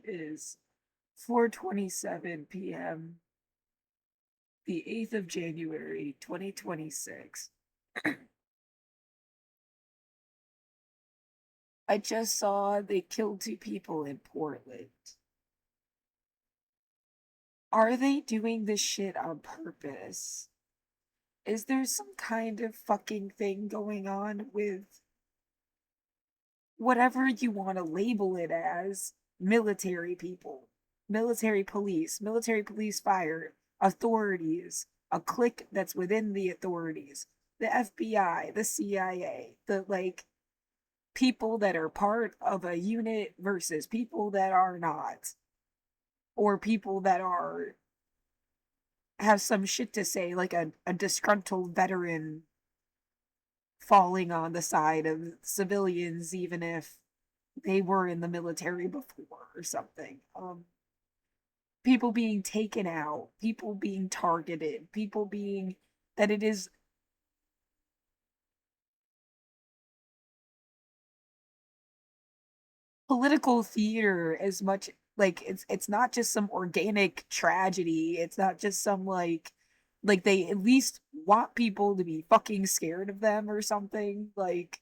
is 4:27 p.m. the 8th of January 2026. I just saw they killed two people in Portland. Are they doing this shit on purpose? Is there some kind of fucking thing going on with whatever you want to label it as? Military people, military police fire, authorities, a clique that's within the authorities, the FBI, the CIA, the like people that are part of a unit versus people that are not, or people that are have some shit to say, like a disgruntled veteran falling on the side of civilians, even if they were in the military before or something. People being taken out, people being targeted, people being that it is political theater as much like it's not just some organic tragedy. It's not just some like they at least want people to be fucking scared of them or something. Like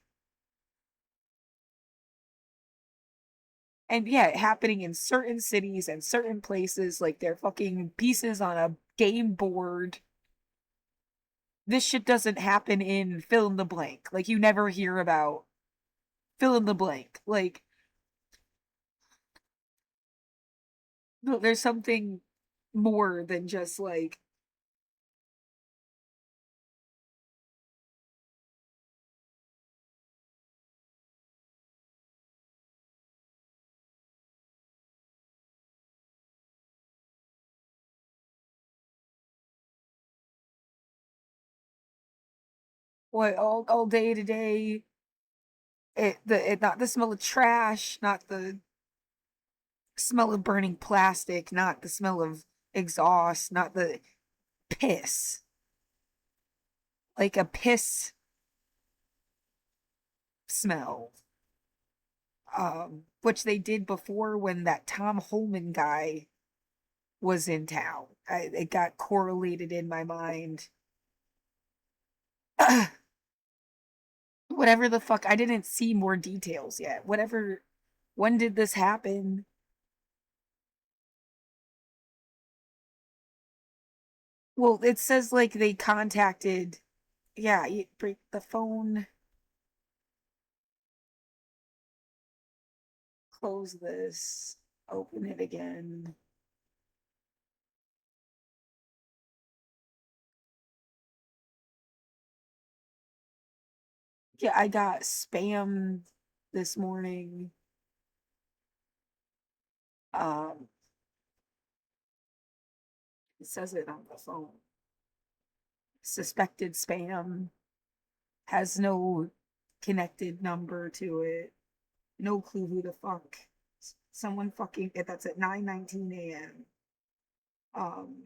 and yeah, happening in certain cities and certain places, like they're fucking pieces on a game board. This shit doesn't happen in fill in the blank. Like you never hear about fill in the blank. Like no, there's something more than just like what all day to day. It not the smell of trash, not the smell of burning plastic, not the smell of exhaust, not the piss. Like a piss smell. Which they did before when that Tom Holman guy was in town. It got correlated in my mind. Whatever the fuck, I didn't see more details yet. Whatever, when did this happen? Well, it says like they contacted, yeah, you break the phone, close this, open it again. Yeah, I got spam this morning. Um, it says it on the phone. Suspected spam has no connected number to it. No clue who the fuck. Someone fucking that's at 9:19 a.m. Um,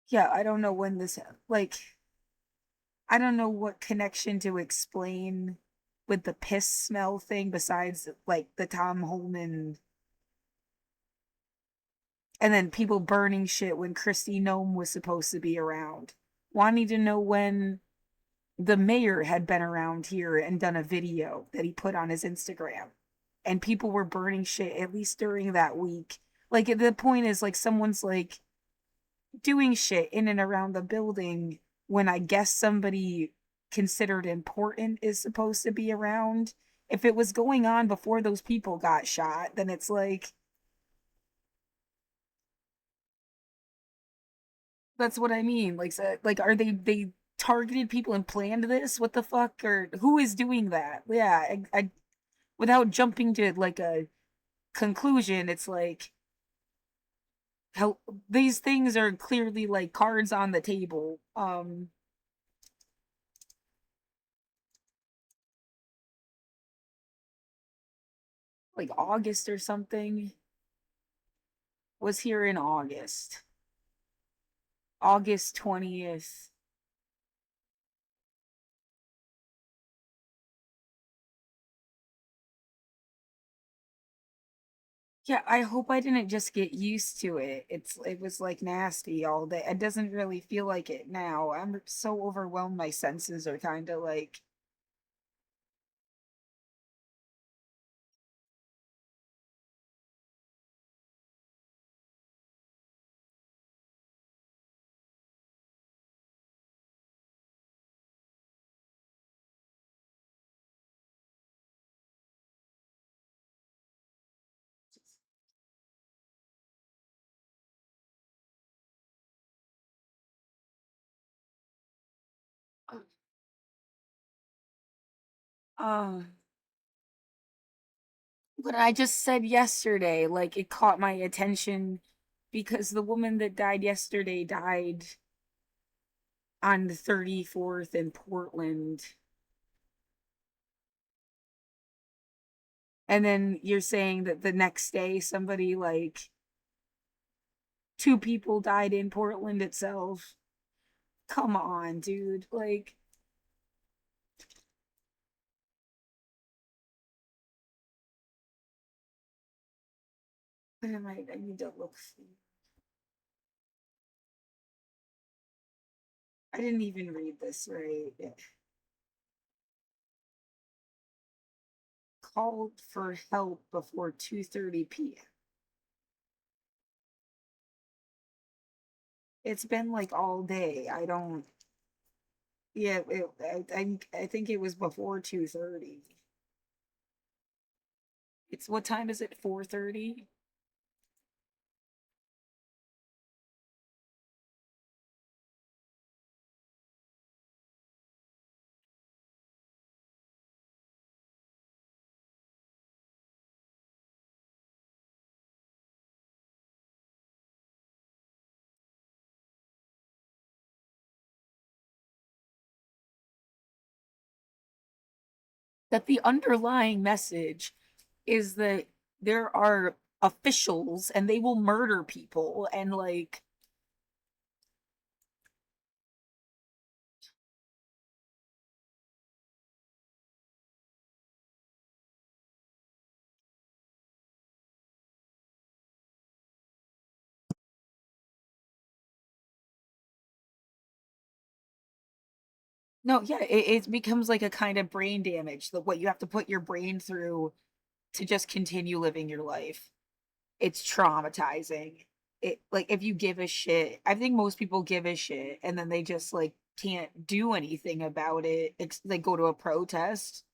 yeah, I don't know when this like I don't know what connection to explain with the piss smell thing besides like the Tom Holman and then people burning shit when Christy Nome was supposed to be around. Wanting to know when the mayor had been around here and done a video that he put on his Instagram. And people were burning shit at least during that week. Like the point is like someone's like doing shit in and around the building when I guess somebody considered important is supposed to be around. If it was going on before those people got shot, then it's like that's what I mean. Like, so, like, are they targeted people and planned this? What the fuck? Or who is doing that? Yeah, without jumping to like a conclusion, it's like how these things are clearly like cards on the table. Like August or something was here in August. August 20th. Yeah, I hope I didn't just get used to it. It was like nasty all day. It doesn't really feel like it now. I'm so overwhelmed. My senses are kind of like, uh, what I just said yesterday, like it caught my attention because the woman that died yesterday died on the 34th in Portland. And then you're saying that the next day somebody like two people died in Portland itself. Come on, dude. Like, what am I need to look for. I didn't even read this right. It called for help before 2:30 p.m. It's been like all day. I don't. Yeah, I think it was before 2:30. It's what time is it? 4:30. That the underlying message is that there are officials and they will murder people and like no, yeah, it becomes like a kind of brain damage that what you have to put your brain through to just continue living your life. It's traumatizing. It like if you give a shit, I think most people give a shit and then they just like can't do anything about it. They go to a protest,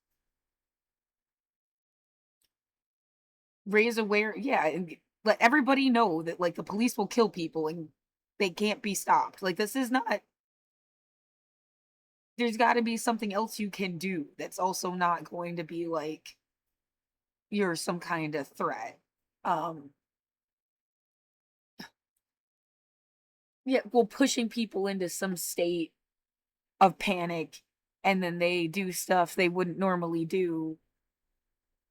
raise aware, yeah, and let everybody know that like the police will kill people and they can't be stopped. Like this is not. There's got to be something else you can do that's also not going to be like you're some kind of threat. Um, yeah, well, pushing people into some state of panic and then they do stuff they wouldn't normally do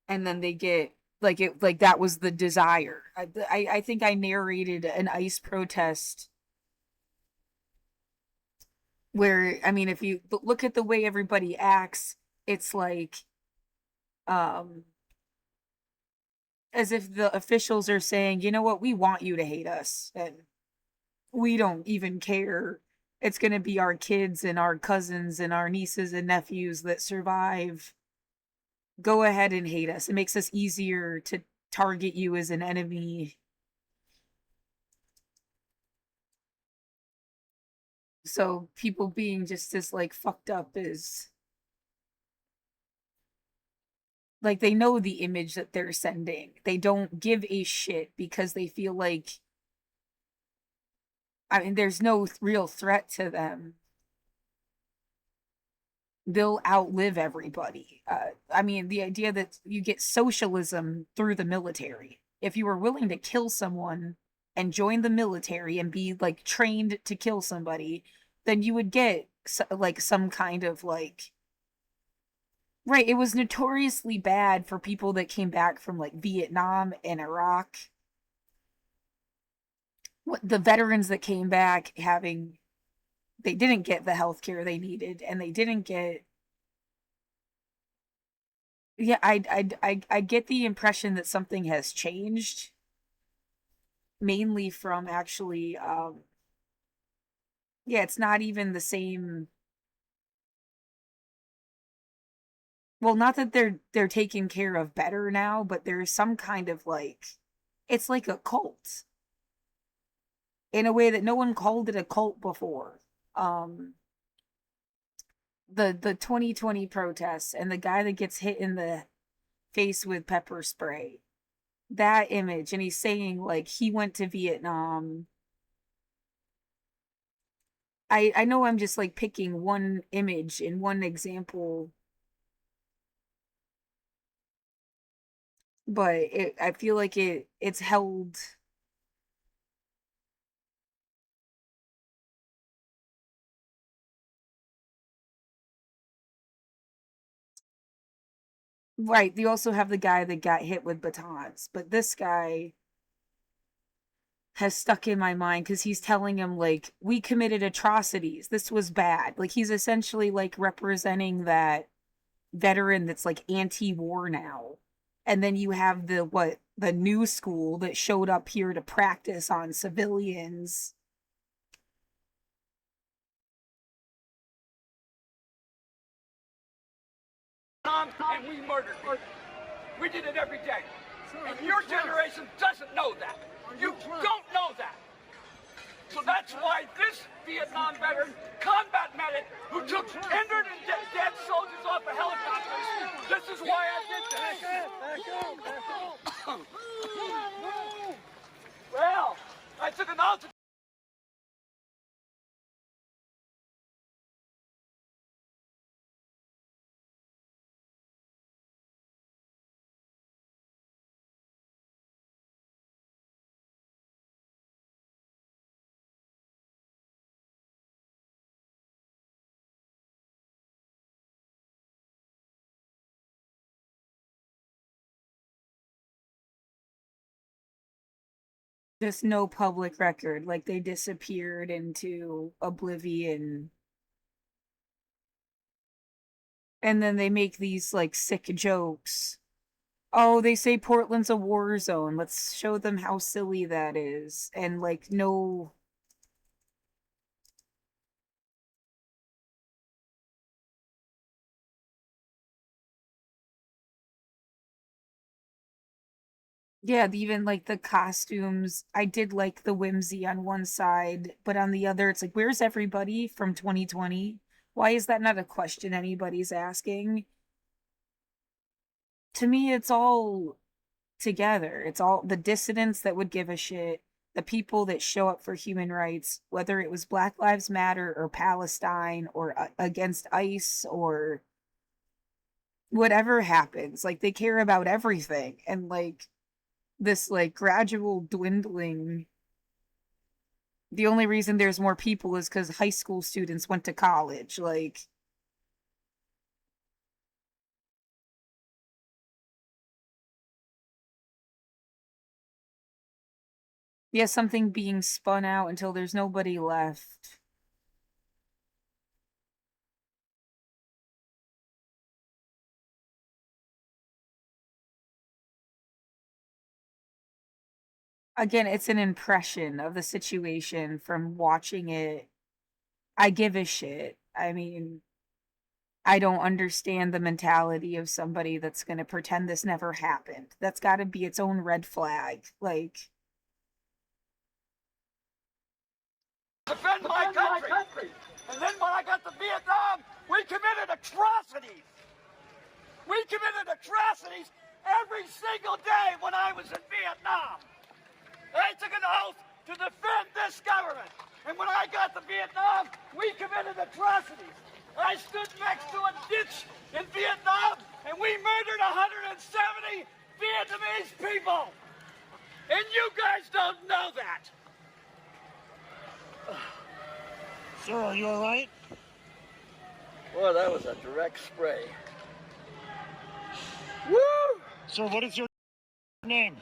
and then they get like it like that was the desire. I think I narrated an ICE protest where I mean if you look at the way everybody acts, it's like um as if the officials are saying, you know what, we want you to hate us and we don't even care. It's going to be our kids and our cousins and our nieces and nephews that survive. Go ahead and hate us. It makes us easier to target you as an enemy. So people being just as like fucked up is like they know the image that they're sending. They don't give a shit because they feel like I mean there's no real threat to them. They'll outlive everybody. I mean, the idea that you get socialism through the military. If you were willing to kill someone and join the military and be like trained to kill somebody, then you would get like some kind of like right. It was notoriously bad for people that came back from like Vietnam and Iraq. What the veterans that came back having they didn't get the health care they needed and they didn't get Yeah, I get the impression that something has changed, mainly from actually, yeah, it's not even the same. Well, not that they're taken care of better now, but there's some kind of like, it's like a cult in a way that no one called it a cult before. Um, the 2020 protests and the guy that gets hit in the face with pepper spray, that image, and he's saying like he went to Vietnam. I know I'm just like picking one image and one example, but I feel like it's held right. You also have the guy that got hit with batons, but this guy has stuck in my mind because he's telling him like we committed atrocities. This was bad. Like he's essentially like representing that veteran that's like anti-war now. And then you have the new school that showed up here to practice on civilians. And we murdered people. We did it every day. And your generation doesn't know that. You don't know that. So that's why this Vietnam veteran, combat medic, who took injured and dead soldiers off of helicopters, this is why I did this. Well, I took an altitude. Just no public record. Like they disappeared into oblivion. And then they make these like sick jokes. Oh, they say Portland's a war zone. Let's show them how silly that is. And like no, yeah, even like the costumes. I did like the whimsy on one side, but on the other, it's like, where's everybody from 2020? Why is that not a question anybody's asking? To me, it's all together. It's all the dissidents that would give a shit, the people that show up for human rights, whether it was Black Lives Matter or Palestine or against ICE or whatever happens. Like they care about everything. And like this like gradual dwindling, the only reason there's more people is because high school students went to college. Like, yeah, something being spun out until there's nobody left. Again, it's an impression of the situation from watching it. I give a shit. I mean, I don't understand the mentality of somebody that's going to pretend this never happened. That's got to be its own red flag. Like, Defend my country. And then when I got to Vietnam, we committed atrocities. We committed atrocities every single day when I was in Vietnam. I took an oath to defend this government. And when I got to Vietnam, we committed atrocities. I stood next to a ditch in Vietnam, and we murdered 170 Vietnamese people. And you guys don't know that. Sir, are you all right? Boy, that was a direct spray. Woo! Sir, what is your name?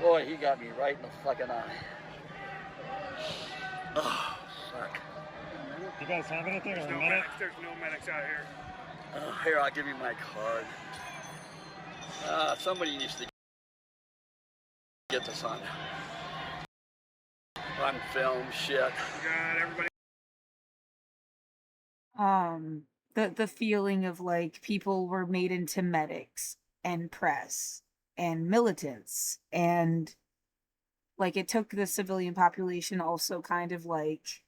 Boy, he got me right in the fucking eye. Oh, fuck. You guys have anything There's or no a medic? medics. There's no medics out here. Here, I'll give you my card. Somebody needs to get this on film. Shit. God, everybody. The feeling of like people were made into medics and press and militants, and like it took the civilian population also kind of like,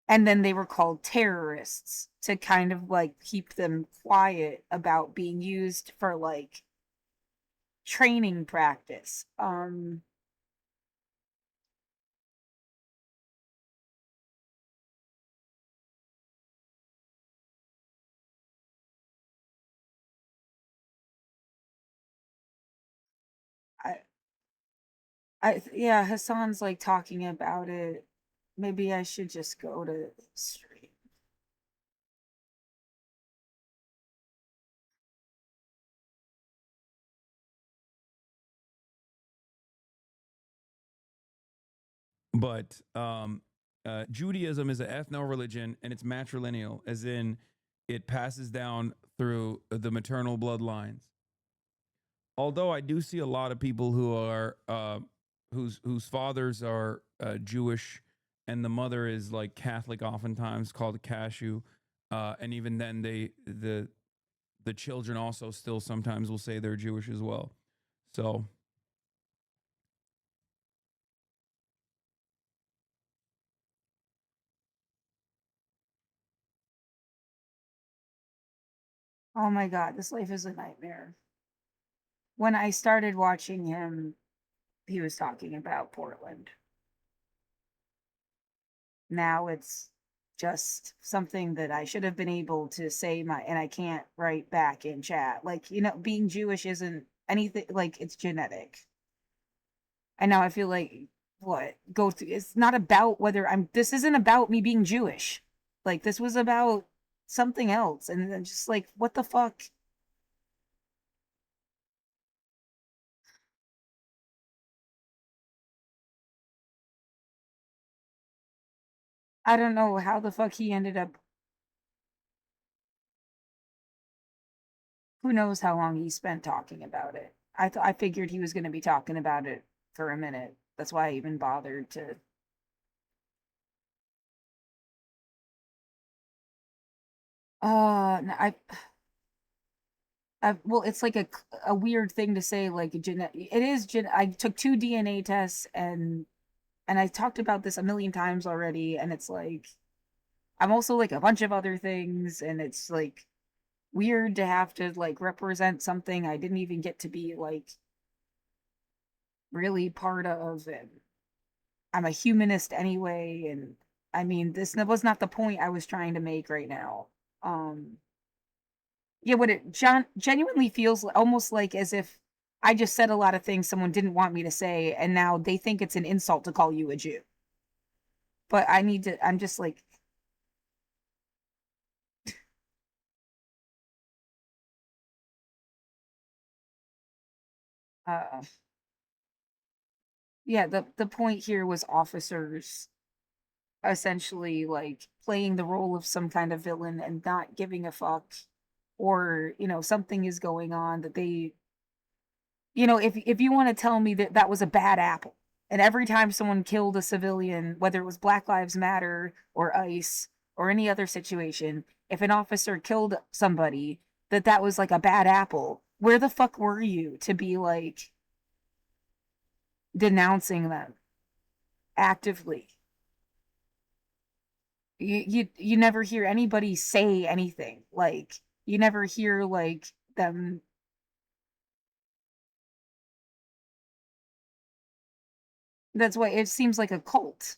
and then they were called terrorists to kind of like keep them quiet about being used for like training practice. I yeah, Hassan's like talking about it. Maybe I should just go to stream. But Judaism is an ethno religion and it's matrilineal, as in it passes down through the maternal bloodlines. Although I do see a lot of people who are whose fathers are Jewish and the mother is like Catholic, oftentimes called a cashew, and even then the children also still sometimes will say they're Jewish as well. So Oh my god, this life is a nightmare. When I started watching him, he was talking about Portland. Now it's just something that I should have been able to say my, and I can't write back in chat. Like, being Jewish isn't anything, like it's genetic. And now I feel like what go through, it's not about whether this isn't about me being Jewish. Like this was about something else. And then just like, what the fuck? I don't know how the fuck he ended up. Who knows how long he spent talking about it. I figured he was going to be talking about it for a minute. That's why I even bothered to. Well, it's like a weird thing to say. Like it is. I took 2 DNA tests, and I talked about this a million times already. And it's like I'm also like a bunch of other things, and it's like weird to have to like represent something I didn't even get to be like really part of. And I'm a humanist anyway, and I mean this was not the point I was trying to make right now. Um yeah, what it genuinely feels almost like as if I just said a lot of things someone didn't want me to say, and now they think it's an insult to call you a Jew. But I'm just like, uh, yeah, the point here was officers essentially like playing the role of some kind of villain and not giving a fuck, or something is going on that they, if you want to tell me that that was a bad apple, and every time someone killed a civilian, whether it was Black Lives Matter or ICE or any other situation, if an officer killed somebody, that was like a bad apple, where the fuck were you to be like denouncing them actively? You never hear anybody say anything. Like you never hear like them. That's why it seems like a cult.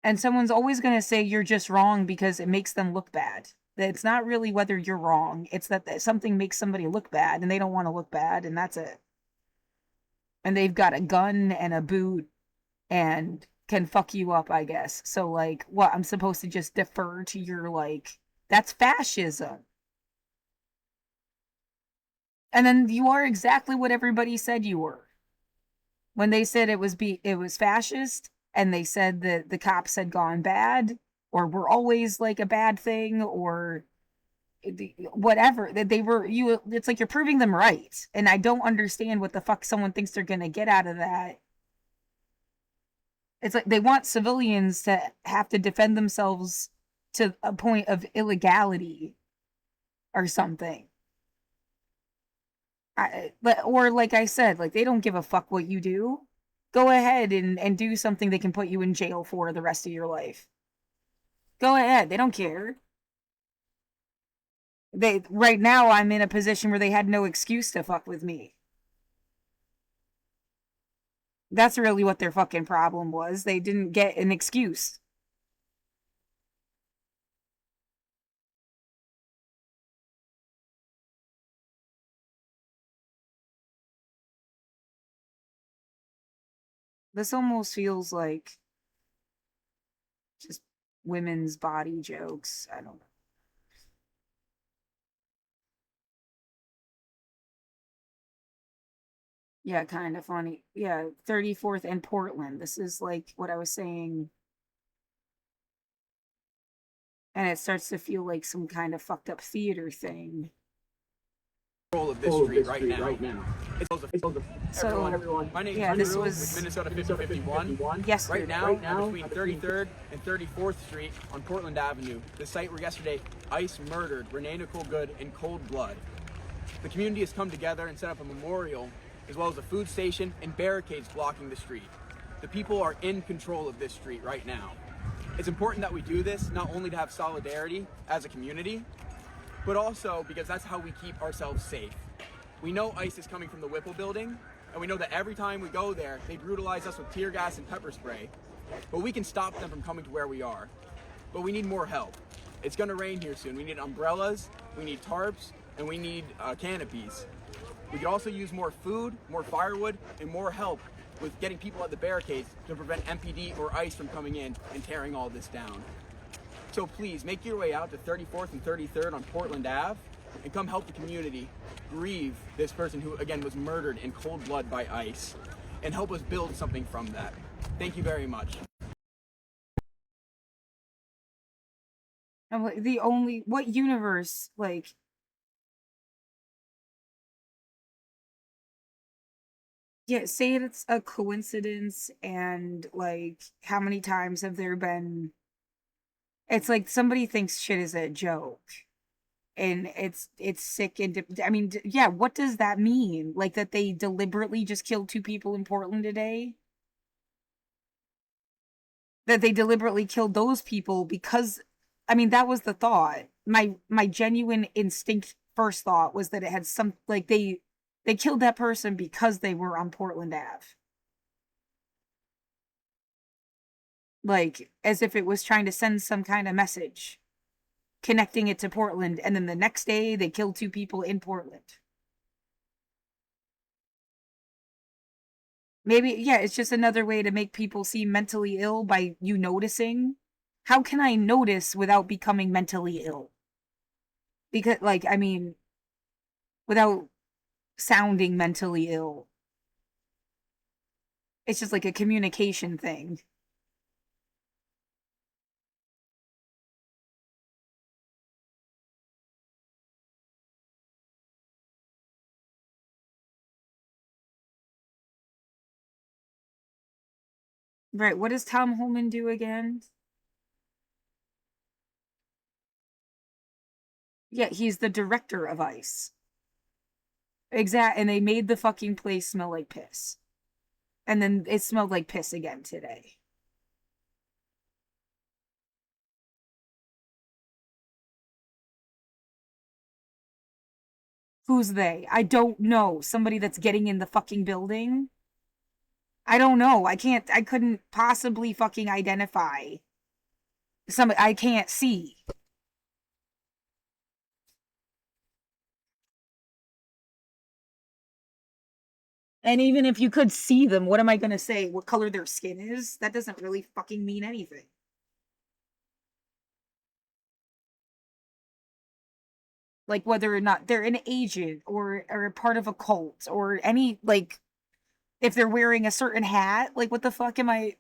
And someone's always going to say you're just wrong because it makes them look bad. It's not really whether you're wrong, it's that something makes somebody look bad and they don't want to look bad, and that's it. And they've got a gun and a boot and can fuck you up, I guess. So like, what, I'm supposed to just defer to your like, that's fascism. And then you are exactly what everybody said you were. When they said it was fascist, and they said that the cops had gone bad, or were always like a bad thing, or whatever, that they were, you, it's like you're proving them right. And I don't understand what the fuck someone thinks they're gonna get out of that. It's like they want civilians to have to defend themselves to a point of illegality or something. Or like I said, like they don't give a fuck what you do. Go ahead and do something they can put you in jail for the rest of your life. Go ahead, they don't care. They right now I'm in a position where they had no excuse to fuck with me. That's really what their fucking problem was. They didn't get an excuse. This almost feels like just women's body jokes. I don't know. Yeah, kind of funny. Yeah, 34th and Portland. This is like what I was saying. And it starts to feel like some kind of fucked up theater thing. Of this street right now. So, Everyone. My name is yeah, this Drew was with Minnesota 5051. yesterday. Right now, we're between 33rd and 34th Street on Portland Avenue, the site where yesterday ICE murdered Renee Nicole Good in cold blood. The community has come together and set up a memorial, as well as a food station and barricades blocking the street. The people are in control of this street right now. It's important that we do this, not only to have solidarity as a community, but also because that's how we keep ourselves safe. We know ICE is coming from the Whipple building, and we know that every time we go there, they brutalize us with tear gas and pepper spray. But we can stop them from coming to where we are. But we need more help. It's gonna rain here soon. We need umbrellas, we need tarps, and we need canopies. We could also use more food, more firewood, and more help with getting people at the barricades to prevent MPD or ICE from coming in and tearing all this down. So please, make your way out to 34th and 33rd on Portland Ave and come help the community grieve this person who, again, was murdered in cold blood by ICE, and help us build something from that. Thank you very much. I'm like, what universe, like, yeah, say it's a coincidence, and like, how many times have there been, it's like somebody thinks shit is a joke. And it's sick and I mean, yeah, what does that mean? Like that they deliberately just killed two people in Portland today? That they deliberately killed those people because, I mean, that was the thought. My genuine instinct first thought was that it had some, like, they killed that person because they were on Portland Ave. Like as if it was trying to send some kind of message connecting it to Portland, and then the next day they killed two people in Portland. Maybe, yeah, it's just another way to make people seem mentally ill by you noticing. How can I notice without becoming mentally ill? Because, like, I mean, without sounding mentally ill. It's just like a communication thing. Right, what does Tom Holman do again? Yeah, he's the director of ICE. Exact, and they made the fucking place smell like piss. And then it smelled like piss again today. Who's they? I don't know. Somebody that's getting in the fucking building? I don't know. I couldn't possibly fucking identify somebody I can't see. And even if you could see them, what am I gonna say? What color their skin is? That doesn't really fucking mean anything. like whether or not they're an agent or a part of a cult or any like if they're wearing a certain hat, like what the fuck am I?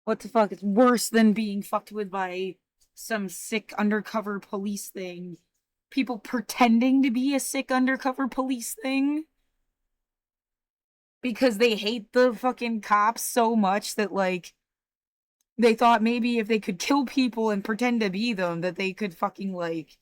What the fuck is worse than being fucked with by some sick undercover police thing? People pretending to be a sick undercover police thing because they hate the fucking cops so much that like they thought maybe if they could kill people and pretend to be them that they could fucking like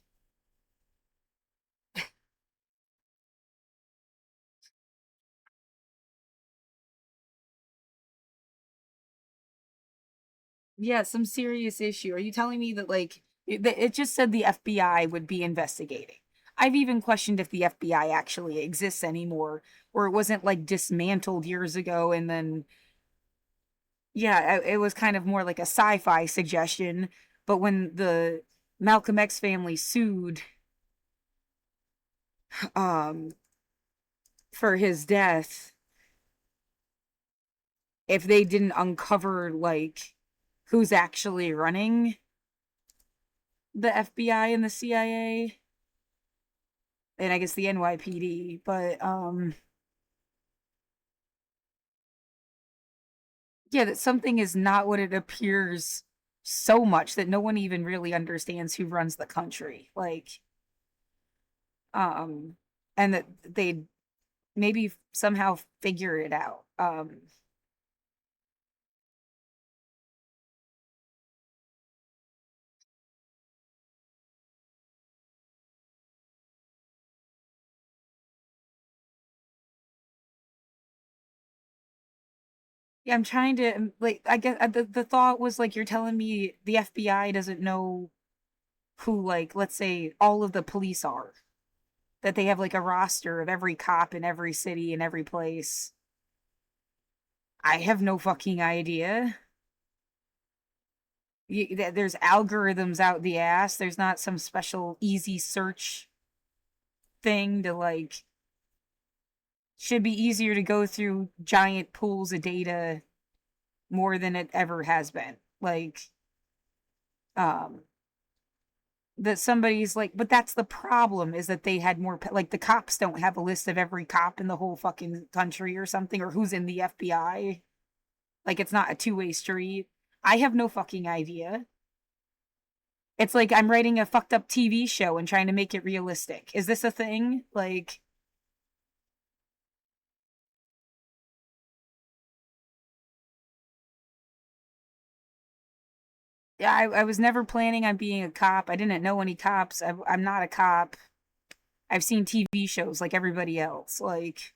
yeah, some serious issue. Are you telling me that like It just said the FBI would be investigating. I've even questioned if the FBI actually exists anymore, or it wasn't like dismantled years ago and then, yeah, it was kind of more like a sci-fi suggestion. But when the Malcolm X family sued um for his death, if they didn't uncover like who's actually running the FBI and the CIA, and I guess the NYPD, but yeah, that something is not what it appears so much that no one even really understands who runs the country. Like, um, and that they maybe somehow figure it out. Yeah, I'm trying to like. I guess the thought was like you're telling me the FBI doesn't know who, like, let's say all of the police are, that they have like a roster of every cop in every city in every place. I have no fucking idea. There's algorithms out the ass. There's not some special easy search thing to like. Should be easier to go through giant pools of data more than it ever has been. Like, um, that somebody's like, but that's the problem, is that they had more, like, the cops don't have a list of every cop in the whole fucking country or something, or who's in the FBI. Like, it's not a two-way street. I have no fucking idea. It's like I'm writing a fucked up TV show and trying to make it realistic. Is this a thing? Like, yeah, I was never planning on being a cop. I didn't know any cops. I'm not a cop. I've seen TV shows like everybody else. Like,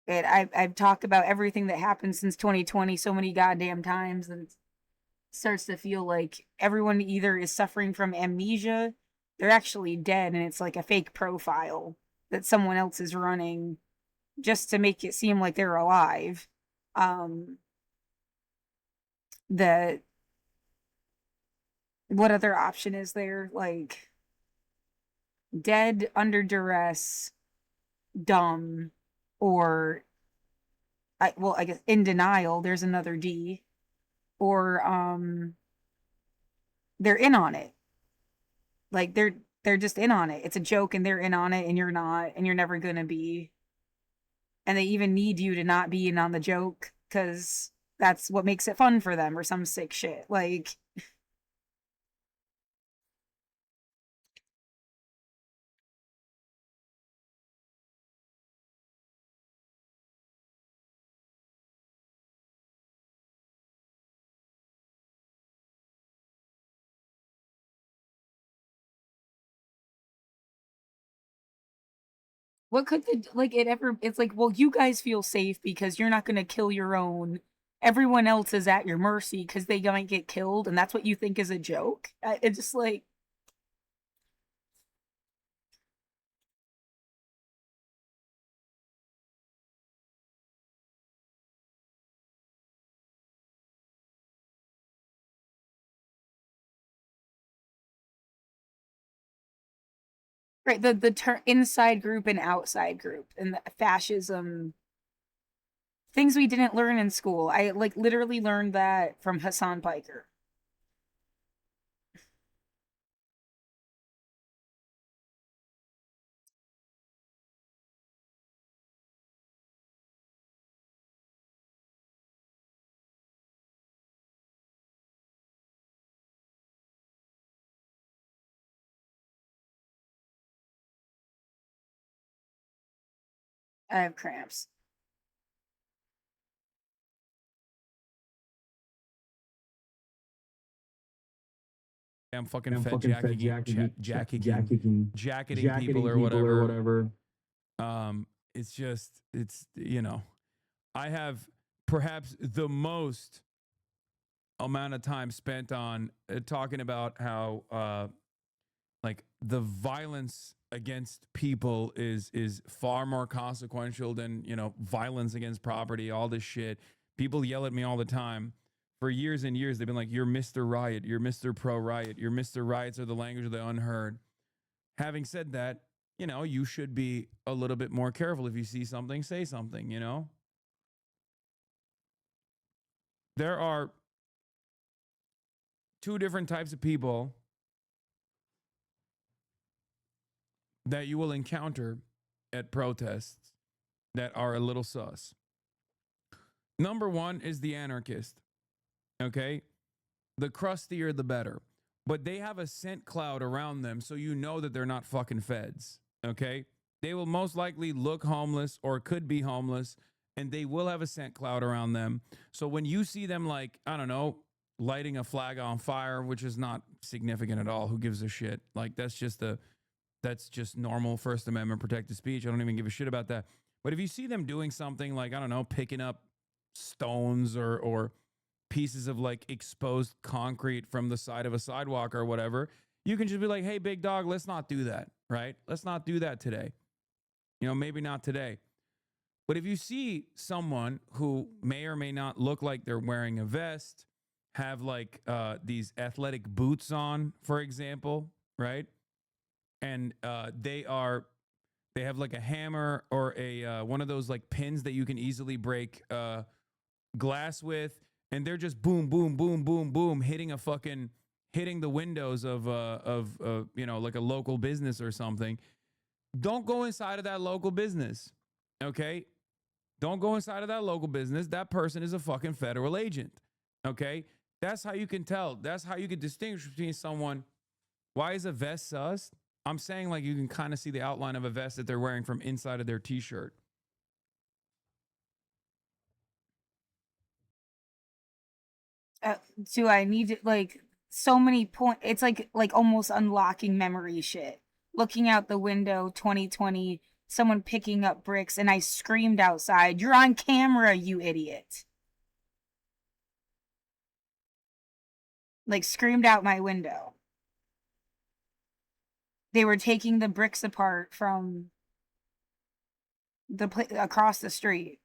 I've talked about everything that happened since 2020 so many goddamn times, and it starts to feel like everyone either is suffering from amnesia, they're actually dead, and it's like a fake profile that someone else is running just to make it seem like they're alive. Um, that what other option is there? Like, dead, under duress, dumb, or I guess in denial. There's another D, or they're in on it. Like, they're just in on it. It's a joke, and they're in on it, and you're not, and you're never gonna be. And they even need you to not be in on the joke because that's what makes it fun for them, or some sick shit. Like, what could the like it ever? It's like, well, you guys feel safe because you're not gonna kill your own. Everyone else is at your mercy because they might get killed, and that's what you think is a joke. It's just like, right, the inside group and outside group, and the fascism, things we didn't learn in school. I like literally learned that from Hassan Piker. I have cramps. I'm fucking fed jacketing people or whatever. it's just, it's, I have perhaps the most amount of time spent on talking about how like the violence against people is far more consequential than violence against property, all this shit. People yell at me all the time. For years and years they've been like, you're Mr. Riot, you're Mr. Pro Riot, you're Mr. Riots are the language of the unheard. Having said that, you should be a little bit more careful. If you see something, say something. There are two different types of people that you will encounter at protests that are a little sus. Number one is the anarchist. Okay? The crustier, the better. But they have a scent cloud around them, so you know that they're not fucking feds. Okay? They will most likely look homeless or could be homeless, and they will have a scent cloud around them. So when you see them, like, I don't know, lighting a flag on fire, which is not significant at all, who gives a shit? Like, that's just normal First Amendment protected speech. I don't even give a shit about that. But if you see them doing something like, I don't know, picking up stones or pieces of like exposed concrete from the side of a sidewalk or whatever, you can just be like, hey, big dog, let's not do that, right? Let's not do that today. Maybe not today. But if you see someone who may or may not look like they're wearing a vest, have like these athletic boots on, for example, right? And they have like a hammer or a one of those like pins that you can easily break glass with, and they're just boom, boom, boom, boom, boom, hitting the windows of like a local business or something. Don't go inside of that local business, okay? Don't go inside of that local business. That person is a fucking federal agent, okay? That's how you can tell. That's how you can distinguish between someone. Why is a vest sus? I'm saying like you can kind of see the outline of a vest that they're wearing from inside of their t-shirt. Do I need to, like, so many point? It's like almost unlocking memory shit. Looking out the window, 2020, someone picking up bricks, and I screamed outside, "You're on camera, you idiot!" Like, screamed out my window. They were taking the bricks apart from across the street.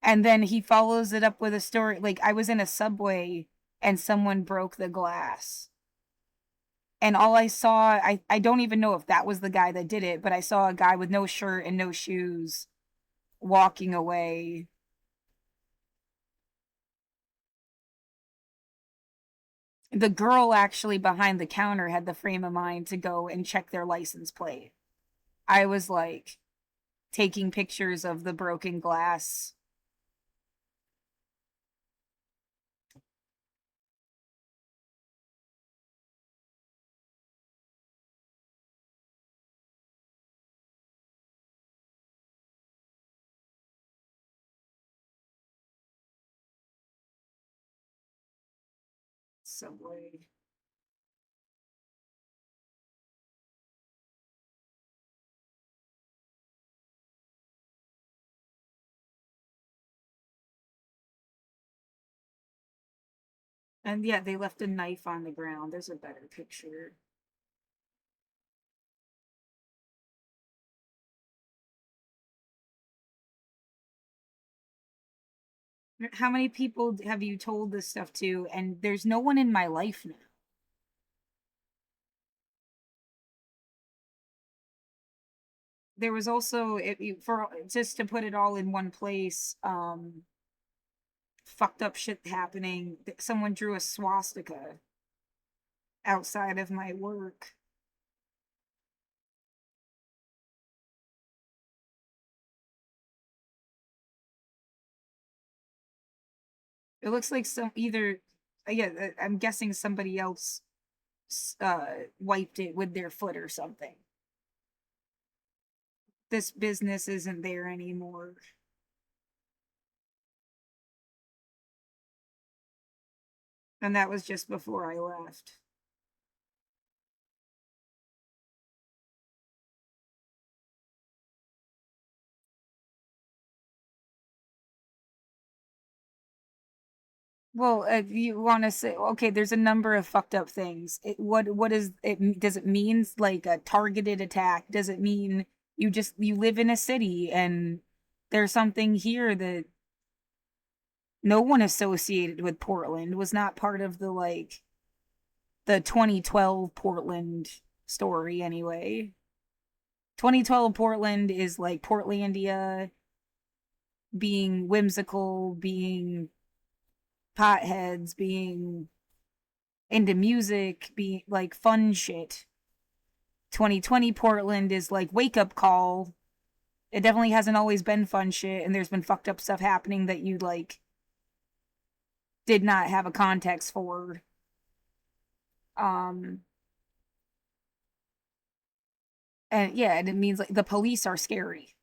And then he follows it up with a story. Like, I was in a subway and someone broke the glass. And all I saw, I don't even know if that was the guy that did it, but I saw a guy with no shirt and no shoes walking away. The girl actually behind the counter had the frame of mind to go and check their license plate. I was like taking pictures of the broken glass. Subway. And yeah, they left a knife on the ground. There's a better picture. How many people have you told this stuff to? And there's no one in my life now. There was also, for just to put it all in one place, fucked up shit happening. Someone drew a swastika outside of my work. It looks like I'm guessing somebody else wiped it with their foot or something. This business isn't there anymore. And that was just before I left. Well, if you want to say, okay, there's a number of fucked up things. What is it? Does it mean like a targeted attack? Does it mean you live in a city and there's something here that no one associated with Portland was not part of the 2012 Portland story anyway. 2012 Portland is like Portlandia being whimsical, being potheads, being into music, being like fun shit. 2020 Portland is like wake up call. It definitely hasn't always been fun shit, and there's been fucked up stuff happening that you like did not have a context for. Um and yeah, and it means like the police are scary.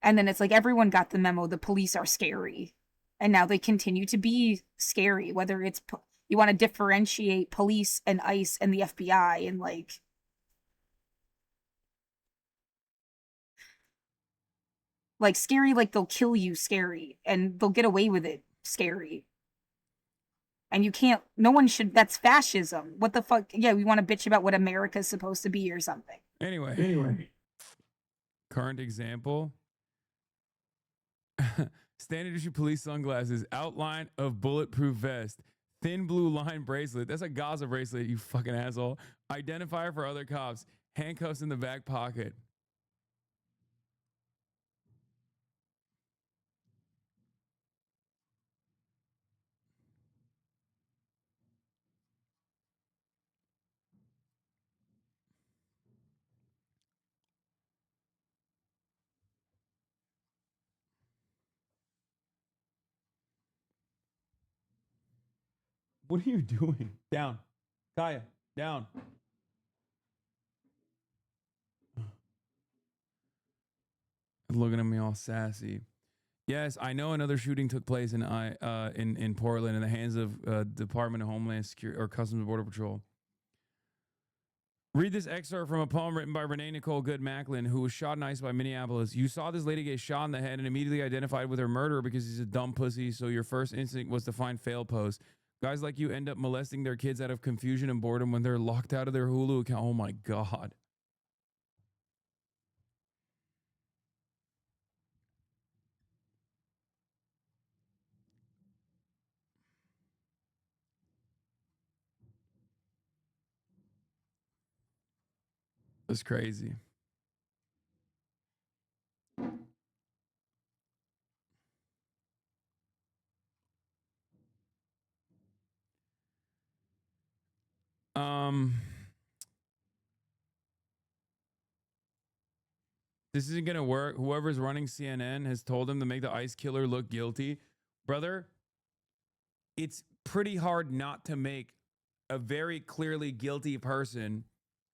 And then it's like everyone got the memo, the police are scary. And now they continue to be scary, whether it's you want to differentiate police and ICE and the FBI and like scary, like they'll kill you scary and they'll get away with it scary. And you can't, no one should, that's fascism. What the fuck? Yeah, we want to bitch about what America's supposed to be or something. Anyway. Current example. Standard issue police sunglasses, outline of bulletproof vest, thin blue line bracelet. That's a Gaza bracelet, you fucking asshole. Identifier for other cops, handcuffs in the back pocket. What are you doing? Down. Kaya, down. Looking at me all sassy. Yes, I know another shooting took place in Portland in the hands of Department of Homeland Security or Customs and Border Patrol. Read this excerpt from a poem written by Renee Nicole Good Macklin, who was shot in ice by Minneapolis. You saw this lady get shot in the head and immediately identified with her murderer because he's a dumb pussy, so your first instinct was to find fail posts. Guys like you end up molesting their kids out of confusion and boredom when they're locked out of their Hulu account. Oh my God. That's crazy. This isn't gonna work. Whoever's running CNN has told him to make the ICE killer look guilty. Brother, it's pretty hard not to make a very clearly guilty person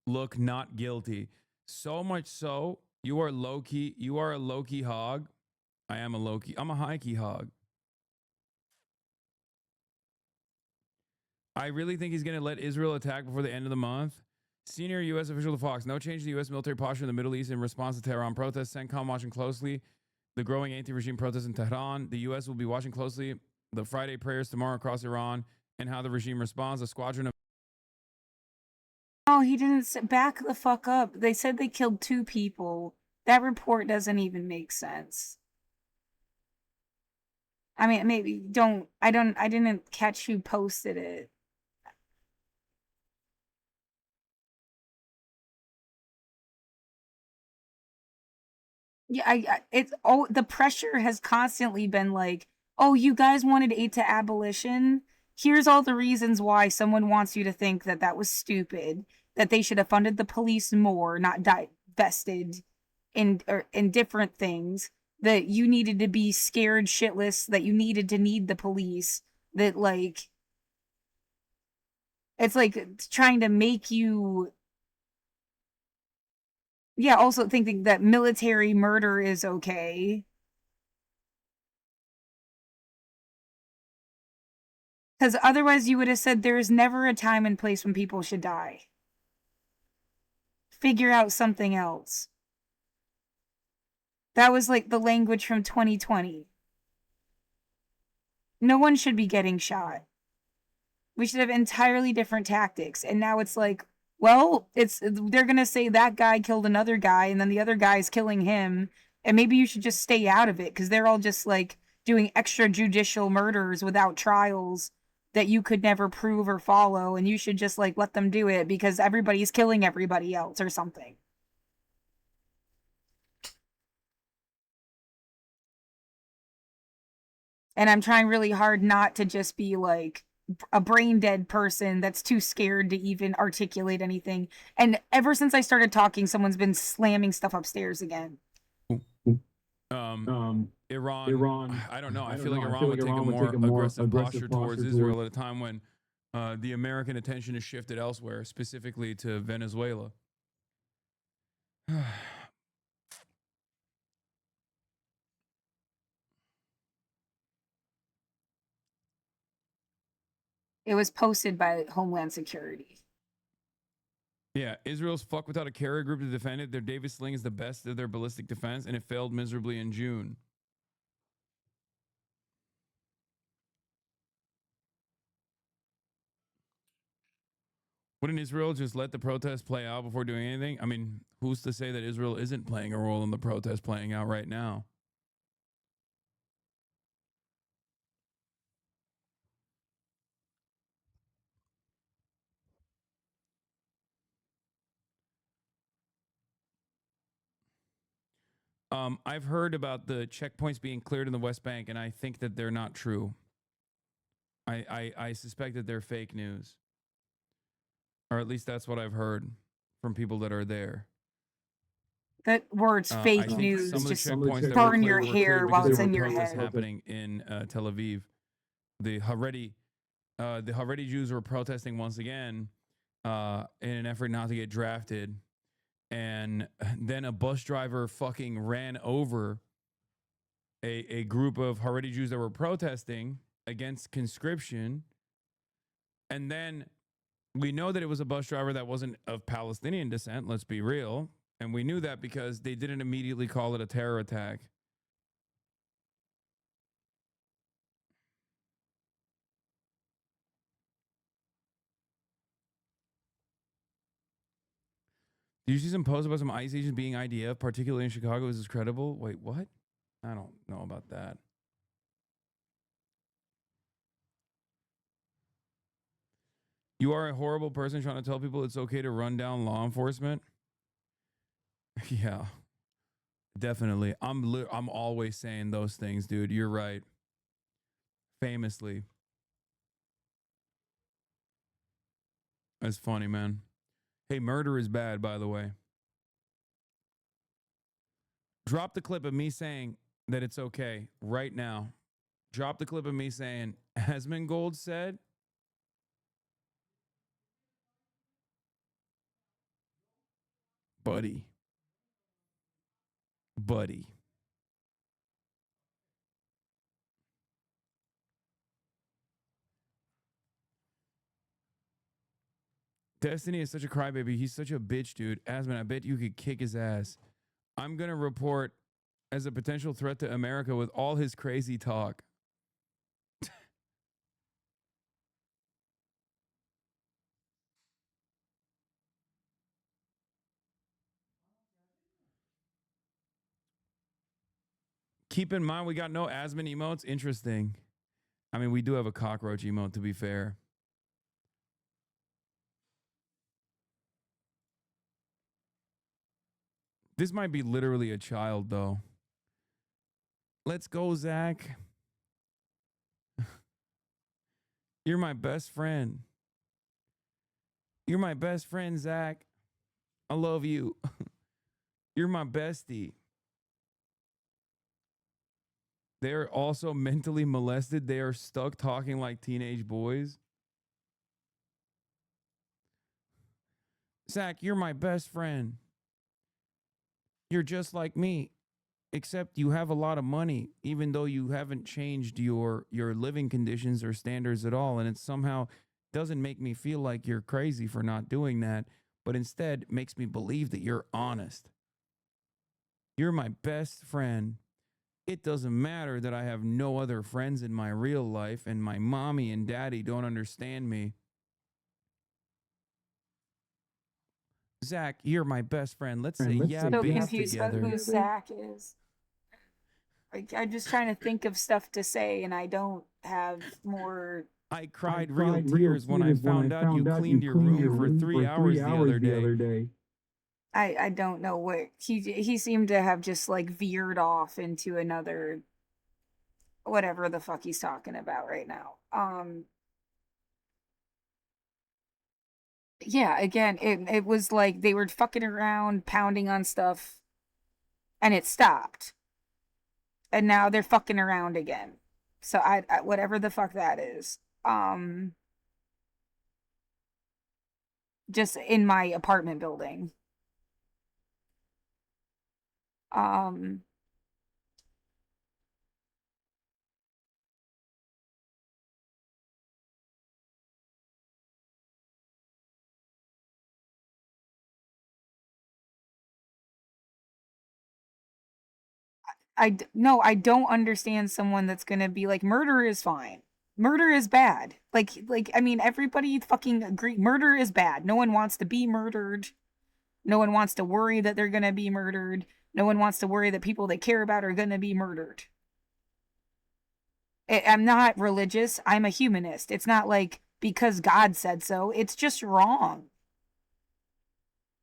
look not guilty. So much so, you are a low key hog. I'm a high key hog. I really think he's gonna let Israel attack before the end of the month. Senior U.S. official to Fox, no change in the U.S. military posture in the Middle East in response to Tehran protests. CENTCOM watching closely the growing anti-regime protests in Tehran. The U.S. will be watching closely the Friday prayers tomorrow across Iran and how the regime responds. A squadron of... Oh, he didn't back the fuck up. They said they killed 2 people. That report doesn't even make sense. I mean, maybe I didn't catch who posted it. Yeah, it's the pressure has constantly been like, oh, you guys wanted aid to abolition. Here's all the reasons why someone wants you to think that that was stupid, that they should have funded the police more, not divested in different things, that you needed to be scared shitless, that you needed to need the police, that like it's like trying to make you yeah, also thinking that military murder is okay. Because otherwise, you would have said there is never a time and place when people should die. Figure out something else. That was like the language from 2020. No one should be getting shot. We should have entirely different tactics. And now it's like, well, they're gonna say that guy killed another guy, and then the other guy's killing him, and maybe you should just stay out of it because they're all just like doing extrajudicial murders without trials that you could never prove or follow, and you should just like let them do it because everybody's killing everybody else or something. And I'm trying really hard not to just be like a brain dead person that's too scared to even articulate anything. And ever since I started talking, someone's been slamming stuff upstairs again. Iran, I don't know. I feel like Iran would take a more aggressive posture towards Israel at a time when the American attention is shifted elsewhere, specifically to Venezuela. It was posted by Homeland Security. Yeah, Israel's fuck without a carrier group to defend it. Their Davis Sling is the best of their ballistic defense, and it failed miserably in June. Wouldn't Israel just let the protests play out before doing anything? I mean, who's to say that Israel isn't playing a role in the protests playing out right now? I've heard about the checkpoints being cleared in the West Bank, and I think that they're not true. I suspect that they're fake news. Or at least that's what I've heard from people that are there. That word's fake news. Some of the just checkpoints burn your hair while it's in your head. Happening in Tel Aviv. The Haredi Jews were protesting once again in an effort not to get drafted. And then a bus driver fucking ran over a group of Haredi Jews that were protesting against conscription. And then we know that it was a bus driver that wasn't of Palestinian descent, let's be real. And we knew that because they didn't immediately call it a terror attack. Did you see some posts about some ICE agents being IDF, particularly in Chicago? Is this credible? Wait, what? I don't know about that. You are a horrible person trying to tell people it's okay to run down law enforcement. Yeah, definitely. I'm always saying those things, dude. You're right. Famously. That's funny, man. Hey, murder is bad, by the way. Drop the clip of me saying that it's okay right now. Drop the clip of me saying, Asmongold said. Buddy. Destiny is such a crybaby. He's such a bitch, dude. Asmon, I bet you could kick his ass. I'm going to report as a potential threat to America with all his crazy talk. Keep in mind, we got no Asmon emotes. Interesting. I mean, we do have a cockroach emote, to be fair. This might be literally a child, though. Let's go, Zach. You're my best friend. You're my best friend, Zach. I love you. You're my bestie. They're also mentally molested. They are stuck talking like teenage boys. Zach, you're my best friend. You're just like me, except you have a lot of money, even though you haven't changed your living conditions or standards at all. And it somehow doesn't make me feel like you're crazy for not doing that, but instead makes me believe that you're honest. You're my best friend. It doesn't matter that I have no other friends in my real life and my mommy and daddy don't understand me. Zach, you're my best friend. Let's say yeah, So bass confused about together. who Zach is. Like, I'm just trying to think of stuff to say, and I don't have more. I cried real tears when I found out you cleaned your room for 3 hours the other day. I don't know what he seemed to have just like veered off into another whatever the fuck he's talking about right now. Yeah, again, it was like they were fucking around, pounding on stuff, and it stopped. And now they're fucking around again. So I whatever the fuck that is. Just in my apartment building. Um no, I don't understand someone that's gonna be like, murder is fine. Murder is bad. Like I mean, everybody fucking agree. Murder is bad. No one wants to be murdered. No one wants to worry that they're gonna be murdered. No one wants to worry that people they care about are gonna be murdered. I'm not religious. I'm a humanist. It's not like because God said so. It's just wrong.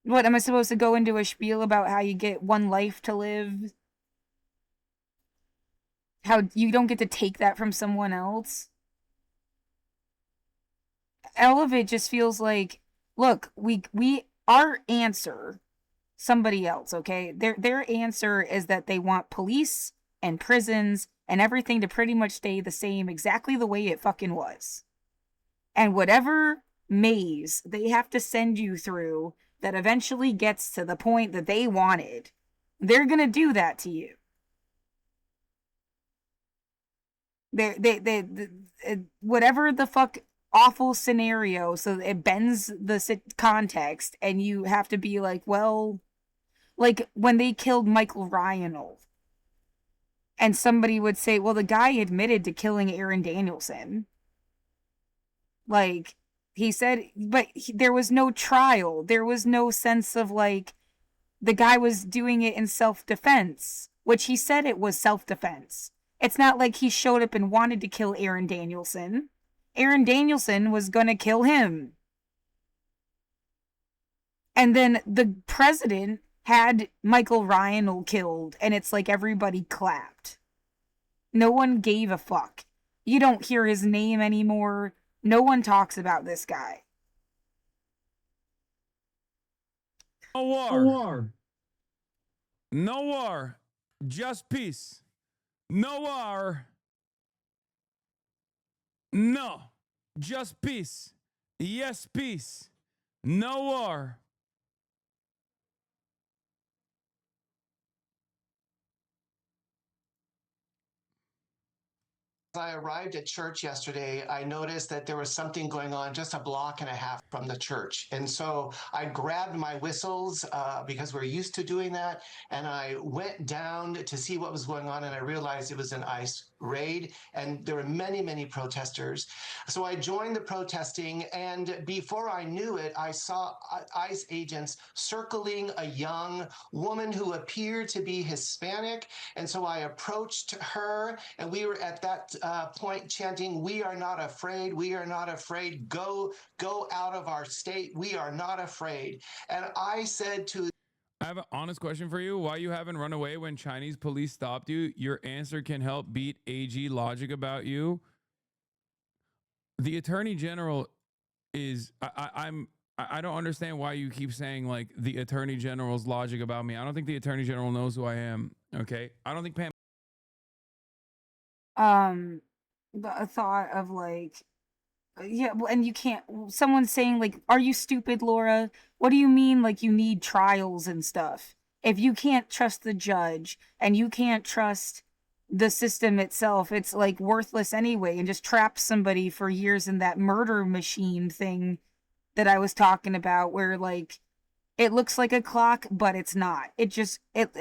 What am I supposed to go into a spiel about how you get one life to live? How you don't get to take that from someone else? All of it just feels like, look, we our answer, somebody else, okay? Their answer is that they want police and prisons and everything to pretty much stay the same, exactly the way it fucking was. And whatever maze they have to send you through that eventually gets to the point that they wanted, they're gonna do that to you. Whatever the fuck awful scenario, so it bends the context, and you have to be like, well, like when they killed Michael Ryanel, and somebody would say, well, the guy admitted to killing Aaron Danielson. Like, he said, but there was no trial. There was no sense of like, the guy was doing it in self-defense, which he said it was self-defense. It's not like he showed up and wanted to kill Aaron Danielson. Aaron Danielson was gonna kill him. And then the president had Michael Ryanel killed, and it's like everybody clapped. No one gave a fuck. You don't hear his name anymore. No one talks about this guy. No war. No war. Just peace. No war. No. Just peace. Yes, peace. No war. As I arrived at church yesterday, I noticed that there was something going on just a block and a half from the church. And so I grabbed my whistles because we're used to doing that. And I went down to see what was going on. And I realized it was an ICE raid. And there were many, many protesters. So I joined the protesting. And before I knew it, I saw ICE agents circling a young woman who appeared to be Hispanic. And so I approached her, and we were at that point chanting, "We are not afraid. We are not afraid. Go out of our state. We are not afraid." And I said to I have an honest question for you. Why you haven't run away when Chinese police stopped you? Your answer can help beat AG logic about you. The Attorney General is I don't understand why you keep saying like the Attorney General's logic about me. I don't think the Attorney General knows who I am. Okay, I don't think Pam. The thought of like, yeah, and you can't, someone's saying like, are you stupid, Laura? What do you mean like you need trials and stuff? If you can't trust the judge and you can't trust the system itself, it's like worthless anyway, and just trap somebody for years in that murder machine thing that I was talking about, where like It looks like a clock, but it's not. It's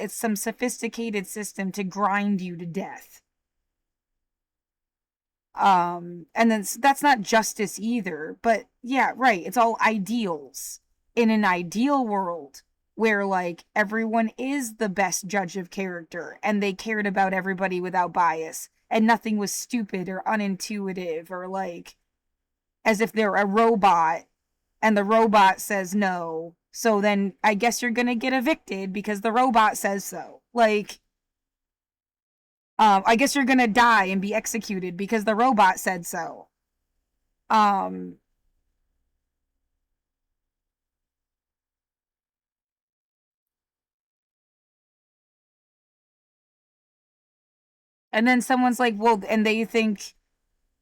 some sophisticated system to grind you to death. And then that's not justice either, but yeah, right, it's all ideals. In an ideal world where like everyone is the best judge of character and they cared about everybody without bias and nothing was stupid or unintuitive or like as if they're a robot and the robot says no, so then I guess you're gonna get evicted because the robot says so. Like, I guess you're gonna die and be executed because the robot said so. Um, and then someone's like, well, and they think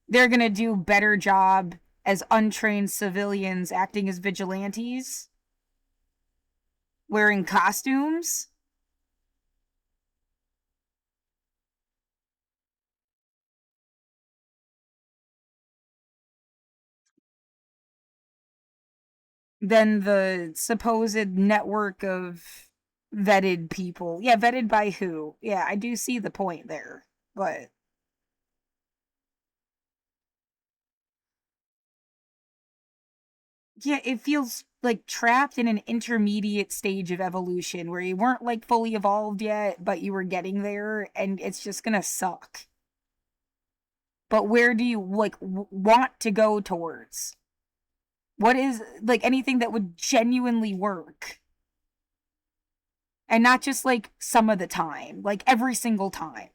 they're gonna do better job as untrained civilians acting as vigilantes, wearing costumes. Than the supposed network of vetted people. Yeah, vetted by who? Yeah, I do see the point there. But yeah, it feels like trapped in an intermediate stage of evolution where you weren't like fully evolved yet, but you were getting there and it's just gonna suck. But where do you like want to go towards? What is like anything that would genuinely work? And not just like some of the time, like every single time.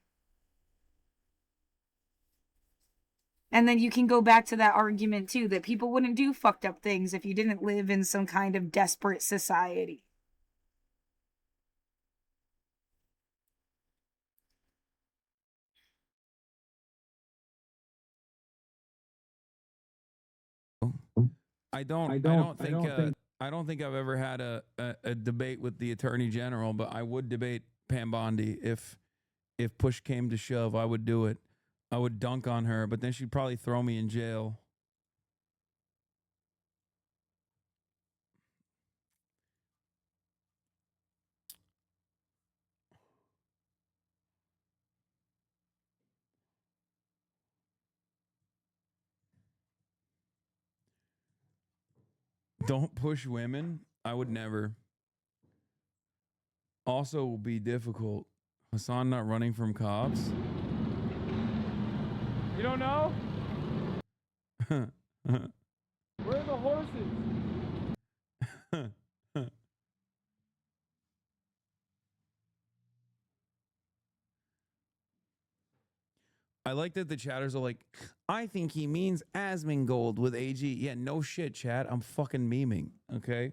And then you can go back to that argument too that people wouldn't do fucked up things if you didn't live in some kind of desperate society. I don't think I've ever had a debate with the attorney general, but I would debate Pam Bondi if push came to shove. I would do it. I would dunk on her, but then she'd probably throw me in jail. Don't push women. I would never. Also, will be difficult. Hassan not running from cops. You don't know? Where are the horses? I like that the chatters are like, I think he means Asmongold with AG. Yeah, no shit, chat. I'm fucking memeing. Okay.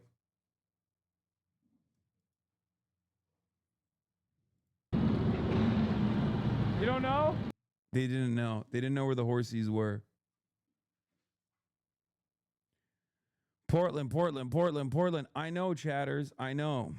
You don't know? They didn't know. They didn't know where the horsies were. Portland, Portland, Portland, Portland. I know, chatters. I know.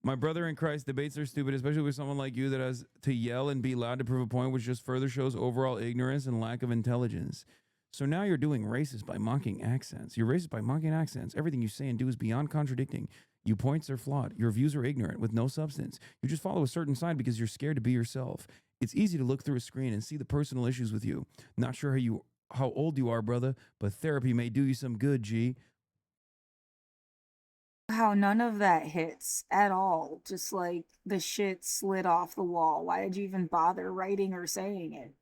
My brother in Christ, debates are stupid, especially with someone like you that has to yell and be loud to prove a point, which just further shows overall ignorance and lack of intelligence. So now you're doing racist by mocking accents. You're racist by mocking accents. Everything you say and do is beyond contradicting. Your points are flawed. Your views are ignorant with no substance. You just follow a certain side because you're scared to be yourself. It's easy to look through a screen and see the personal issues with you. Not sure how old you are, brother, but therapy may do you some good, G. How none of that hits at all. Just like the shit slid off the wall. Why did you even bother writing or saying it?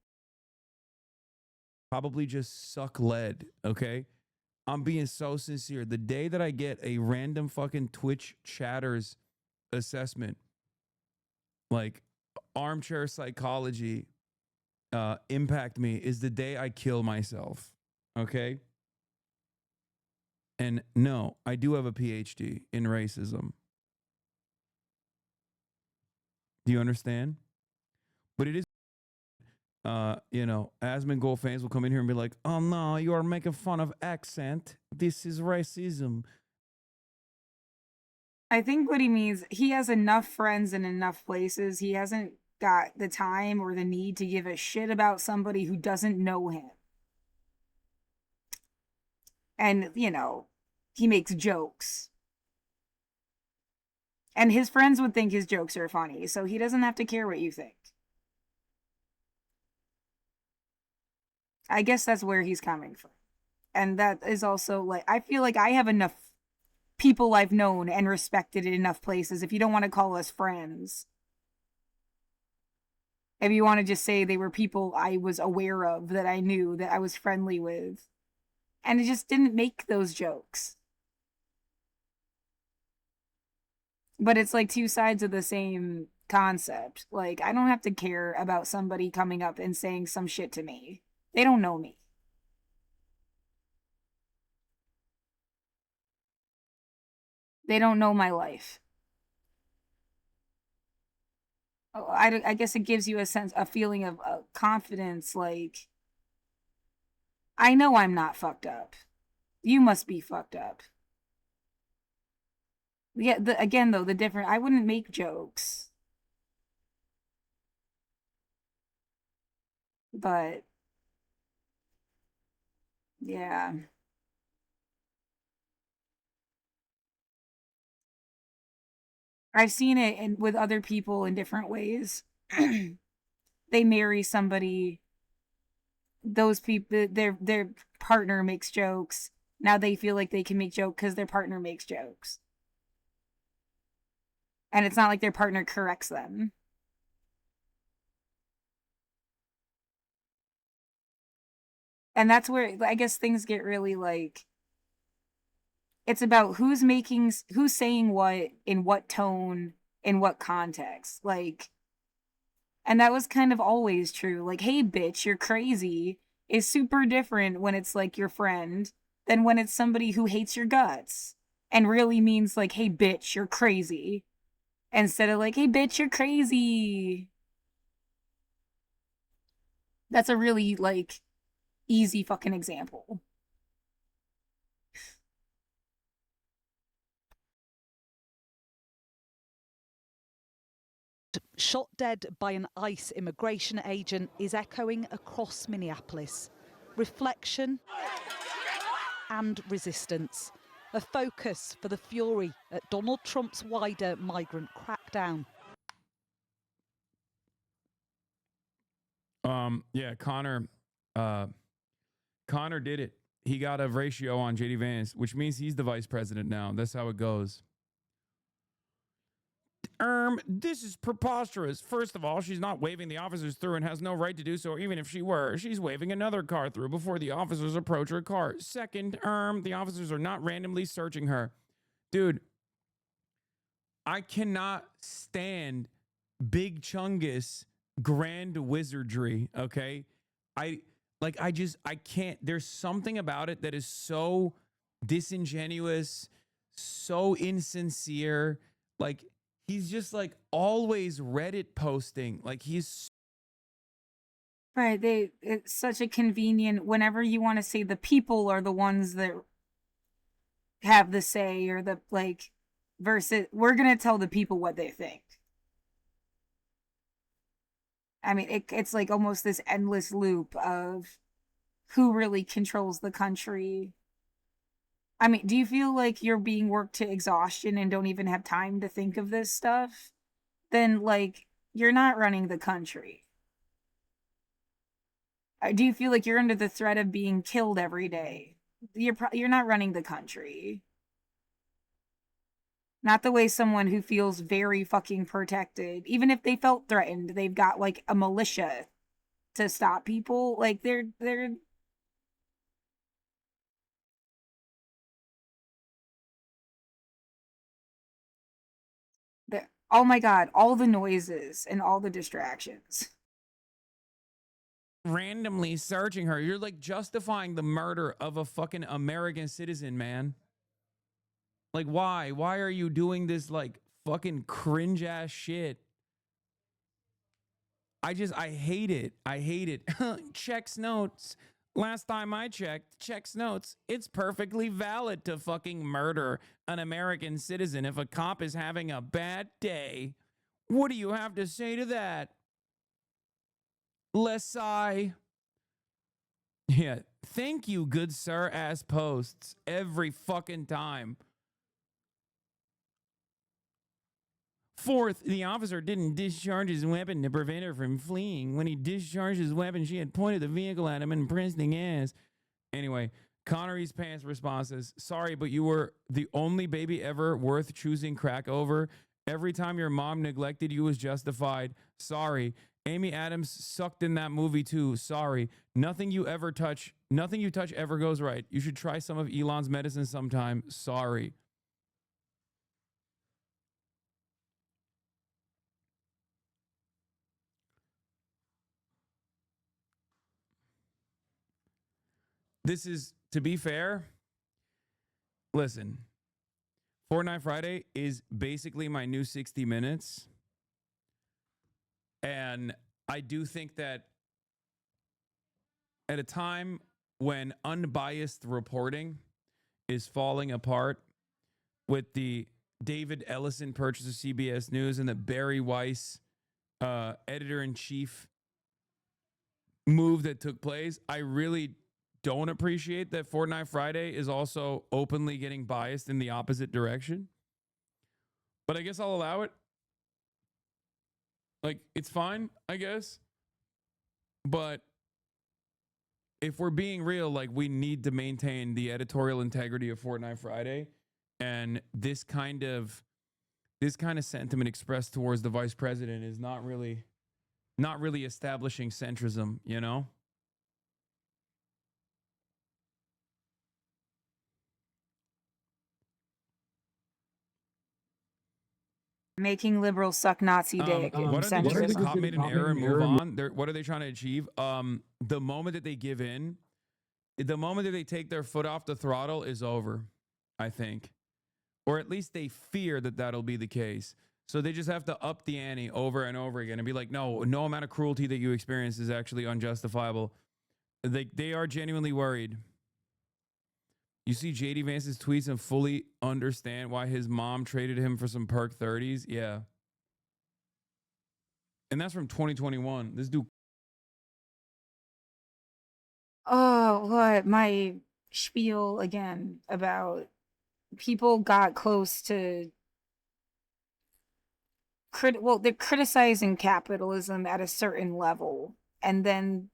Probably just suck lead, okay? I'm being so sincere. The day that I get a random fucking Twitch chatters assessment, like armchair psychology, impact me, is the day I kill myself, okay? And no, I do have a PhD in racism. Do you understand? But it is, Asmongold fans will come in here and be like, oh no, you are making fun of accent. This is racism. I think what he means, he has enough friends in enough places. He hasn't got the time or the need to give a shit about somebody who doesn't know him. And, he makes jokes. And his friends would think his jokes are funny, so he doesn't have to care what you think. I guess that's where he's coming from. And that is also like, I feel like I have enough people I've known and respected in enough places, if you don't want to call us friends. If you want to just say they were people I was aware of, that I knew, that I was friendly with. And it just didn't make those jokes. But it's like two sides of the same concept. Like, I don't have to care about somebody coming up and saying some shit to me. They don't know me. They don't know my life. Oh, I guess it gives you a feeling of confidence. Like, I know I'm not fucked up. You must be fucked up. Yeah, again, though, the different, I wouldn't make jokes. But, yeah. I've seen it with other people in different ways. They marry somebody, those people, their partner makes jokes. Now they feel like they can make jokes because their partner makes jokes. And it's not like their partner corrects them. And that's where I guess things get really like, it's about who's saying what, in what tone, in what context. Like, and that was kind of always true. Like, hey, bitch, you're crazy is super different when it's like your friend than when it's somebody who hates your guts and really means like, hey, bitch, you're crazy. Instead of like, hey, bitch, you're crazy. That's a really like easy fucking example. Shot dead by an ICE immigration agent is echoing across Minneapolis. Reflection and resistance. A focus for the fury at Donald Trump's wider migrant crackdown. Yeah, Connor did it. He got a ratio on JD Vance, which means he's the vice president now. That's how it goes. This is preposterous. First of all, she's not waving the officers through and has no right to do so. Even if she were, she's waving another car through before the officers approach her car. Second, the officers are not randomly searching her. Dude, I cannot stand Big Chungus grand wizardry, okay? I can't. There's something about it that is so disingenuous, so insincere. Like, he's just like always Reddit posting. Like, he's Right, it's such a convenient, whenever you want to say the people are the ones that have the say, or the like, versus we're gonna tell the people what they think. I mean, it's like almost this endless loop of who really controls the country. I mean, do you feel like you're being worked to exhaustion and don't even have time to think of this stuff? Then, like, you're not running the country. Do you feel like you're under the threat of being killed every day? You're not running the country. Not the way someone who feels very fucking protected, even if they felt threatened, they've got like a militia to stop people. Like, they're oh my god, all the noises and all the distractions. randomly searching her. You're like justifying the murder of a fucking American citizen, man. Like, why? Why are you doing this like fucking cringe ass shit? I hate it. I hate it. Checks notes. Last time I checked, checks notes. It's perfectly valid to fucking murder an American citizen if a cop is having a bad day. What do you have to say to that? Lesai. Yeah. Thank you, good sir, ass posts every fucking time. Fourth, the officer didn't discharge his weapon to prevent her from fleeing. When he discharged his weapon, she had pointed the vehicle at him and pressed the gas. Anyway, Connery's past responses: sorry, but you were the only baby ever worth choosing crack over. Every time your mom neglected you was justified. Sorry. Amy Adams sucked in that movie too. Sorry. Nothing you touch ever goes right. You should try some of Elon's medicine sometime. Sorry. This is, to be fair, listen, Fortnite Friday is basically my new 60 Minutes. And I do think that at a time when unbiased reporting is falling apart with the David Ellison purchase of CBS News and the Barry Weiss editor-in-chief move that took place, I really don't appreciate that Fortnite Friday is also openly getting biased in the opposite direction. But I guess I'll allow it. Like, it's fine, I guess. But if we're being real, like, we need to maintain the editorial integrity of Fortnite Friday. And this kind of sentiment expressed towards the vice president is not really establishing centrism, you know? Making liberals suck Nazi dick. What are they just going to cop made an error and move on? What are they trying to achieve? The moment that they give in, the moment that they take their foot off the throttle is over, I think. Or at least they fear that that'll be the case. So they just have to up the ante over and over again and be like, no amount of cruelty that you experience is actually unjustifiable. They are genuinely worried. You see JD Vance's tweets and fully understand why his mom traded him for some perk 30s? Yeah. And that's from 2021. This dude. Oh, what? My spiel again about people got close to they're criticizing capitalism at a certain level, and then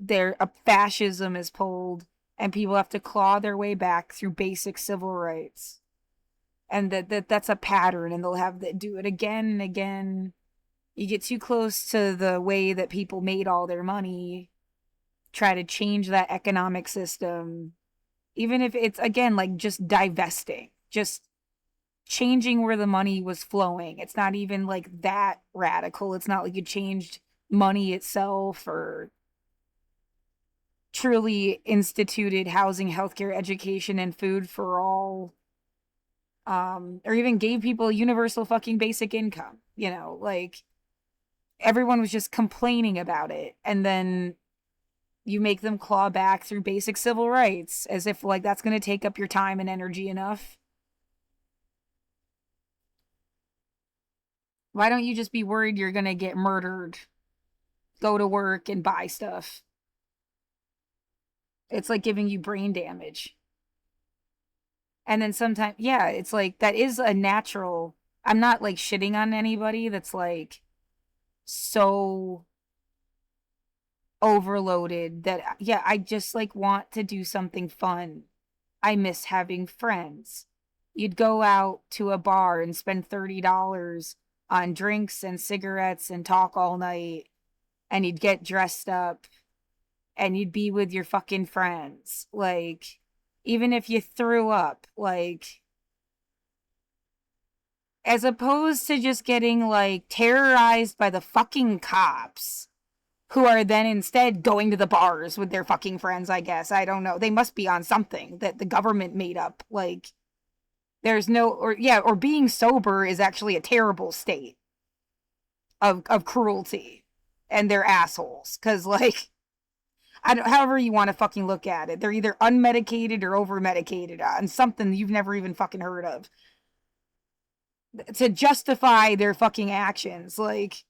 a fascism is pulled and people have to claw their way back through basic civil rights, and that's a pattern, and they'll have to do it again and again. You get too close to the way that people made all their money, try to change that economic system, even if it's again like just divesting, just changing where the money was flowing. It's not even like that radical. It's not like you changed money itself or truly instituted housing, healthcare, education, and food for all. Or even gave people universal fucking basic income. You know, like everyone was just complaining about it. And then you make them claw back through basic civil rights as if like that's going to take up your time and energy enough. Why don't you just be worried you're going to get murdered, go to work and buy stuff? It's like giving you brain damage. And then sometimes, yeah, it's like that is a natural. I'm not like shitting on anybody that's like so overloaded that, yeah, I just like want to do something fun. I miss having friends. You'd go out to a bar and spend $30 on drinks and cigarettes and talk all night, and you'd get dressed up and you'd be with your fucking friends. Like, even if you threw up, like, as opposed to just getting like terrorized by the fucking cops, who are then instead going to the bars with their fucking friends, I guess. I don't know. They must be on something that the government made up. Like, there's no, or being sober is actually a terrible state of cruelty, and they're assholes. Cause like, however you want to fucking look at it, they're either unmedicated or over medicated on something you've never even fucking heard of to justify their fucking actions. Like,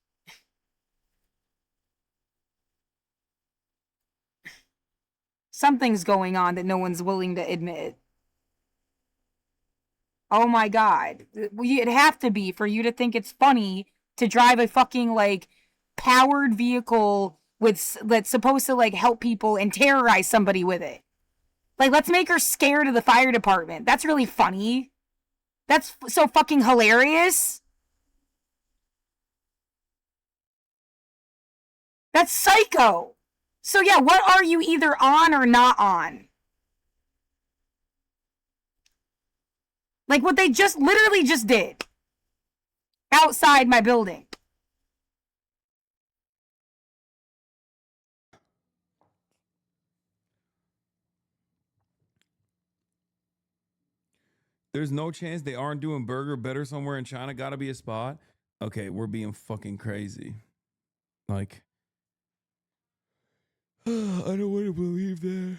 something's going on that no one's willing to admit. Oh my God. It'd have to be for you to think it's funny to drive a fucking like powered vehicle that's supposed to like help people and terrorize somebody with it. Like, let's make her scared of the fire department. That's really funny. That's so fucking hilarious. That's psycho. So yeah, what are you either on or not on? Like what they just literally just did outside my building. There's no chance they aren't doing burger better somewhere in China. Gotta be a spot. Okay, we're being fucking crazy. Like, I don't want to believe that.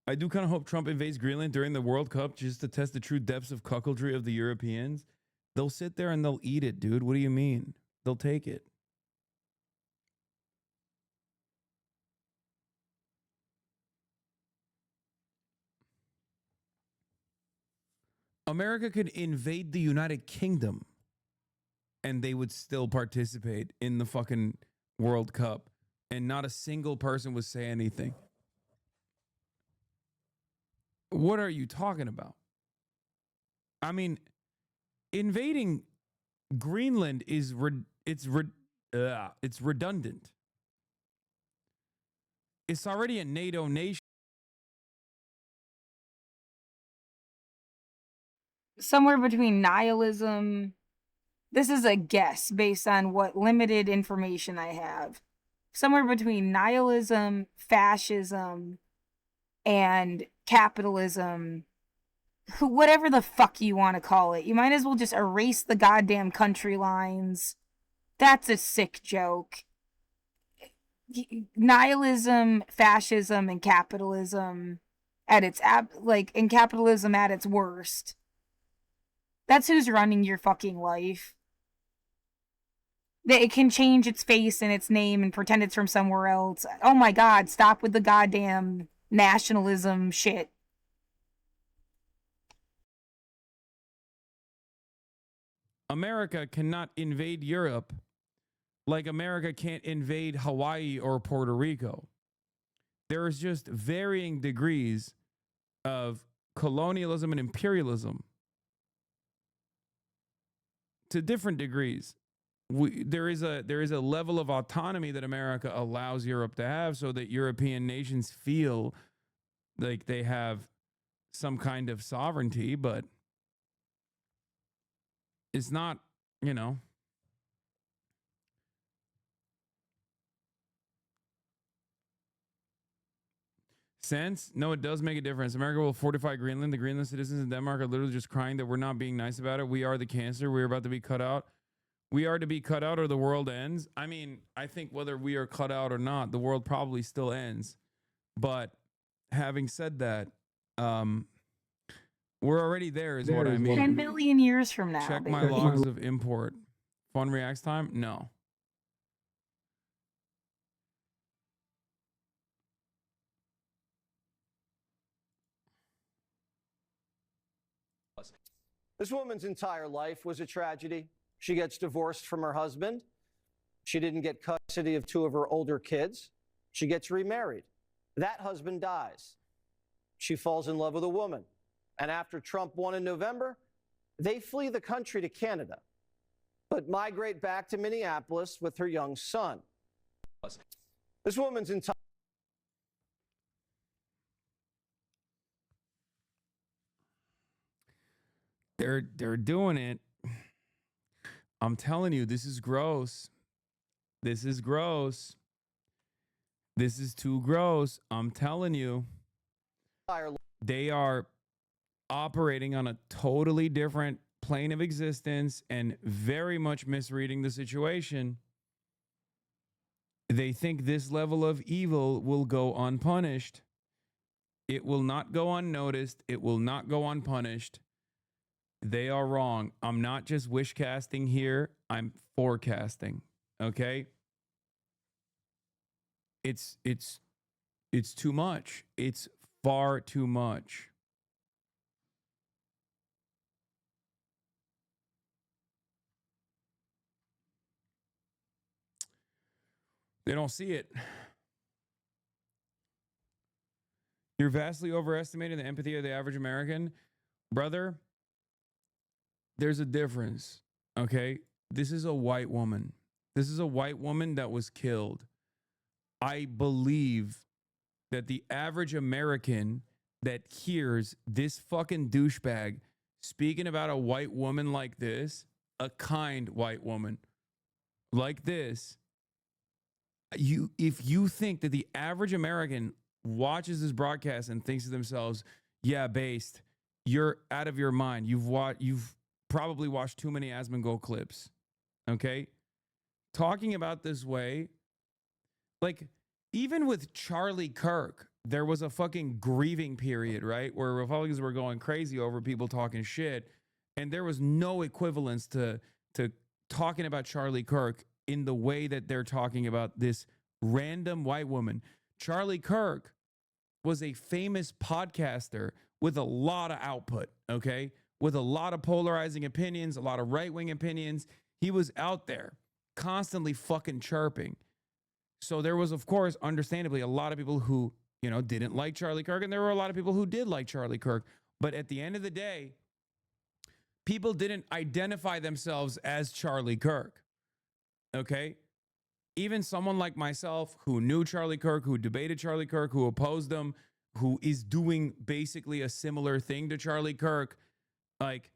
I do kind of hope Trump invades Greenland during the World Cup just to test the true depths of cuckoldry of the Europeans. They'll sit there and they'll eat it, dude. What do you mean? They'll take it. America could invade the United Kingdom and they would still participate in the fucking World Cup. And not a single person would say anything. What are you talking about? I mean, invading Greenland is it's redundant. It's already a NATO nation. Somewhere between nihilism. This is a guess based on what limited information I have. Somewhere between nihilism, fascism, and capitalism. Whatever the fuck you want to call it. You might as well just erase the goddamn country lines. That's a sick joke. Nihilism, fascism, and capitalism at its and capitalism at its worst. That's who's running your fucking life. That it can change its face and its name and pretend it's from somewhere else. Oh my God, stop with the goddamn nationalism shit. America cannot invade Europe like America can't invade Hawaii or Puerto Rico. There is just varying degrees of colonialism and imperialism to different degrees. There is a level of autonomy that America allows Europe to have so that European nations feel like they have some kind of sovereignty, but it's not, you know. Sense? No, it does make a difference. America will fortify Greenland. The Greenland citizens in Denmark are literally just crying that we're not being nice about it. We are the cancer. We're about to be cut out. We are to be cut out or the world ends. I mean, I think whether we are cut out or not, the world probably still ends. But having said that, we're already there is what I mean. 10 billion years from now. Check my logs of import. Fun reacts time? No. This woman's entire life was a tragedy. She gets divorced from her husband. She didn't get custody of two of her older kids. She gets remarried. That husband dies. She falls in love with a woman. And after Trump won in November, they flee the country to Canada, but migrate back to Minneapolis with her young son. This woman's entire They're doing it. I'm telling you, this is gross. This is gross. This is too gross. I'm telling you. They are operating on a totally different plane of existence and very much misreading the situation. They think this level of evil will go unpunished. It will not go unnoticed. It will not go unpunished. They are wrong. I'm not just wish casting here. I'm forecasting. Okay? It's too much. It's far too much. They don't see it. You're vastly overestimating the empathy of the average American. Brother, there's a difference, okay? This is a white woman. This is a white woman that was killed. I believe that the average American that hears this fucking douchebag speaking about a white woman like this, a kind white woman like this, if you think that the average American watches this broadcast and thinks to themselves, yeah, based, you're out of your mind. You've probably watched too many Asmongold clips. Okay? Talking about this way, like even with Charlie Kirk, there was a fucking grieving period, right? Where Republicans were going crazy over people talking shit. And there was no equivalence to talking about Charlie Kirk in the way that they're talking about this random white woman. Charlie Kirk was a famous podcaster with a lot of output, okay? With a lot of polarizing opinions, a lot of right-wing opinions. He was out there constantly fucking chirping. So there was, of course, understandably, a lot of people who, didn't like Charlie Kirk, and there were a lot of people who did like Charlie Kirk. But at the end of the day, people didn't identify themselves as Charlie Kirk, okay? Even someone like myself who knew Charlie Kirk, who debated Charlie Kirk, who opposed him, who is doing basically a similar thing to Charlie Kirk, like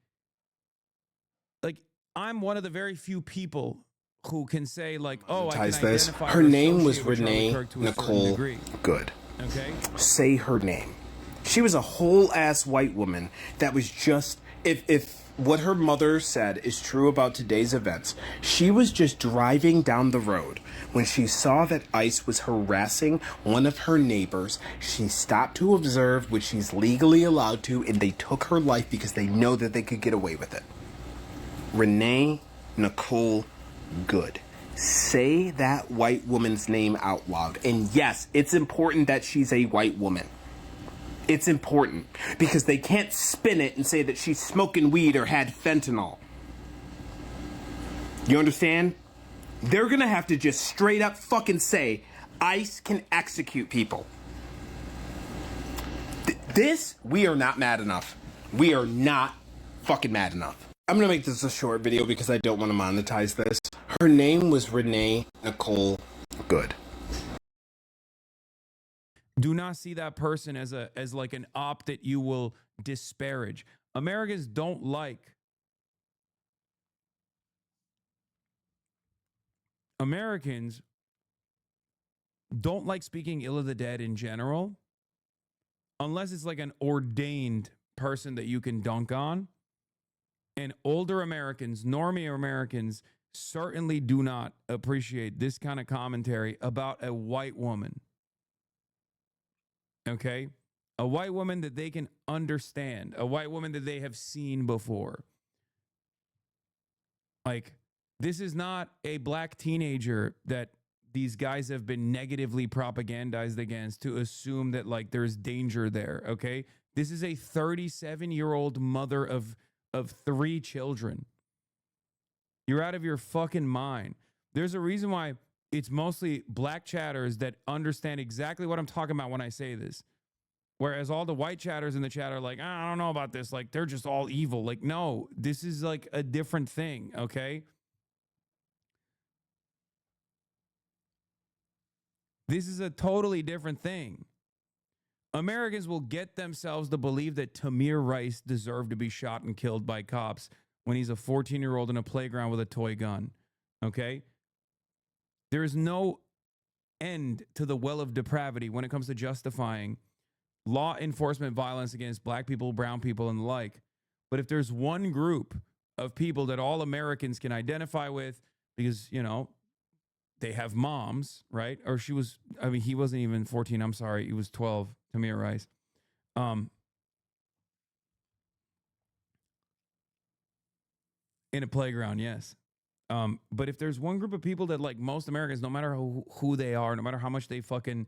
I'm one of the very few people who can say like, oh, I can identify her name was with Charlie Renee Kirk to a certain Nicole degree. Good. Okay. Say her name. She was a whole ass white woman that was just, if what her mother said is true about today's events, she was just driving down the road when she saw that ICE was harassing one of her neighbors. She stopped to observe, which she's legally allowed to, and they took her life because they know that they could get away with it. Renee Nicole Good. Say that white woman's name out loud. And yes, it's important that she's a white woman. It's important because they can't spin it and say that she's smoking weed or had fentanyl. You understand? They're gonna have to just straight up fucking say ICE can execute people. We are not mad enough. We are not fucking mad enough. I'm gonna make this a short video because I don't want to monetize this. Her name was Renee Nicole Good. Do not see that person as like an op that you will disparage. Americans don't like. Americans don't like speaking ill of the dead in general, unless it's like an ordained person that you can dunk on. And older Americans, normie Americans, certainly do not appreciate this kind of commentary about a white woman. Okay? A white woman that they can understand, a white woman that they have seen before. Like, this is not a black teenager that these guys have been negatively propagandized against to assume that, like, there's danger there, okay? This is a 37-year-old mother of 3 children. You're out of your fucking mind. There's a reason why it's mostly black chatters that understand exactly what I'm talking about when I say this. Whereas all the white chatters in the chat are like, I don't know about this. Like, they're just all evil. Like, no, this is like a different thing, okay? This is a totally different thing. Americans will get themselves to believe that Tamir Rice deserved to be shot and killed by cops when he's a 14-year-old in a playground with a toy gun, okay? There is no end to the well of depravity when it comes to justifying law enforcement violence against black people, brown people, and the like. But if there's one group of people that all Americans can identify with because, they have moms, right? Or he wasn't even 14. I'm sorry. He was 12, Tamir Rice. In a playground, yes. But if there's one group of people that, like most Americans, no matter who they are, no matter how much they fucking,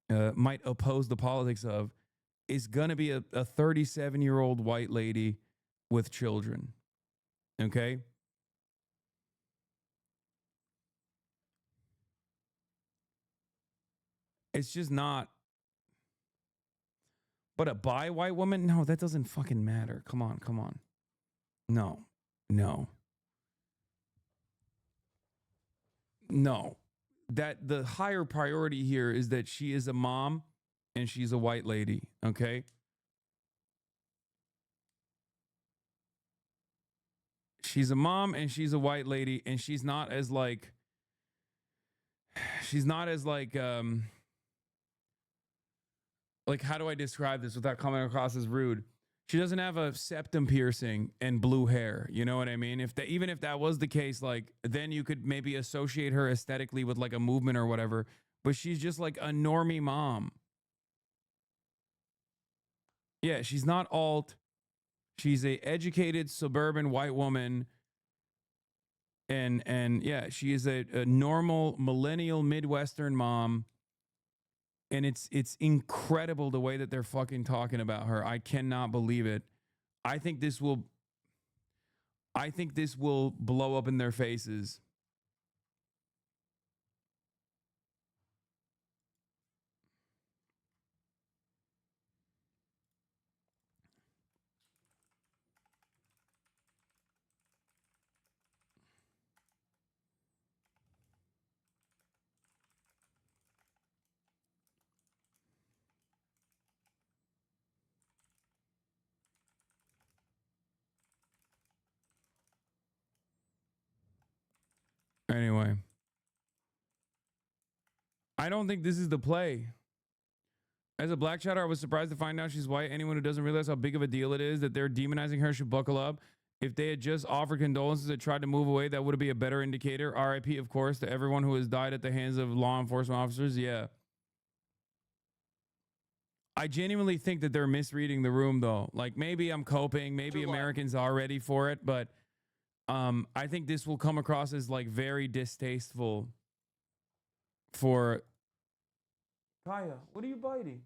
might oppose the politics of, is going to be a 37-year-old white lady with children. Okay? It's just not. But a bi white woman? No, that doesn't fucking matter. Come on, come on. No, no, no. That the higher priority here is that she is a mom and she's a white lady, okay? She's a mom and she's a white lady, and she's not as like how do I describe this without coming across as rude? She doesn't have a septum piercing and blue hair. You know what I mean? Even if that was the case, like then you could maybe associate her aesthetically with like a movement or whatever. But she's just like a normie mom. Yeah, she's not alt. She's a educated suburban white woman. And yeah, she is a normal millennial Midwestern mom. And it's incredible the way that they're fucking talking about her. I cannot believe it. I think this will blow up in their faces. Anyway, I don't think this is the play. As a black chatter, I was surprised to find out she's white. Anyone who doesn't realize how big of a deal it is that they're demonizing her should buckle up. If they had just offered condolences and tried to move away, that would be a better indicator. RIP, of course, to everyone who has died at the hands of law enforcement officers. Yeah. I genuinely think that they're misreading the room, though. Like, maybe I'm coping. Maybe Americans are ready for it. But I think this will come across as, like, very distasteful for... Kaya, what are you biting?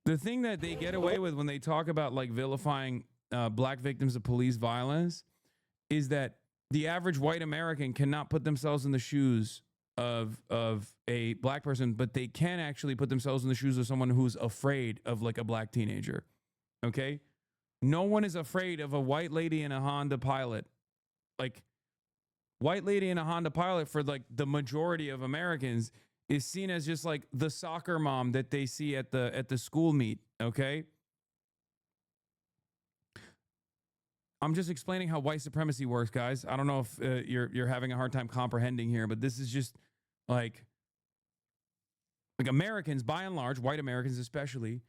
The thing that they get away with when they talk about like vilifying black victims of police violence is that the average white American cannot put themselves in the shoes of a black person, but they can actually put themselves in the shoes of someone who's afraid of like a black teenager. Okay? No one is afraid of a white lady in a Honda Pilot. Like, white lady in a Honda Pilot for like the majority of Americans is seen as just like the soccer mom that they see at the school meet, okay? I'm just explaining how white supremacy works, guys. I don't know if you're having a hard time comprehending here, but this is just like Americans, by and large, white Americans especially,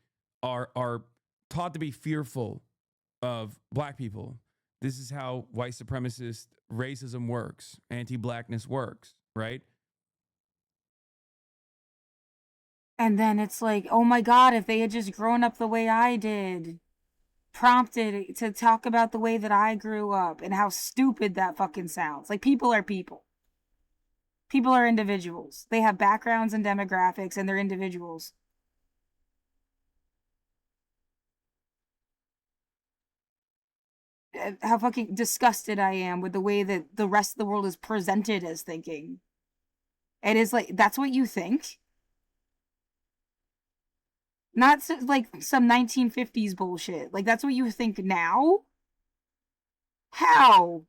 are taught to be fearful of black people. This is how white supremacist racism works, anti-blackness works, right? And then it's like, oh my God, if they had just grown up the way I did, prompted to talk about the way that I grew up and how stupid that fucking sounds. Like, people are people. People are individuals. They have backgrounds and demographics, and they're individuals. How fucking disgusted I am with the way that the rest of the world is presented as thinking. It is like, that's what you think? Not like some 1950s bullshit. Like, that's what you think now? How?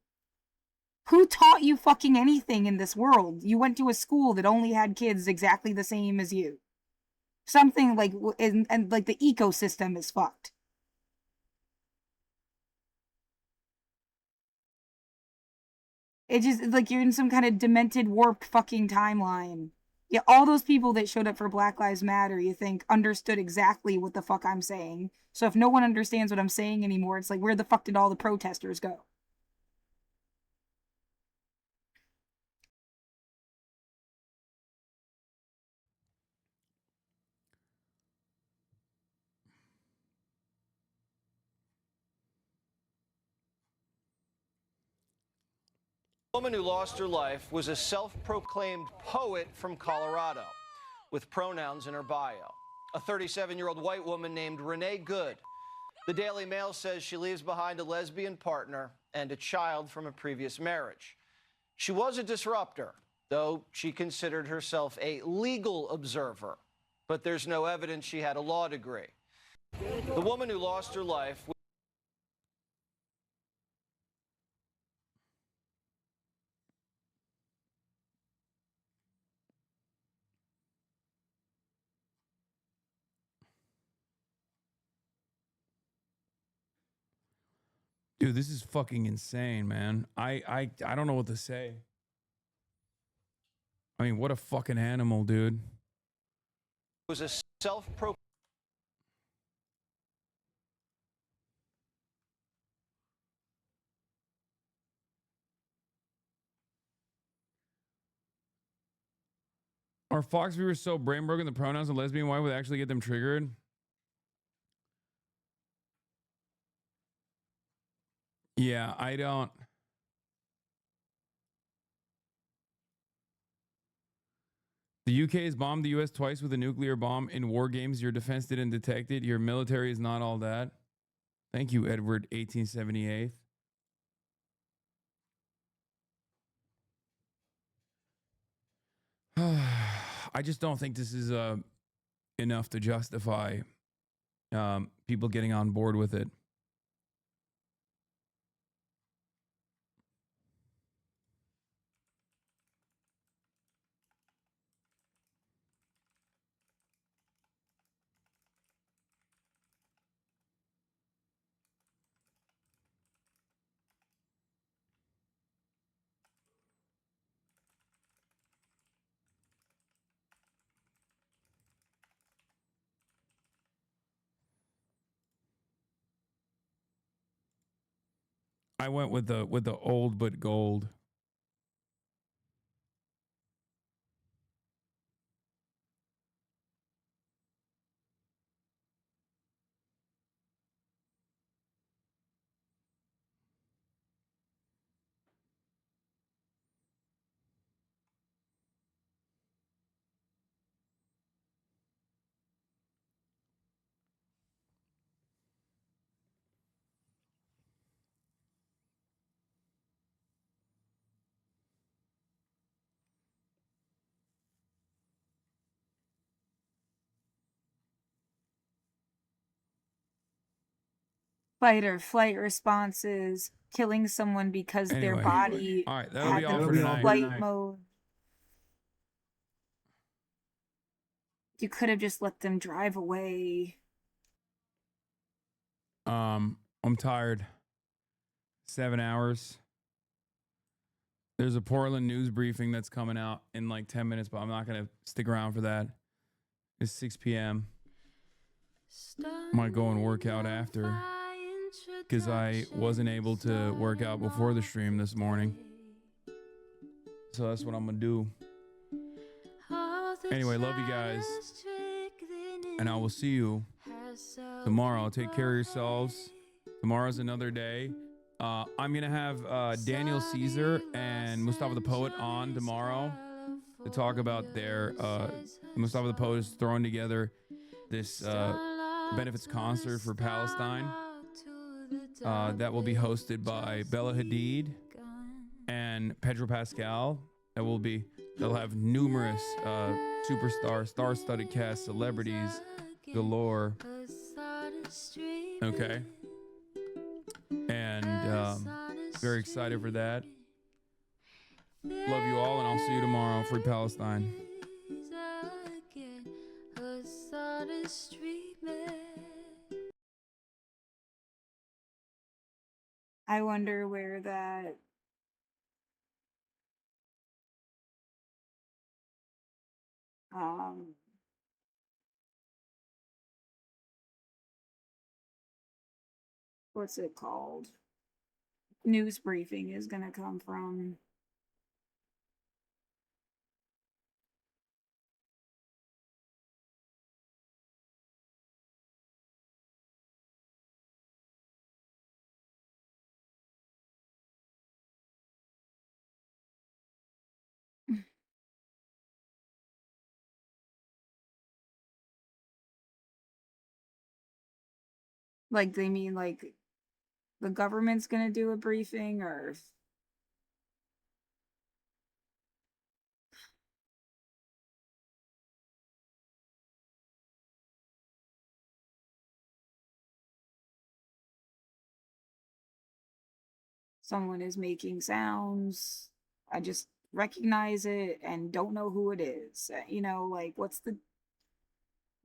Who taught you fucking anything in this world? You went to a school that only had kids exactly the same as you. Something like, and like the ecosystem is fucked. It just, like, you're in some kind of demented, warped fucking timeline. Yeah, all those people that showed up for Black Lives Matter, you think, understood exactly what the fuck I'm saying. So if no one understands what I'm saying anymore, it's like, where the fuck did all the protesters go? The woman who lost her life was a self-proclaimed poet from Colorado with pronouns in her bio. A 37-year-old white woman named Renee Good. The Daily Mail says she leaves behind a lesbian partner and a child from a previous marriage. She was a disruptor, though she considered herself a legal observer, but there's no evidence she had a law degree. The woman who lost her life. Dude, this is fucking insane, man. I don't know what to say. I mean, what a fucking animal, dude. Was a self-proclaimed. Are Fox viewers so brain broken the pronouns of lesbian white would actually get them triggered? Yeah, I don't. The UK has bombed the US twice with a nuclear bomb. In war games, your defense didn't detect it. Your military is not all that. Thank you, Edward 1878. I just don't think this is enough to justify people getting on board with it. I went with the old but gold. Fight or flight responses, killing someone because their Anyway, body all right, that'll had be all the for tonight. flight mode. You could have just let them drive away. I'm tired. 7 hours. There's a Portland news briefing that's coming out in like 10 minutes, but I'm not going to stick around for that. It's 6 p.m. Might go and work out after because I wasn't able to work out before the stream this morning. So that's what I'm going to do. Anyway, love you guys. And I will see you tomorrow. Take care of yourselves. Tomorrow's another day. I'm going to have Daniel Caesar and Mustafa the Poet on tomorrow to talk about their... Mustafa the Poet is throwing together this benefits concert for Palestine that will be hosted by Bella Hadid and Pedro Pascal. They'll have numerous superstars, star-studded cast, celebrities galore. Okay. And very excited for that. Love you all, and I'll see you tomorrow. Free Palestine. I wonder where that what's it called? News briefing is gonna come from. Like they mean like the government's gonna do a briefing, or if someone is making sounds. I just recognize it and don't know who it is. You know, like, what's the.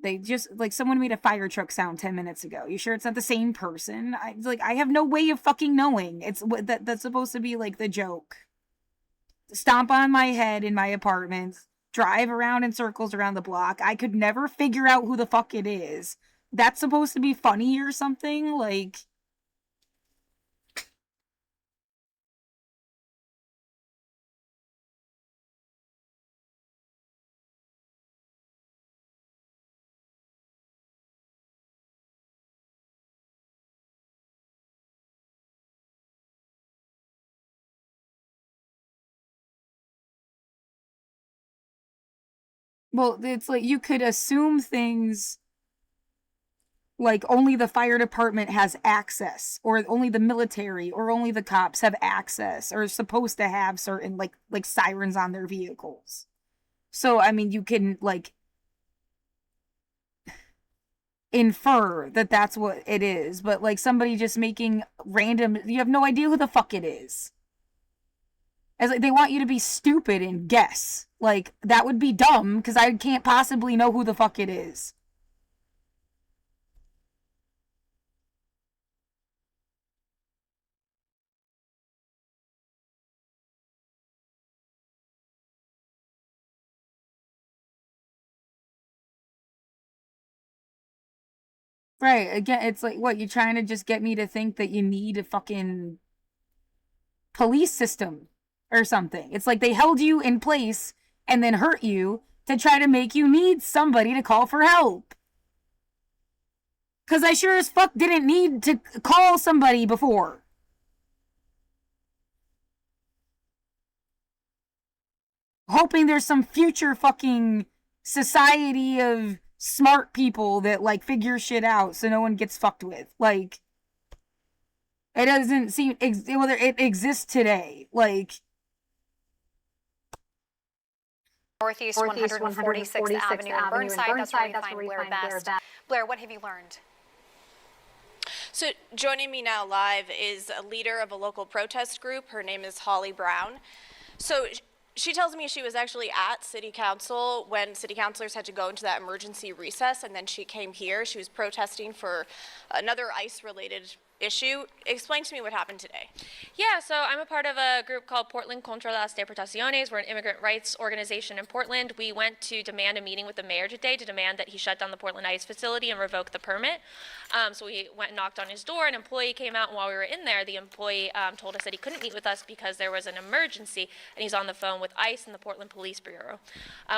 They just, like, someone made a fire truck sound 10 minutes ago. You sure it's not the same person? I have no way of fucking knowing. It's what that's supposed to be like the joke. Stomp on my head in my apartment, drive around in circles around the block. I could never figure out who the fuck it is. That's supposed to be funny or something? Like, well, it's like you could assume things like only the fire department has access, or only the military or only the cops have access, or are supposed to have certain like sirens on their vehicles. So I mean, you can like infer that that's what it is, but like somebody just making random, you have no idea who the fuck it is. As like they want you to be stupid and guess. Like that would be dumb because I can't possibly know who the fuck it is. Right. Again, it's like, what, you're trying to just get me to think that you need a fucking police system or something. It's like they held you in place and then hurt you to try to make you need somebody to call for help. Because I sure as fuck didn't need to call somebody before. Hoping there's some future fucking society of smart people that like figure shit out so no one gets fucked with. Like, it doesn't seem whether it exists today. Like, Northeast 146th Avenue in Burnside. That's where we find Blair Best. Blair, what have you learned? So joining me now live is a leader of a local protest group. Her name is Holly Brown. So she tells me she was actually at City Council when city councilors had to go into that emergency recess, and then she came here. She was protesting for another ICE-related issue. Explain to me what happened today. Yeah, so I'm a part of a group called Portland Contra las Deportaciones. We're an immigrant rights organization in Portland. We went to demand a meeting with the mayor today to demand that he shut down the Portland ICE facility and revoke the permit. So we went and knocked on his door. An employee came out, and while we were in there, the employee told us that he couldn't meet with us because there was an emergency, and he's on the phone with ICE and the Portland Police Bureau.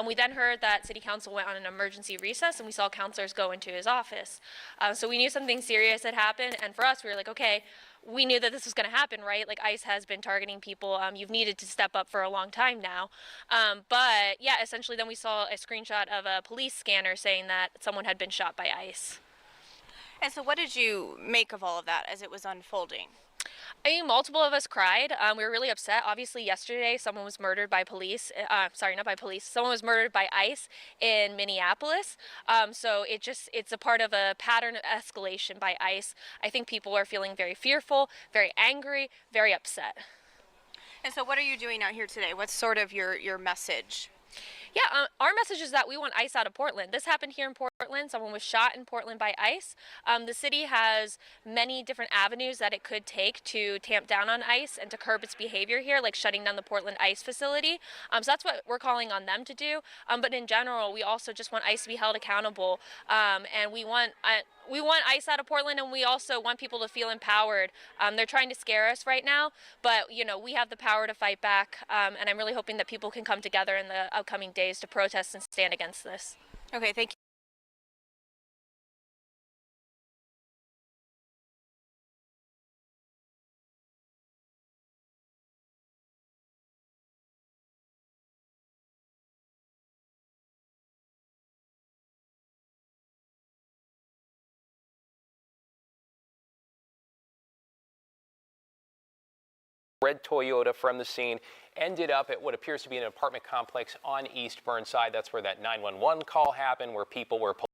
We then heard that City Council went on an emergency recess, and we saw counselors go into his office. So we knew something serious had happened, and for us, we were like, okay, we knew that this was going to happen, right? Like, ICE has been targeting people. You've needed to step up for a long time now. But yeah, essentially then we saw a screenshot of a police scanner saying that someone had been shot by ICE. And so what did you make of all of that as it was unfolding? I mean, multiple of us cried. We were really upset. Obviously, yesterday, someone was murdered by police. Sorry, not by police. Someone was murdered by ICE in Minneapolis. So it's a part of a pattern of escalation by ICE. I think people are feeling very fearful, very angry, very upset. And so what are you doing out here today? What's sort of your message? Yeah, our message is that we want ICE out of Portland. This happened here in Portland. Someone was shot in Portland by ICE. The city has many different avenues that it could take to tamp down on ICE and to curb its behavior here, like shutting down the Portland ICE facility. So that's what we're calling on them to do. But in general, we also just want ICE to be held accountable. And we want ICE out of Portland, and we also want people to feel empowered. They're trying to scare us right now, but we have the power to fight back, and I'm really hoping that people can come together in the upcoming days to protest and stand against this. Okay, thank you. red Toyota from the scene, ended up at what appears to be an apartment complex on East Burnside. That's where that 911 call happened, where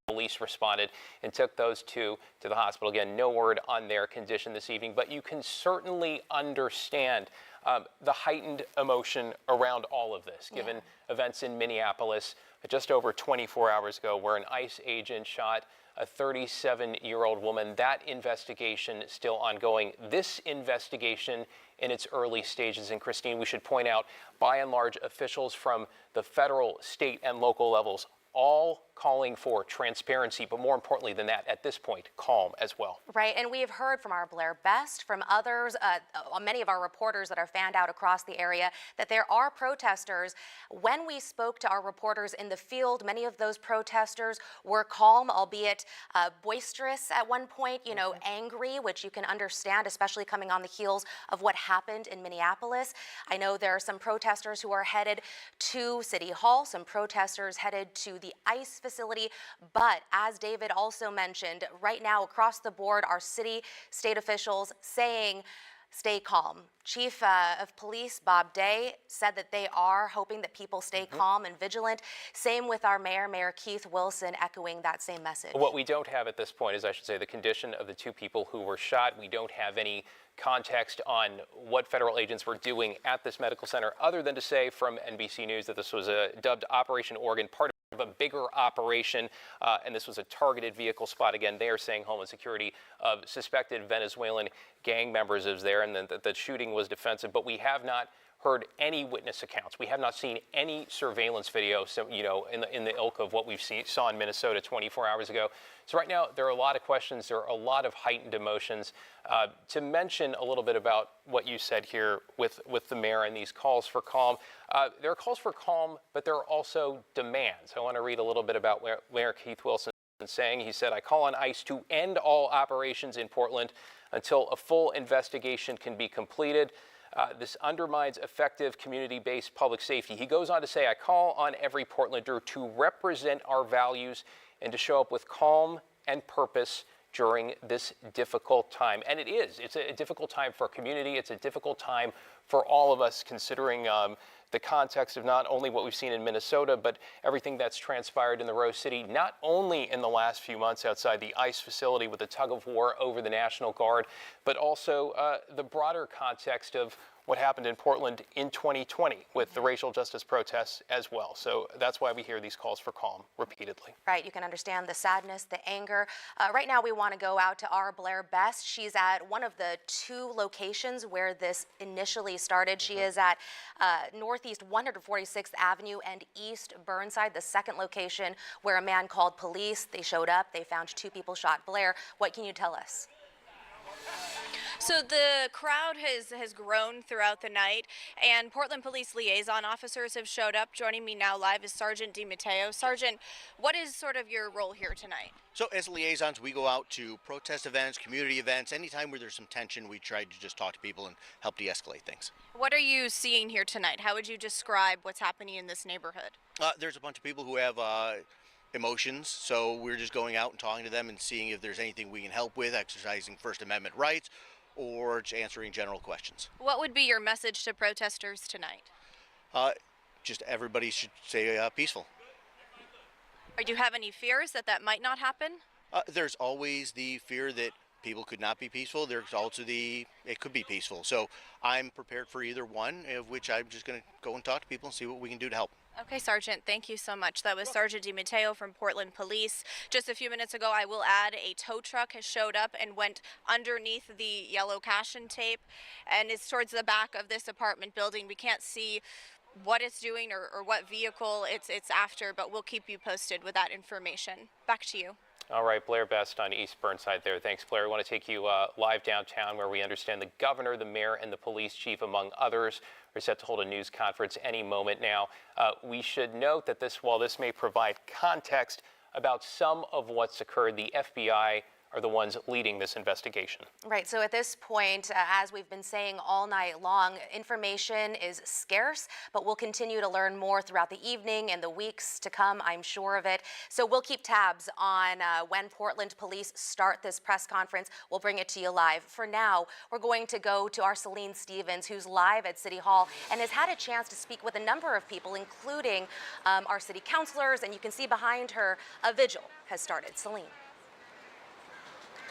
police responded and took those two to the hospital. Again, no word on their condition this evening, but you can certainly understand the heightened emotion around all of this, given events in Minneapolis just over 24 hours ago, where an ICE agent shot a 37-year-old woman. That investigation still ongoing. This investigation in its early stages. And Christine, we should point out, by and large, officials from the federal, state, and local levels all calling for transparency, but more importantly than that, at this point, calm as well. Right, and we have heard from our Blair Best, from others, many of our reporters that are fanned out across the area, that there are protesters. When we spoke to our reporters in the field, many of those protesters were calm, albeit boisterous at one point, you know, angry, which you can understand, especially coming on the heels of what happened in Minneapolis. I know there are some protesters who are headed to City Hall, some protesters headed to the ICE facility, but as David also mentioned, right now across the board, our city, state officials saying, stay calm. Chief of Police Bob Day said that they are hoping that people stay calm and vigilant. Same with our Mayor Keith Wilson, echoing that same message. What we don't have at this point is, I should say, the condition of the two people who were shot. We don't have any context on what federal agents were doing at this medical center, other than to say from NBC News that this was a dubbed Operation Oregon, part of a bigger operation, and this was a targeted vehicle spot. Again, they are saying Homeland Security of suspected Venezuelan gang members is there, and that the shooting was defensive. But we have not heard any witness accounts. We have not seen any surveillance video, so, you know, in the ilk of what we've saw in Minnesota 24 hours ago. So right now, there are a lot of questions. There are a lot of heightened emotions. To mention a little bit about what you said here with the mayor and these calls for calm, there are calls for calm, but there are also demands. I want to read a little bit about Mayor Keith Wilson saying. He said, "I call on ICE to end all operations in Portland until a full investigation can be completed. This undermines effective community-based public safety." He goes on to say, "I call on every Portlander to represent our values and to show up with calm and purpose during this difficult time." And it's a difficult time for our community. It's a difficult time for all of us, considering the context of not only what we've seen in Minnesota, but everything that's transpired in the Rose City, not only in the last few months outside the ICE facility with the tug of war over the National Guard, but also the broader context of what happened in Portland in 2020 with the racial justice protests as well. So that's why we hear these calls for calm repeatedly. Right, you can understand the sadness, the anger. Right now we want to go out to our Blair Best. She's at one of the two locations where this initially started. She is at Northeast 146th Avenue and East Burnside, the second location where a man called police. They showed up, they found two people shot. Blair, what can you tell us? So the crowd has grown throughout the night, and Portland Police liaison officers have showed up. Joining me now live is Sergeant DiMatteo. Sergeant, what is sort of your role here tonight? So as liaisons, we go out to protest events, community events. Anytime where there's some tension, we try to just talk to people and help de-escalate things. What are you seeing here tonight? How would you describe what's happening in this neighborhood? There's a bunch of people who have emotions, so we're just going out and talking to them and seeing if there's anything we can help with, exercising First Amendment rights, or just answering general questions. What would be your message to protesters tonight? Just everybody should stay peaceful. Do you have any fears that might not happen? There's always the fear that people could not be peaceful. There's also it could be peaceful. So I'm prepared for either one, of which I'm just going to go and talk to people and see what we can do to help. Okay, Sergeant, thank you so much. That was Sergeant DiMatteo from Portland Police. Just a few minutes ago, I will add, a tow truck has showed up and went underneath the yellow caution tape, and it's towards the back of this apartment building. We can't see what it's doing or what vehicle it's after, but we'll keep you posted with that information. Back to you. All right, Blair Best on East Burnside there. Thanks, Blair. I want to take you live downtown, where we understand the governor, the mayor, and the police chief, among others, are set to hold a news conference any moment now. We should note that while this may provide context about some of what's occurred, the FBI are the ones leading this investigation. Right. So at this point, as we've been saying all night long, information is scarce, but we'll continue to learn more throughout the evening and the weeks to come, I'm sure of it. So we'll keep tabs on when Portland police start this press conference. We'll bring it to you live. For now, we're going to go to our Celine Stevens, who's live at City Hall and has had a chance to speak with a number of people, including our city councilors. And you can see behind her, a vigil has started. Celine.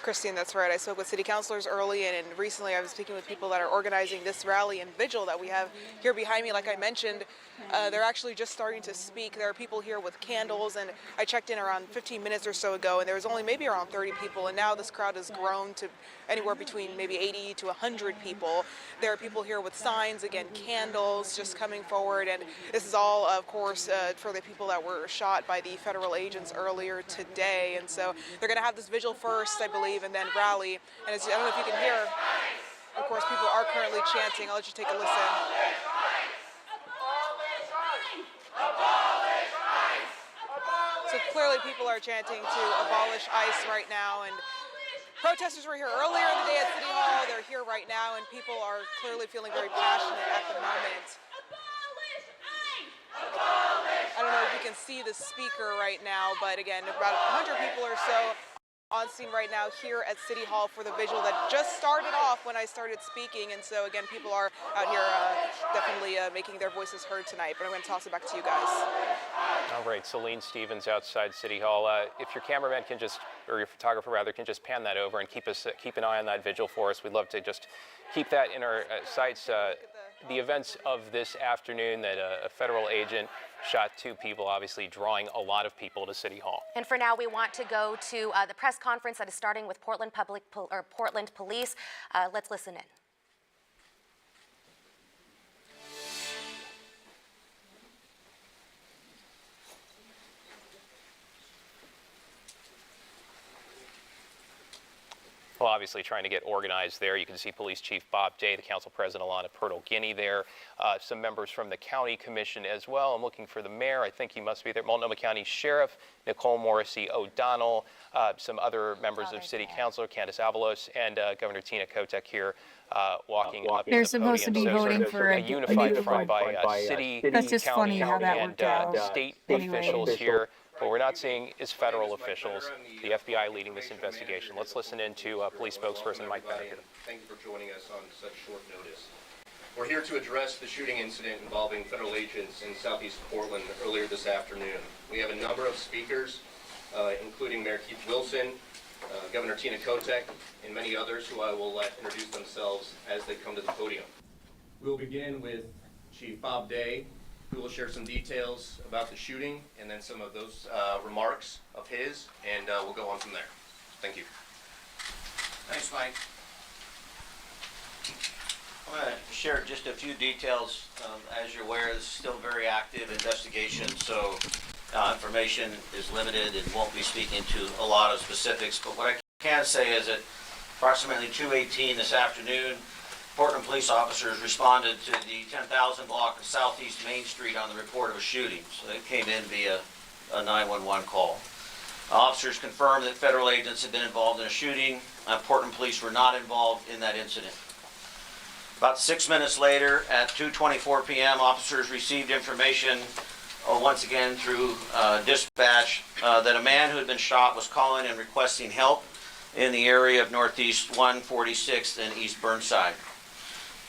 Christine, that's right. I spoke with city councilors early, and recently I was speaking with people that are organizing this rally and vigil that we have here behind me. Like I mentioned, they're actually just starting to speak. There are people here with candles, and I checked in around 15 minutes or so ago, and there was only maybe around 30 people, and now this crowd has grown to anywhere between maybe 80 to 100 people. There are people here with signs, again, candles just coming forward, and this is all, of course, for the people that were shot by the federal agents earlier today. And so they're going to have this vigil first, I believe, and then rally. And as, I don't know if you can hear, of course, people are currently chanting. I'll let you take a listen. So clearly people are chanting to abolish ICE right now, and protesters were here earlier in the day at City Hall. They're here right now, and people are clearly feeling very passionate at the moment. I don't know if you can see the speaker right now, but again, about 100 people or so on scene right now here at City Hall for the vigil that just started off when I started speaking. And so again, people are out here definitely making their voices heard tonight. But I'm going to toss it back to you guys. All right, Celine Stevens outside City Hall. If your cameraman can just, or your photographer rather, can just pan that over and keep an eye on that vigil for us. We'd love to just keep that in our sights. The events of this afternoon that a federal agent shot 2 people, obviously drawing a lot of people to City Hall. And for now, we want to go to the press conference that is starting with Portland Police. Let's listen in. Well, obviously trying to get organized there. You can see Police Chief Bob Day, the Council President Alana Pertle-Guinea there, some members from the County Commission as well. I'm looking for the mayor. I think he must be there. Multnomah County Sheriff Nicole Morrissey O'Donnell, some other members of City Council, Candace Avalos, and Governor Tina Kotek here walking up They're to the podium. supposed to be voting for a unified front by city, That's just county, funny how that and worked out. state Anyway. officials here. What we're not seeing is federal officials, the FBI leading this investigation. Let's listen in to police spokesperson Mike Bannister. Thank you for joining us on such short notice. We're here to address the shooting incident involving federal agents in southeast Portland earlier this afternoon. We have a number of speakers, including Mayor Keith Wilson, Governor Tina Kotek, and many others who I will let introduce themselves as they come to the podium. We'll begin with Chief Bob Day, who will share some details about the shooting and then some of those remarks of his, and we'll go on from there. Thank you. Thanks, Mike. I'm going to share just a few details. As you're aware, it's still a very active investigation, so information is limited and won't be speaking to a lot of specifics. But what I can say is that approximately 2:18 this afternoon, Portland police officers responded to the 10,000 block of Southeast Main Street on the report of a shooting. So they came in via a 911 call. Officers confirmed that federal agents had been involved in a shooting. Portland police were not involved in that incident. About 6 minutes later, at 2:24 p.m., officers received information, once again through dispatch, that a man who had been shot was calling and requesting help in the area of Northeast 146th and East Burnside.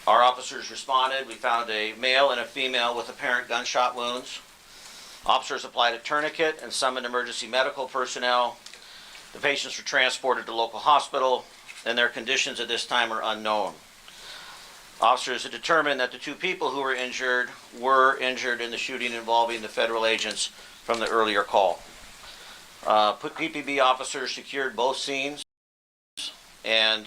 Our officers responded. We found a male and a female with apparent gunshot wounds. Officers applied a tourniquet and summoned emergency medical personnel. The patients were transported to local hospital, and their conditions at this time are unknown. Officers had determined that the 2 people who were injured in the shooting involving the federal agents from the earlier call. PPB officers secured both scenes, and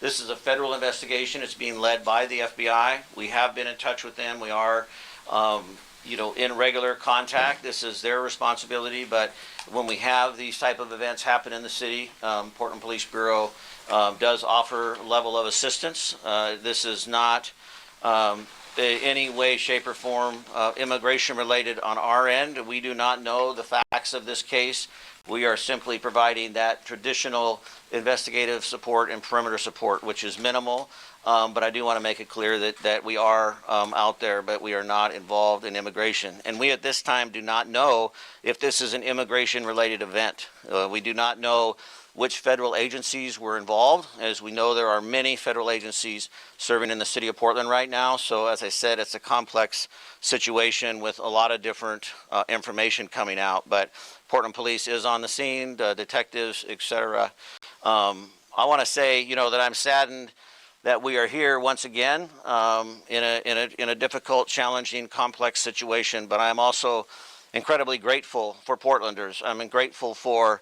this is a federal investigation. It's being led by the FBI. We have been in touch with them. We are, in regular contact. This is their responsibility, but when we have these type of events happen in the city, Portland Police Bureau does offer a level of assistance. This is not any way, shape, or form immigration related on our end. We do not know the facts of this case. We are simply providing that traditional investigative support and perimeter support, which is minimal. But I do want to make it clear that we are out there, but we are not involved in immigration. And we at this time do not know if this is an immigration-related event. We do not know which federal agencies were involved. As we know, there are many federal agencies serving in the city of Portland right now. So as I said, it's a complex situation with a lot of different information coming out. But Portland Police is on the scene, detectives, etc. I want to say, that I'm saddened that we are here once again in a difficult, challenging, complex situation. But I'm also incredibly grateful for Portlanders. I'm grateful for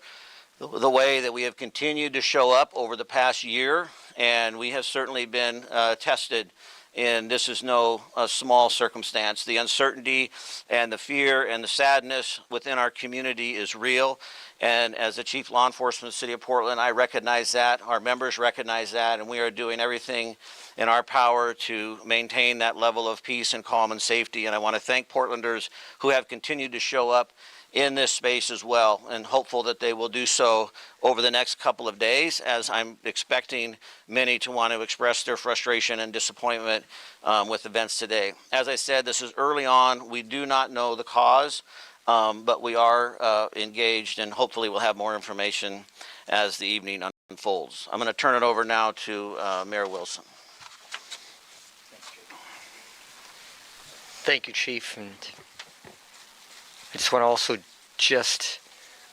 the way that we have continued to show up over the past year, and we have certainly been tested. And this is no small circumstance. The uncertainty and the fear and the sadness within our community is real. And as the chief law enforcement of the city of Portland, I recognize that. Our members recognize that. And we are doing everything in our power to maintain that level of peace and calm and safety. And I want to thank Portlanders who have continued to show up in this space as well, and hopeful that they will do so over the next couple of days, as I'm expecting many to want to express their frustration and disappointment with events today. As I said, this is early on. We do not know the cause, but we are engaged, and hopefully we'll have more information as the evening unfolds. I'm going to turn it over now to Mayor Wilson. Thank you, Chief. And I just want to also just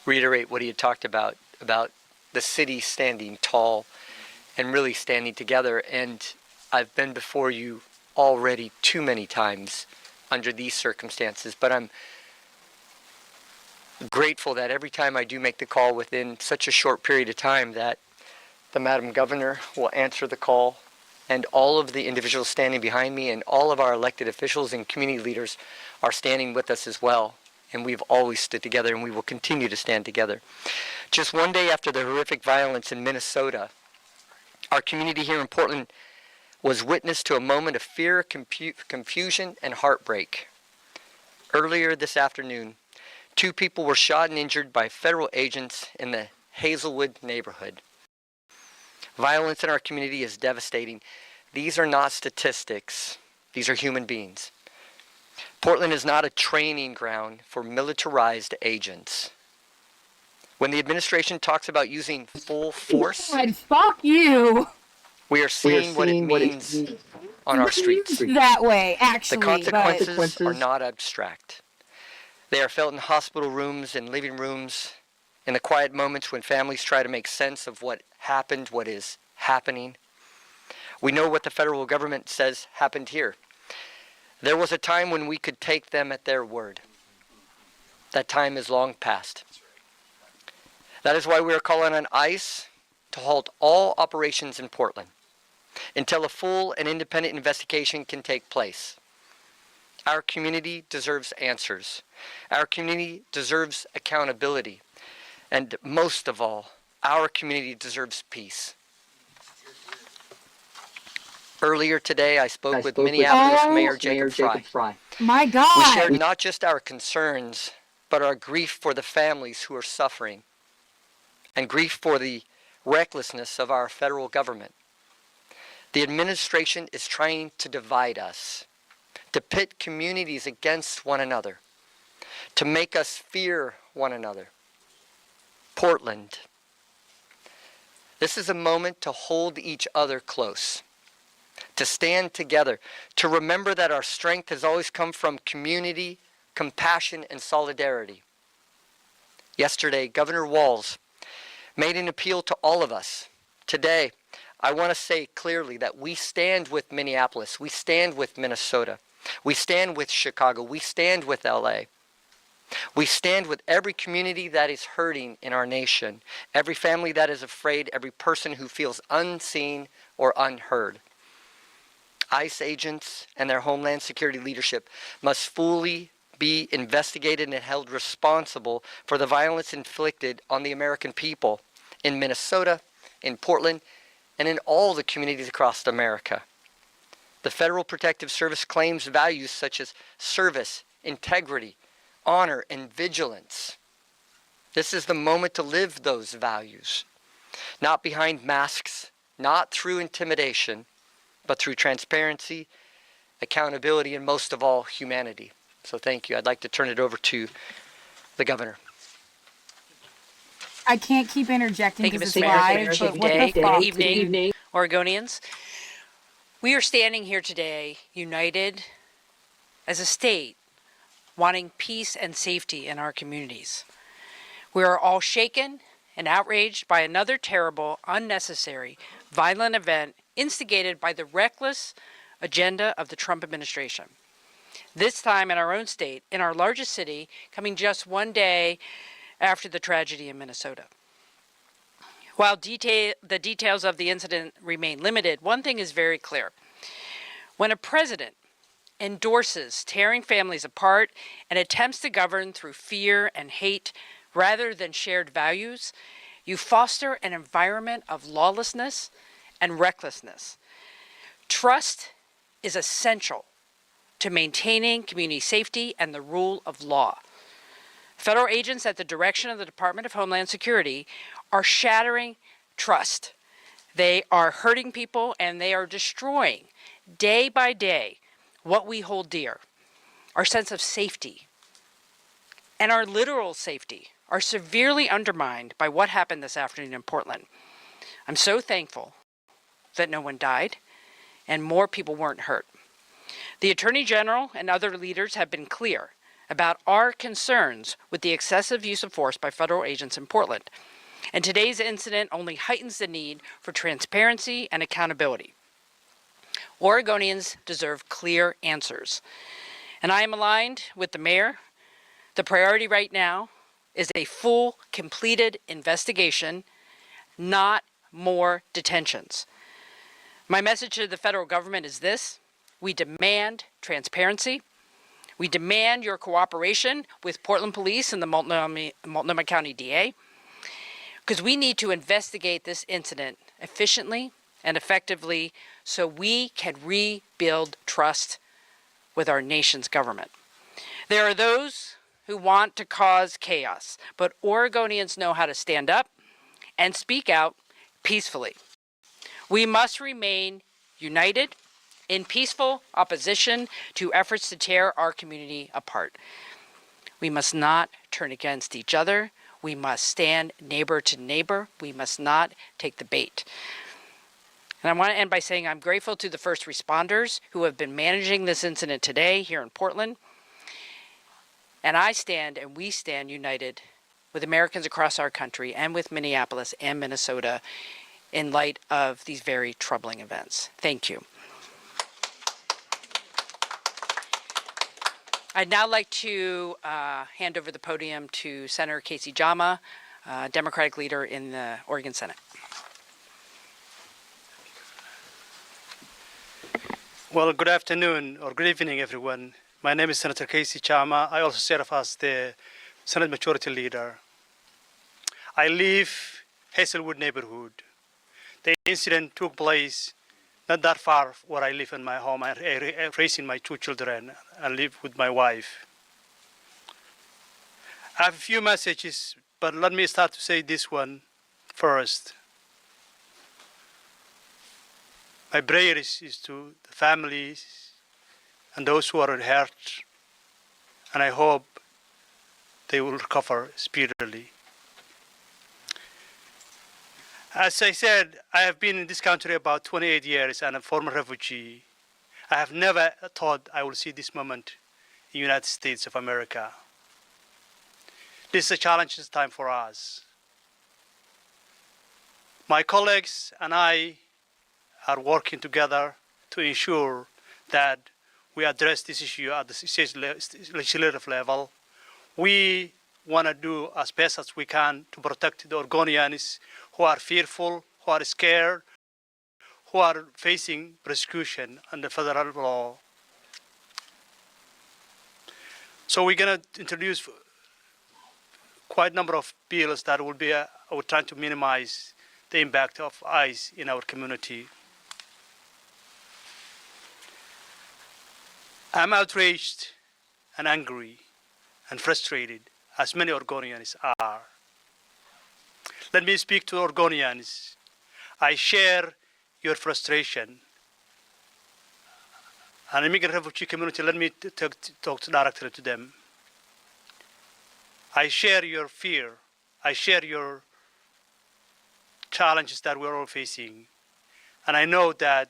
reiterate what he had talked about the city standing tall and really standing together. And I've been before you already too many times under these circumstances, but I'm grateful that every time I do make the call within such a short period of time that the Madam Governor will answer the call, and all of the individuals standing behind me and all of our elected officials and community leaders are standing with us as well. And we've always stood together, and we will continue to stand together. Just one day after the horrific violence in Minnesota, our community here in Portland was witness to a moment of fear, confusion, and heartbreak. Earlier this afternoon, 2 people were shot and injured by federal agents in the Hazelwood neighborhood. Violence in our community is devastating. These are not statistics. These are human beings. Portland is not a training ground for militarized agents. When the administration talks about using full force, God, fuck you. we are seeing what it means on our streets. That way, actually. The consequences are not abstract. They are felt in hospital rooms and living rooms, in the quiet moments when families try to make sense of what happened, what is happening. We know what the federal government says happened here. There was a time when we could take them at their word. That time is long past. That is why we are calling on ICE to halt all operations in Portland until a full and independent investigation can take place. Our community deserves answers. Our community deserves accountability. And most of all, our community deserves peace. Earlier today, I spoke with Minneapolis Mayor Jacob Fry. My God! We shared not just our concerns, but our grief for the families who are suffering, and grief for the recklessness of our federal government. The administration is trying to divide us, to pit communities against one another, to make us fear one another. Portland. This is a moment to hold each other close, to stand together, to remember that our strength has always come from community, compassion, and solidarity. Yesterday, Governor Walz made an appeal to all of us. Today, I want to say clearly that we stand with Minneapolis, we stand with Minnesota, we stand with Chicago, we stand with LA. We stand with every community that is hurting in our nation, every family that is afraid, every person who feels unseen or unheard. ICE agents and their Homeland Security leadership must fully be investigated and held responsible for the violence inflicted on the American people in Minnesota, in Portland, and in all the communities across America. The Federal Protective Service claims values such as service, integrity, honor, and vigilance. This is the moment to live those values, not behind masks, not through intimidation, but through transparency, accountability, and most of all, humanity. So thank you. I'd like to turn it over to the governor. I can't keep interjecting Thank you, because Mr. it's Mayor. live, Chief but what Day. the fuck, Good evening, dude? Oregonians. We are standing here today, united as a state, wanting peace and safety in our communities. We are all shaken and outraged by another terrible, unnecessary, violent event instigated by the reckless agenda of the Trump administration. This time in our own state, in our largest city, coming just one day after the tragedy in Minnesota. While the details of the incident remain limited, one thing is very clear. When a president endorses tearing families apart and attempts to govern through fear and hate rather than shared values, you foster an environment of lawlessness and recklessness. Trust is essential to maintaining community safety and the rule of law. Federal agents at the direction of the Department of Homeland Security are shattering trust. They are hurting people and they are destroying day by day what we hold dear. Our sense of safety and our literal safety are severely undermined by what happened this afternoon in Portland. I'm so thankful that no one died and more people weren't hurt. The Attorney General and other leaders have been clear about our concerns with the excessive use of force by federal agents in Portland. And today's incident only heightens the need for transparency and accountability. Oregonians deserve clear answers. And I am aligned with the mayor. The priority right now is a full, completed investigation, not more detentions. My message to the federal government is this: we demand transparency. We demand your cooperation with Portland Police and the Multnomah County DA, because we need to investigate this incident efficiently and effectively so we can rebuild trust with our nation's government. There are those who want to cause chaos, but Oregonians know how to stand up and speak out peacefully. We must remain united in peaceful opposition to efforts to tear our community apart. We must not turn against each other. We must stand neighbor to neighbor. We must not take the bait. And I want to end by saying I'm grateful to the first responders who have been managing this incident today here in Portland. And I stand and we stand united with Americans across our country and with Minneapolis and Minnesota in light of these very troubling events. Thank you. I'd now like to hand over the podium to Senator Casey Jama, Democratic leader in the Oregon Senate. Well, good afternoon or good evening, everyone. My name is Senator Casey Jama. I also serve as the Senate Majority Leader. I live Hazelwood neighborhood. The incident took place not that far where I live in my home. I'm raising my two children. I live with my wife. I have a few messages, but let me start to say this one first. My prayer is to the families and those who are hurt, and I hope they will recover speedily. As I said, I have been in this country about 28 years and a former refugee. I have never thought I will see this moment in the United States of America. This is a challenging time for us. My colleagues and I are working together to ensure that we address this issue at the state legislative level. We want to do as best as we can to protect the Oregonians who are fearful, who are scared, who are facing persecution under federal law. So we're going to introduce quite a number of bills that will be trying to minimize the impact of ICE in our community. I'm outraged and angry and frustrated, as many Oregonians are. Let me speak to Oregonians. I share your frustration. An immigrant refugee community, let me talk directly to them. I share your fear. I share your challenges that we're all facing. And I know that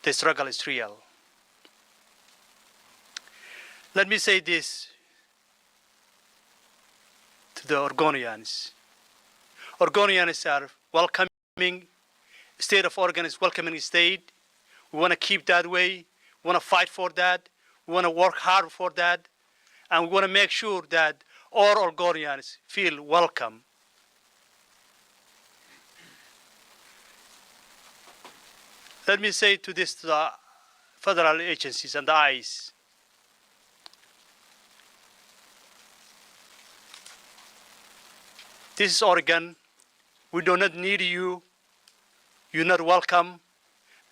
the struggle is real. Let me say this to the Oregonians. Oregonians are welcoming. State of Oregon is welcoming state. We want to keep that way. We want to fight for that. We want to work hard for that. And we want to make sure that all Oregonians feel welcome. Let me say to this to the federal agencies and the ICE. This is Oregon. We do not need you. You're not welcome.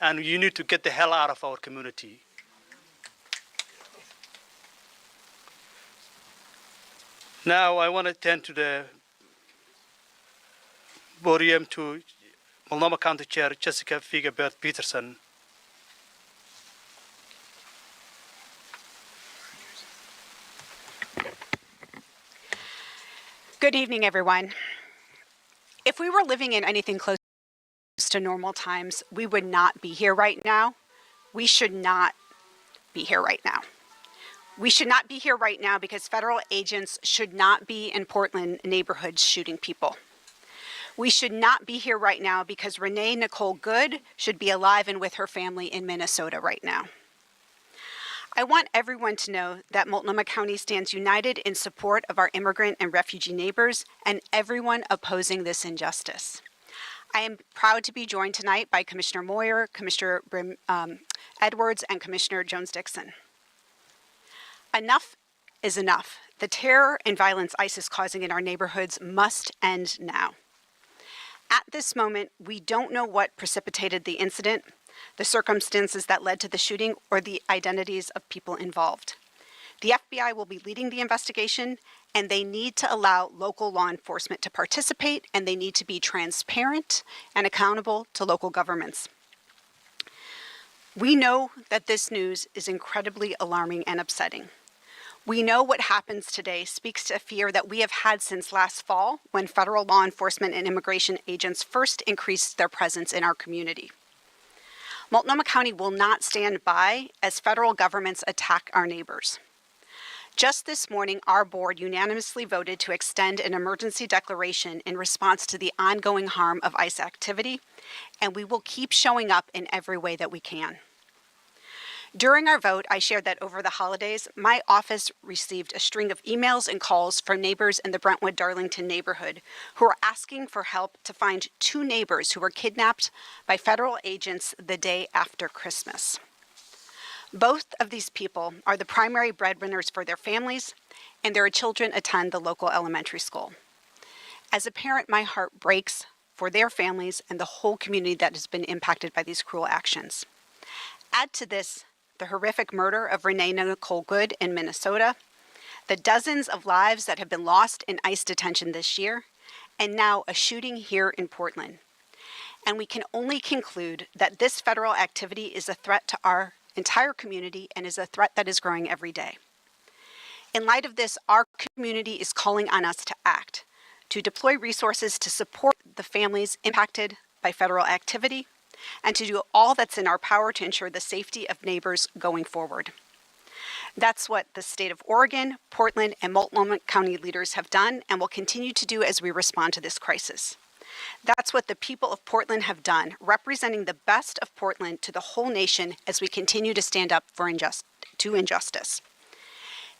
And you need to get the hell out of our community. Now I want to turn to the podium to Multnomah County Chair Jessica Figa Peterson. Good evening, everyone. If we were living in anything close to normal times, we would not be here right now. We should not be here right now. We should not be here right now because federal agents should not be in Portland neighborhoods shooting people. We should not be here right now because Renee Nicole Good should be alive and with her family in Minnesota right now. I want everyone to know that Multnomah County stands united in support of our immigrant and refugee neighbors and everyone opposing this injustice. I am proud to be joined tonight by Commissioner Moyer, Commissioner Edwards, and Commissioner Jones-Dixon. Enough is enough. The terror and violence ICE is causing in our neighborhoods must end now. At this moment, we don't know what precipitated the incident, the circumstances that led to the shooting, or the identities of people involved. The FBI will be leading the investigation, and they need to allow local law enforcement to participate, and they need to be transparent and accountable to local governments. We know that this news is incredibly alarming and upsetting. We know what happens today speaks to a fear that we have had since last fall when federal law enforcement and immigration agents first increased their presence in our community. Multnomah County will not stand by as federal governments attack our neighbors. Just this morning, our board unanimously voted to extend an emergency declaration in response to the ongoing harm of ICE activity, and we will keep showing up in every way that we can. During our vote, I shared that over the holidays, my office received a string of emails and calls from neighbors in the Brentwood-Darlington neighborhood who are asking for help to find 2 neighbors who were kidnapped by federal agents the day after Christmas. Both of these people are the primary breadwinners for their families, and their children attend the local elementary school. As a parent, my heart breaks for their families and the whole community that has been impacted by these cruel actions. Add to this the horrific murder of Renee Nicole Good in Minnesota, the dozens of lives that have been lost in ICE detention this year, and now a shooting here in Portland. And we can only conclude that this federal activity is a threat to our entire community and is a threat that is growing every day. In light of this, our community is calling on us to act, to deploy resources to support the families impacted by federal activity, and to do all that's in our power to ensure the safety of neighbors going forward. That's what the state of Oregon, Portland, and Multnomah County leaders have done and will continue to do as we respond to this crisis. That's what the people of Portland have done, representing the best of Portland to the whole nation as we continue to stand up for injustice.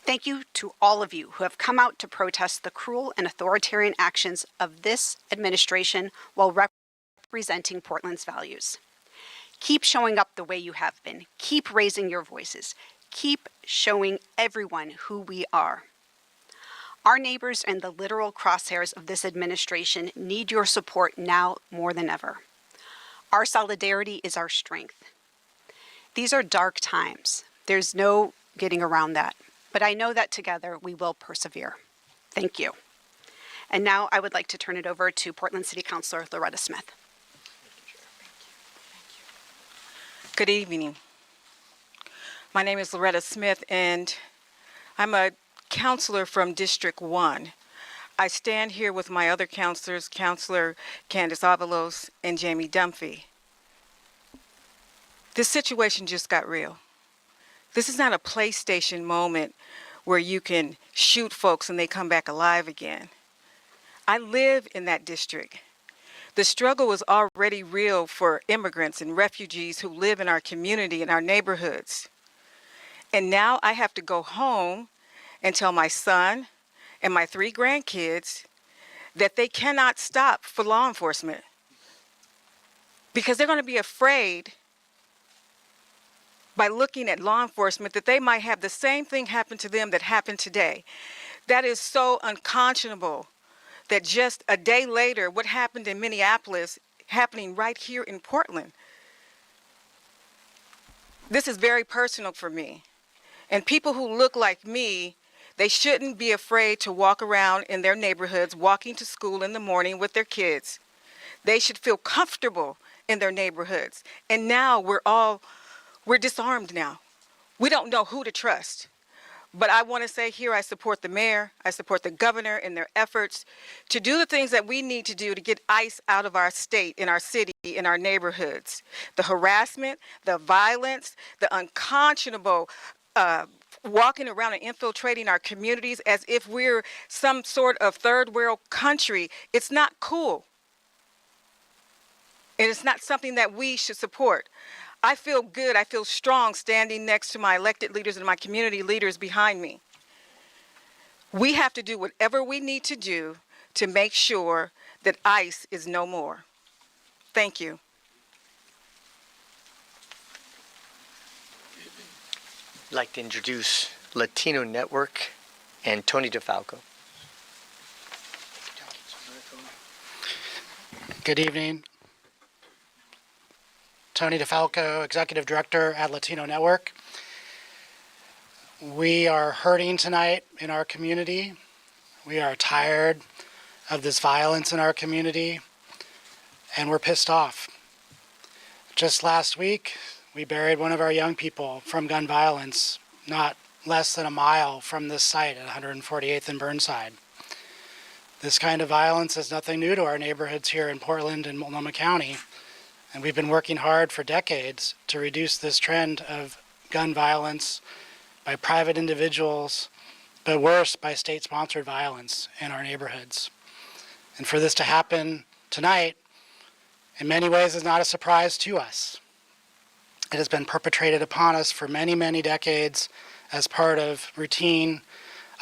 Thank you to all of you who have come out to protest the cruel and authoritarian actions of this administration while representing Portland's values. Keep showing up the way you have been. Keep raising your voices. Keep showing everyone who we are. Our neighbors and the literal crosshairs of this administration need your support now more than ever. Our solidarity is our strength. These are dark times. There's no getting around that. But I know that together we will persevere. Thank you. And now I would like to turn it over to Portland City Councilor Loretta Smith. Good evening. My name is Loretta Smith, and I'm a counselor from District 1. I stand here with my other counselors, Counselor Candace Avalos and Jamie Dunphy. This situation just got real. This is not a PlayStation moment where you can shoot folks and they come back alive again. I live in that district. The struggle was already real for immigrants and refugees who live in our community and our neighborhoods. And now I have to go home and tell my son and my 3 grandkids that they cannot stop for law enforcement because they're going to be afraid by looking at law enforcement that they might have the same thing happen to them that happened today. That is so unconscionable that just a day later, what happened in Minneapolis happening right here in Portland. This is very personal for me. And people who look like me, they shouldn't be afraid to walk around in their neighborhoods, walking to school in the morning with their kids. They should feel comfortable in their neighborhoods. And now we're disarmed now. We don't know who to trust. But I want to say here, I support the mayor, I support the governor in their efforts to do the things that we need to do to get ICE out of our state, in our city, in our neighborhoods. The harassment, the violence, the unconscionable walking around and infiltrating our communities as if we're some sort of third world country. It's not cool. And it's not something that we should support. I feel good, I feel strong standing next to my elected leaders and my community leaders behind me. We have to do whatever we need to do to make sure that ICE is no more. Thank you. I'd like to introduce Latino Network and Tony DeFalco. Good evening. Tony DeFalco, Executive Director at Latino Network. We are hurting tonight in our community. We are tired of this violence in our community, and we're pissed off. Just last week, we buried one of our young people from gun violence, not less than a mile from this site at 148th and Burnside. This kind of violence is nothing new to our neighborhoods here in Portland and Multnomah County. And we've been working hard for decades to reduce this trend of gun violence by private individuals, but worse, by state-sponsored violence in our neighborhoods. And for this to happen tonight, in many ways, is not a surprise to us. It has been perpetrated upon us for many, many decades as part of routine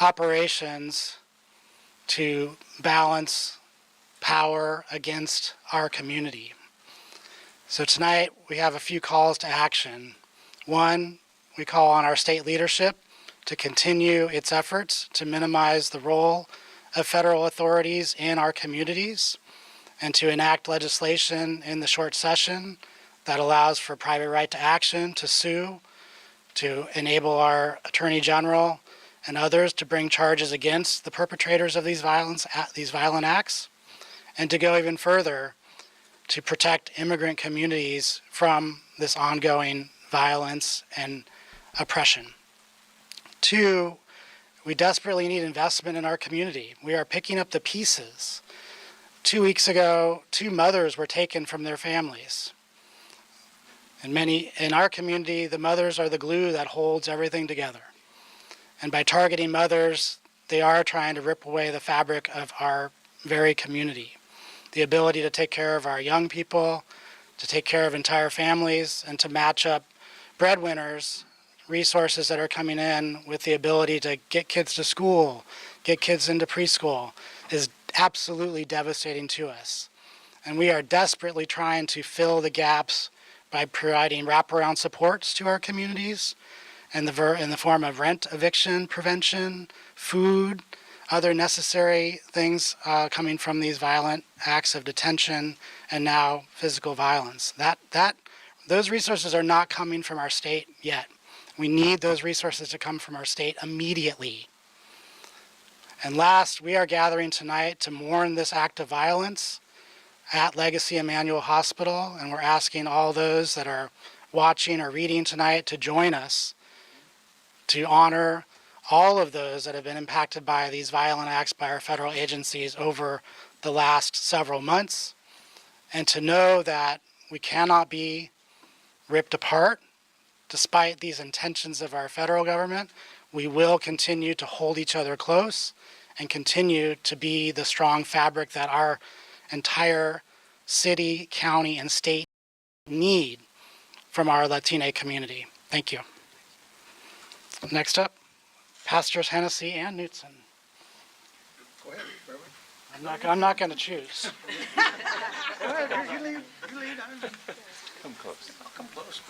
operations to balance power against our community. So tonight we have a few calls to action. One, we call on our state leadership to continue its efforts to minimize the role of federal authorities in our communities and to enact legislation in the short session that allows for private right to action, to sue, to enable our Attorney General and others to bring charges against the perpetrators of these violent acts, and to go even further to protect immigrant communities from this ongoing violence and oppression. Two, we desperately need investment in our community. We are picking up the pieces. 2 weeks ago, 2 mothers were taken from their families. And in our community, the mothers are the glue that holds everything together. And by targeting mothers, they are trying to rip away the fabric of our very community. The ability to take care of our young people, to take care of entire families, and to match up breadwinners, resources that are coming in with the ability to get kids to school, get kids into preschool, is absolutely devastating to us. And we are desperately trying to fill the gaps by providing wraparound supports to our communities in the form of rent eviction prevention, food, other necessary things coming from these violent acts of detention and now physical violence. those resources are not coming from our state yet. We need those resources to come from our state immediately. And last, we are gathering tonight to mourn this act of violence at Legacy Emmanuel Hospital, and we're asking all those that are watching or reading tonight to join us to honor all of those that have been impacted by these violent acts by our federal agencies over the last several months, and to know that we cannot be ripped apart despite these intentions of our federal government. We will continue to hold each other close and continue to be the strong fabric that our entire city, county, and state need from our Latina community. Thank you. Next up, Pastors Hennessy and Knutson. Go ahead, I'm not going to choose. Go ahead, you lead. Come close. Come close.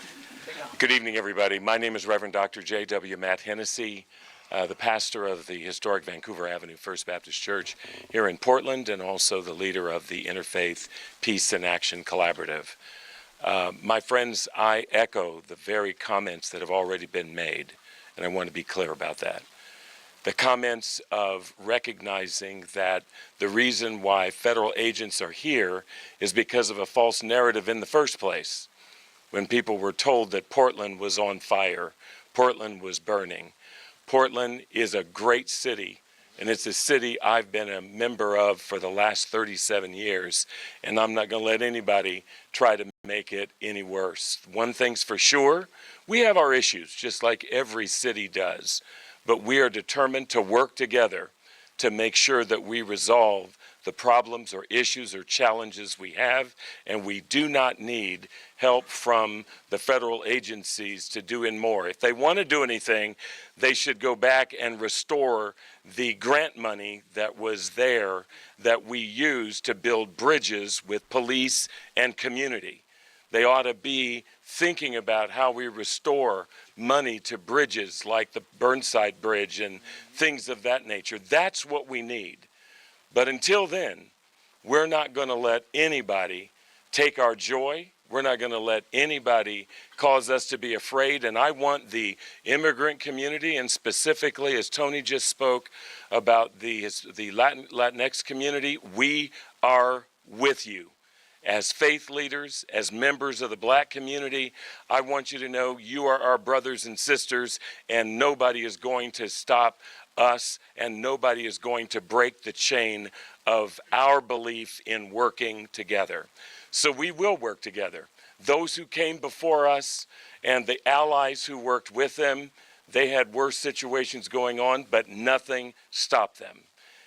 Good evening, everybody. My name is Reverend Dr. J.W. Matt Hennessy, the pastor of the historic Vancouver Avenue First Baptist Church here in Portland, and also the leader of the Interfaith Peace and Action Collaborative. My friends, I echo the very comments that have already been made, and I want to be clear about that. The comments of recognizing that the reason why federal agents are here is because of a false narrative in the first place. When people were told that Portland was on fire, Portland was burning. Portland is a great city, and it's a city I've been a member of for the last 37 years, and I'm not going to let anybody try to make it any worse. One thing's for sure, we have our issues, just like every city does, but we are determined to work together to make sure that we resolve the problems or issues or challenges we have, and we do not need help from the federal agencies to do in more. If they want to do anything, they should go back and restore the grant money that was there that we used to build bridges with police and community. They ought to be thinking about how we restore money to bridges like the Burnside Bridge and things of that nature. That's what we need. But until then, we're not going to let anybody take our joy. We're not going to let anybody cause us to be afraid. And I want the immigrant community, and specifically, as Tony just spoke about the Latinx community, we are with you. As faith leaders, as members of the black community, I want you to know you are our brothers and sisters, and nobody is going to stop us, and nobody is going to break the chain of our belief in working together. So we will work together. Those who came before us and the allies who worked with them, they had worse situations going on, but nothing stopped them.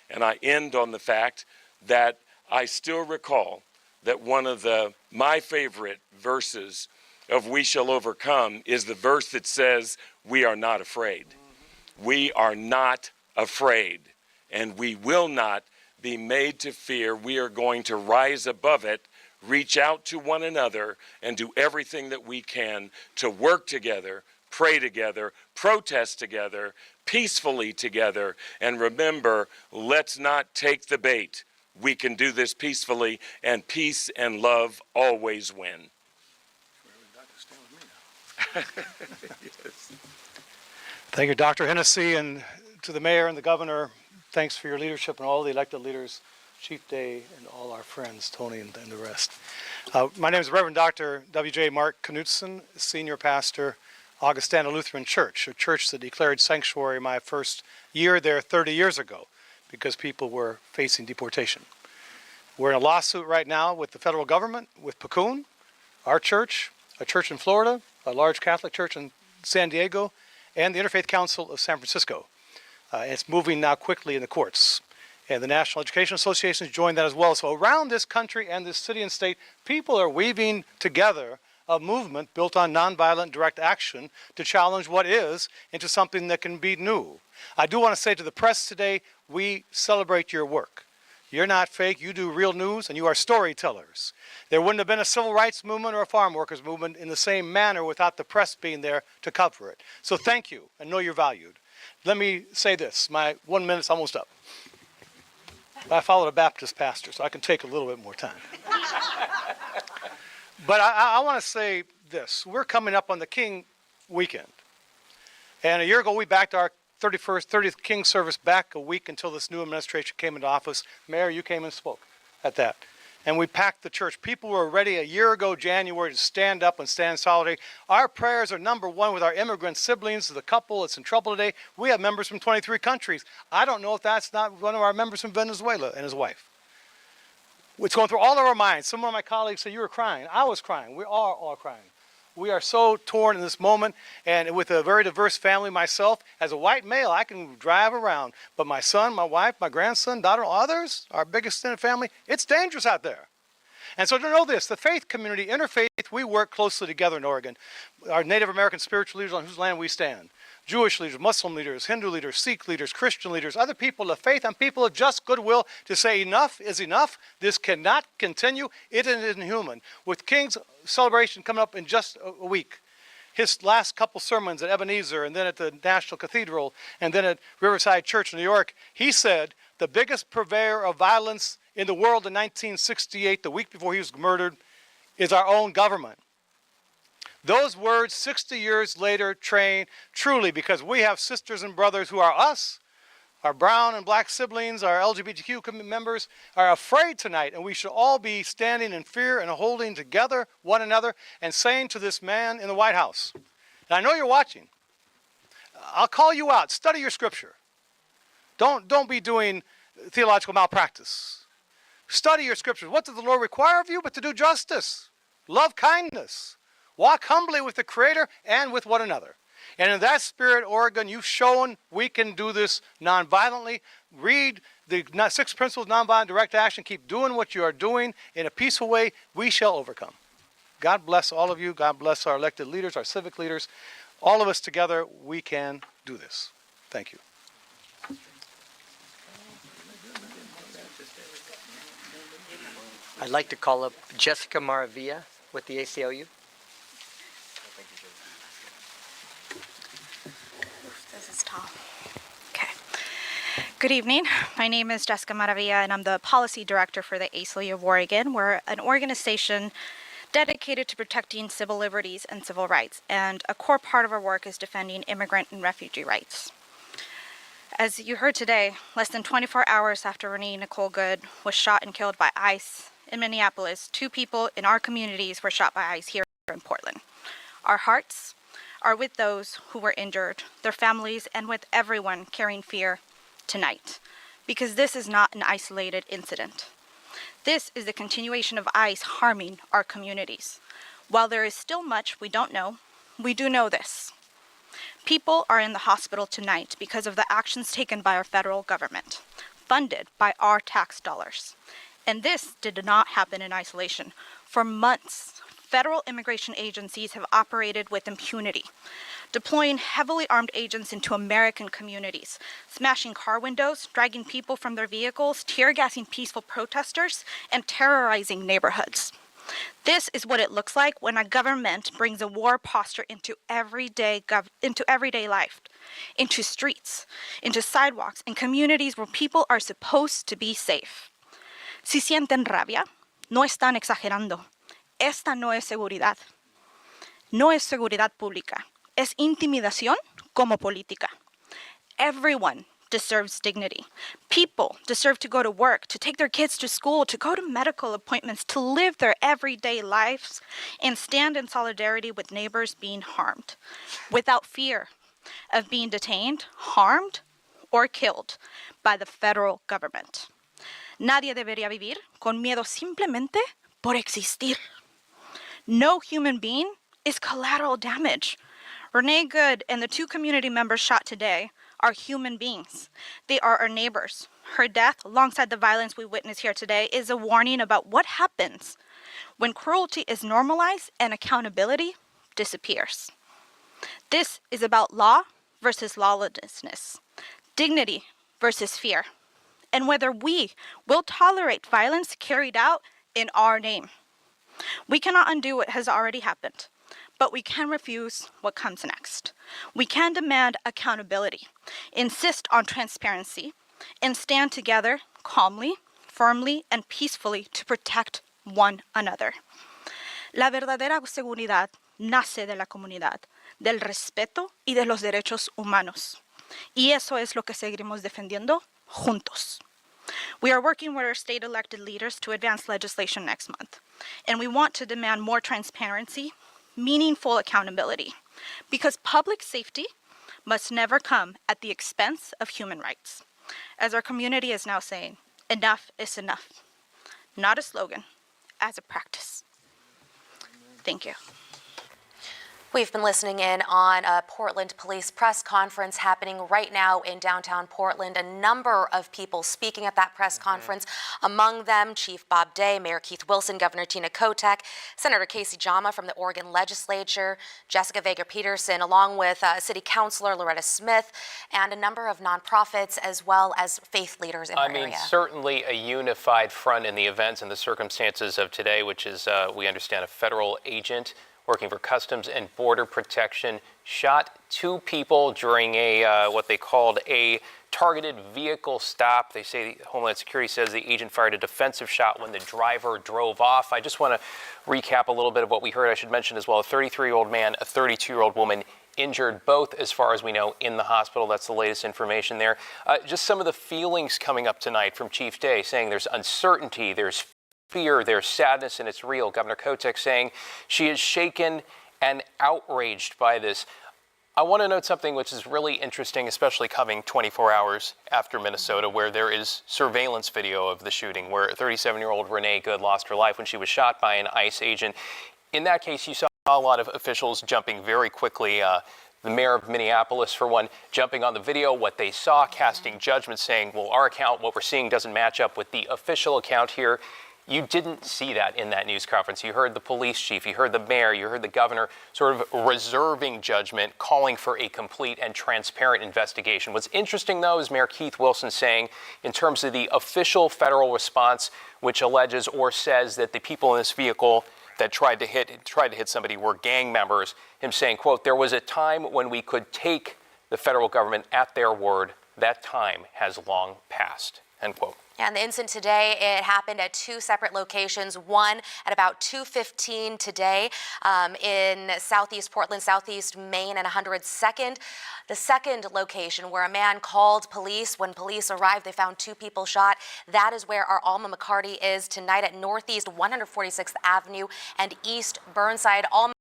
And I end on the fact that I still recall that one of my favorite verses of We Shall Overcome is the verse that says, we are not afraid. We are not afraid, and we will not be made to fear. We are going to rise above it, reach out to one another, and do everything that we can to work together, pray together, protest together, peacefully together, and remember, let's not take the bait. We can do this peacefully, and peace and love always win. Yes. Thank you, Dr. Hennessy, and to the mayor and the governor, thanks for your leadership and all the elected leaders, Chief Day, and all our friends, Tony and the rest. My name is Reverend Dr. W.J. Mark Knutson, Senior Pastor, Augustana Lutheran Church, a church that declared sanctuary my first year there 30 years ago because people were facing deportation. We're in a lawsuit right now with the federal government, with Pacun, our church, a church in Florida, a large Catholic church in San Diego, and the Interfaith Council of San Francisco. It's moving now quickly in the courts. And the National Education Association has joined that as well. So around this country and this city and state, people are weaving together a movement built on nonviolent direct action to challenge what is into something that can be new. I do want to say to the press today, we celebrate your work. You're not fake, you do real news, and you are storytellers. There wouldn't have been a civil rights movement or a farm workers movement in the same manner without the press being there to cover it. So thank you, and know you're valued. Let me say this, my 1 minute's almost up. I followed a Baptist pastor, so I can take a little bit more time. But I want to say this. We're coming up on the King weekend. And a year ago, we backed our 30th King service back a week until this new administration came into office. Mayor, you came and spoke at that. And we packed the church. People were ready a year ago, January, to stand up and stand in solidarity. Our prayers are number one with our immigrant siblings, the couple that's in trouble today. We have members from 23 countries. I don't know if that's not one of our members from Venezuela and his wife. It's going through all of our minds. Some of my colleagues say, you were crying. I was crying. We are all crying. We are so torn in this moment, and with a very diverse family myself, as a white male, I can drive around. But my son, my wife, my grandson, daughter, others, our biggest extended family, it's dangerous out there. And so to know this, the faith community, interfaith, we work closely together in Oregon. Our Native American spiritual leaders on whose land we stand. Jewish leaders, Muslim leaders, Hindu leaders, Sikh leaders, Christian leaders, other people of faith and people of just goodwill to say enough is enough. This cannot continue. It is inhuman. With King's celebration coming up in just a week, his last couple sermons at Ebenezer and then at the National Cathedral and then at Riverside Church in New York, he said the biggest purveyor of violence in the world in 1968, the week before he was murdered, is our own government. Those words 60 years later train truly, because we have sisters and brothers who are us, our brown and black siblings, our LGBTQ members are afraid tonight, and we should all be standing in fear and holding together one another and saying to this man in the White House, and I know you're watching, I'll call you out, study your scripture. Don't be doing theological malpractice. Study your scriptures. What does the Lord require of you but to do justice, love kindness, walk humbly with the Creator and with one another. And in that spirit, Oregon, you've shown we can do this nonviolently. Read the 6 principles of nonviolent direct action. Keep doing what you are doing in a peaceful way. We shall overcome. God bless all of you. God bless our elected leaders, our civic leaders. All of us together, we can do this. Thank you. I'd like to call up Jessica Maravilla with the ACLU. This is tall. Okay. Good evening. My name is Jessica Maravilla, and I'm the Policy Director for the ACLU of Oregon. We're an organization dedicated to protecting civil liberties and civil rights, and a core part of our work is defending immigrant and refugee rights. As you heard today, less than 24 hours after Renee Nicole Good was shot and killed by ICE in Minneapolis, 2 people in our communities were shot by ICE here in Portland. Our hearts are with those who were injured, their families, and with everyone carrying fear tonight, because this is not an isolated incident. This is the continuation of ICE harming our communities. While there is still much we don't know, we do know this. People are in the hospital tonight because of the actions taken by our federal government, funded by our tax dollars. And this did not happen in isolation. For months, federal immigration agencies have operated with impunity, deploying heavily armed agents into American communities, smashing car windows, dragging people from their vehicles, tear gassing peaceful protesters, and terrorizing neighborhoods. This is what it looks like when a government brings a war posture into everyday life, into streets, into sidewalks, and communities where people are supposed to be safe. Si sienten rabia, no están exagerando. Esta no es seguridad. No es seguridad pública. Es intimidación como política. Everyone deserves dignity. People deserve to go to work, to take their kids to school, to go to medical appointments, to live their everyday lives and stand in solidarity with neighbors being harmed, without fear of being detained, harmed, or killed by the federal government. Nadie debería vivir con miedo simplemente por existir. No human being is collateral damage. Renee Good and the 2 community members shot today are human beings. They are our neighbors. Her death, alongside the violence we witness here today, is a warning about what happens when cruelty is normalized and accountability disappears. This is about law versus lawlessness, dignity versus fear, and whether we will tolerate violence carried out in our name. We cannot undo what has already happened, but we can refuse what comes next. We can demand accountability, insist on transparency, and stand together calmly, firmly, and peacefully to protect one another. La verdadera seguridad nace de la comunidad, del respeto y de los derechos humanos. Y eso es lo que seguiremos defendiendo juntos. We are working with our state elected leaders to advance legislation next month, and we want to demand more transparency, meaningful accountability, because public safety must never come at the expense of human rights. As our community is now saying, enough is enough. Not a slogan, as a practice. Thank you. We've been listening in on a Portland police press conference happening right now in downtown Portland. A number of people speaking at that press conference, among them Chief Bob Day, Mayor Keith Wilson, Governor Tina Kotek, Senator Casey Jama from the Oregon Legislature, Jessica Vega-Peterson, along with City Councilor Loretta Smith, and a number of nonprofits as well as faith leaders in our area. Certainly a unified front in the events and the circumstances of today, which is, we understand, a federal agent working for Customs and Border Protection shot 2 people during a what they called a targeted vehicle stop. They say Homeland Security says the agent fired a defensive shot when the driver drove off. I just want to recap a little bit of what we heard. I should mention as well, a 33-year-old man, a 32-year-old woman injured, both, as far as we know, in the hospital. That's the latest information there. Just some of the feelings coming up tonight from Chief Day, saying there's uncertainty, there's fear, there's sadness, and it's real. Governor Kotek saying she is shaken and outraged by this. I want to note something which is really interesting, especially coming 24 hours after Minnesota, where there is surveillance video of the shooting, where 37-year-old Renee Good lost her life when she was shot by an ICE agent. In that case, you saw a lot of officials jumping very quickly. The mayor of Minneapolis, for one, jumping on the video, what they saw, casting judgment, saying, well, our account, what we're seeing doesn't match up with the official account here. You didn't see that in that news conference. You heard the police chief, you heard the mayor, you heard the governor sort of reserving judgment, calling for a complete and transparent investigation. What's interesting, though, is Mayor Keith Wilson saying, in terms of the official federal response, which alleges or says that the people in this vehicle that tried to hit somebody were gang members, him saying, quote, there was a time when we could take the federal government at their word. That time has long passed, end quote. And the incident today, it happened at 2 separate locations, one at about 2:15 today in Southeast Portland, Southeast Main, and 102nd. The second location where a man called police. When police arrived, they found 2 people shot. That is where our Alma McCarty is tonight at Northeast 146th Avenue and East Burnside. Alma,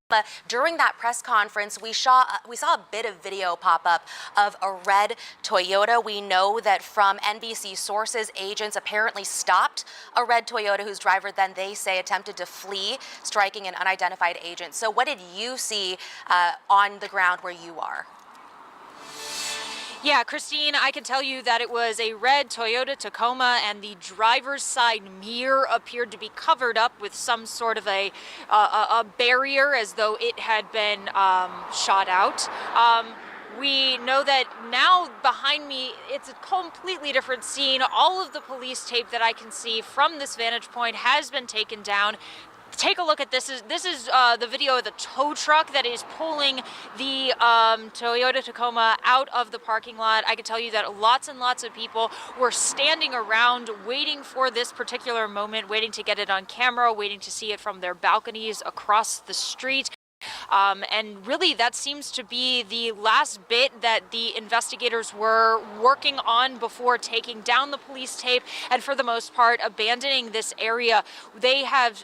during that press conference, we saw a bit of video pop up of a red Toyota. We know that from NBC sources, agents apparently stopped a red Toyota whose driver then, they say, attempted to flee, striking an unidentified agent. So what did you see on the ground where you are? Yeah, Christine, I can tell you that it was a red Toyota Tacoma, and the driver's side mirror appeared to be covered up with some sort of a barrier, as though it had been shot out. We know that now behind me, it's a completely different scene. All of the police tape that I can see from this vantage point has been taken down. Take a look at this. This is the video of the tow truck that is pulling the Toyota Tacoma out of the parking lot. I can tell you that lots and lots of people were standing around waiting for this particular moment, waiting to get it on camera, waiting to see it from their balconies across the street. And really, that seems to be the last bit that the investigators were working on before taking down the police tape and, for the most part, abandoning this area. They have,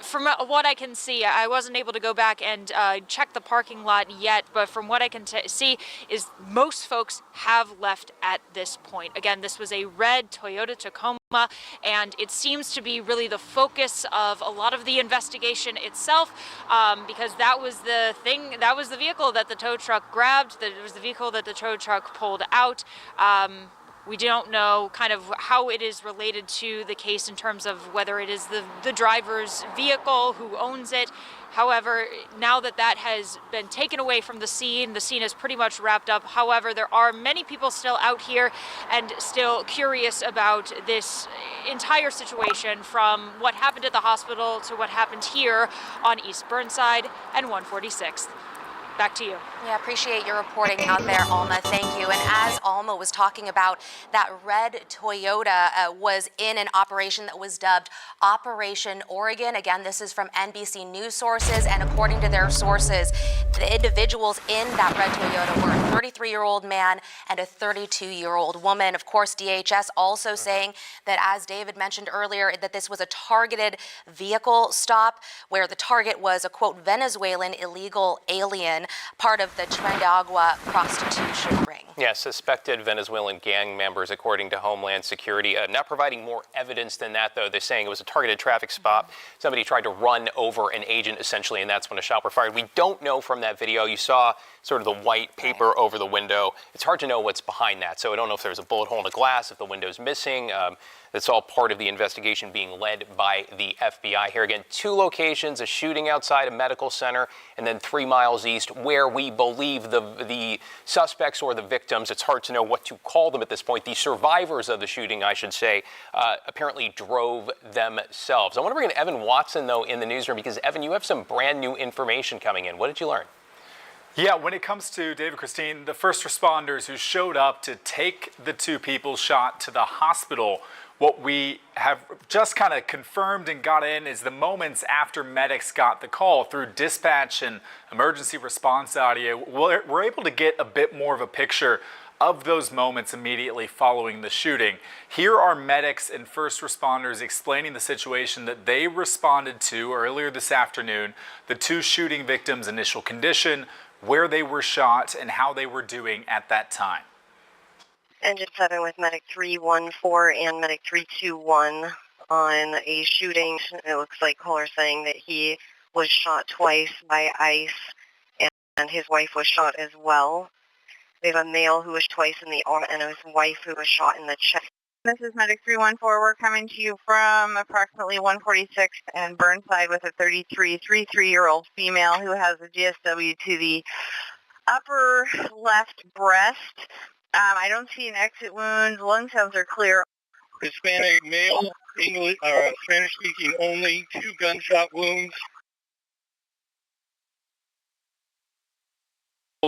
from what I can see, I wasn't able to go back and check the parking lot yet, but from what I can see is most folks have left at this point. Again, this was a red Toyota Tacoma, and it seems to be really the focus of a lot of the investigation itself, because that was the thing, that was the vehicle that the tow truck grabbed, that was the vehicle that the tow truck pulled out. We don't know kind of how it is related to the case in terms of whether it is the driver's vehicle, who owns it. However, now that that has been taken away from the scene is pretty much wrapped up. However, there are many people still out here and still curious about this entire situation, from what happened at the hospital to what happened here on East Burnside and 146th. Back to you. Yeah, appreciate your reporting out there, Alma. Thank you. And as Alma was talking about, that red Toyota was in an operation that was dubbed Operation Oregon. Again, this is from NBC News sources, and according to their sources, the individuals in that red Toyota were a 33-year-old man and a 32-year-old woman. Of course, DHS also saying that, as David mentioned earlier, that this was a targeted vehicle stop where the target was a, quote, Venezuelan illegal alien, part of the Trindagua prostitution ring. Yeah, suspected Venezuelan gang members, according to Homeland Security. Not providing more evidence than that, though. They're saying it was a targeted traffic stop. Somebody tried to run over an agent, essentially, and that's when a shot were fired. We don't know from that video. You saw sort of the white paper over the window. It's hard to know what's behind that. So I don't know if there's a bullet hole in the glass, if the window's missing. That's all part of the investigation being led by the FBI. Here again, 2 locations, a shooting outside a medical center, and then 3 miles east where we believe the suspects or the victims, it's hard to know what to call them at this point, the survivors of the shooting, I should say, apparently drove themselves. I want to bring in Evan Watson, though, in the newsroom, because, Evan, you have some brand new information coming in. What did you learn? Yeah, when it comes to David, Christine, the first responders who showed up to take the 2 people shot to the hospital, what we have just kind of confirmed and got in is the moments after medics got the call through dispatch and emergency response audio. We're able to get a bit more of a picture of those moments immediately following the shooting. Here are medics and first responders explaining the situation that they responded to earlier this afternoon, the 2 shooting victims' initial condition, where they were shot, and how they were doing at that time. Engine 7 with Medic 314 and Medic 321 on a shooting. It looks like caller saying that he was shot twice by ICE and his wife was shot as well. We have a male who was twice in the arm and his wife who was shot in the chest. This is Medic 314. We're coming to you from approximately 146th and Burnside with a 33-year-old female who has a GSW to the upper left breast. I don't see an exit wound. Lung sounds are clear. Hispanic male, English, Spanish speaking only, 2 gunshot wounds.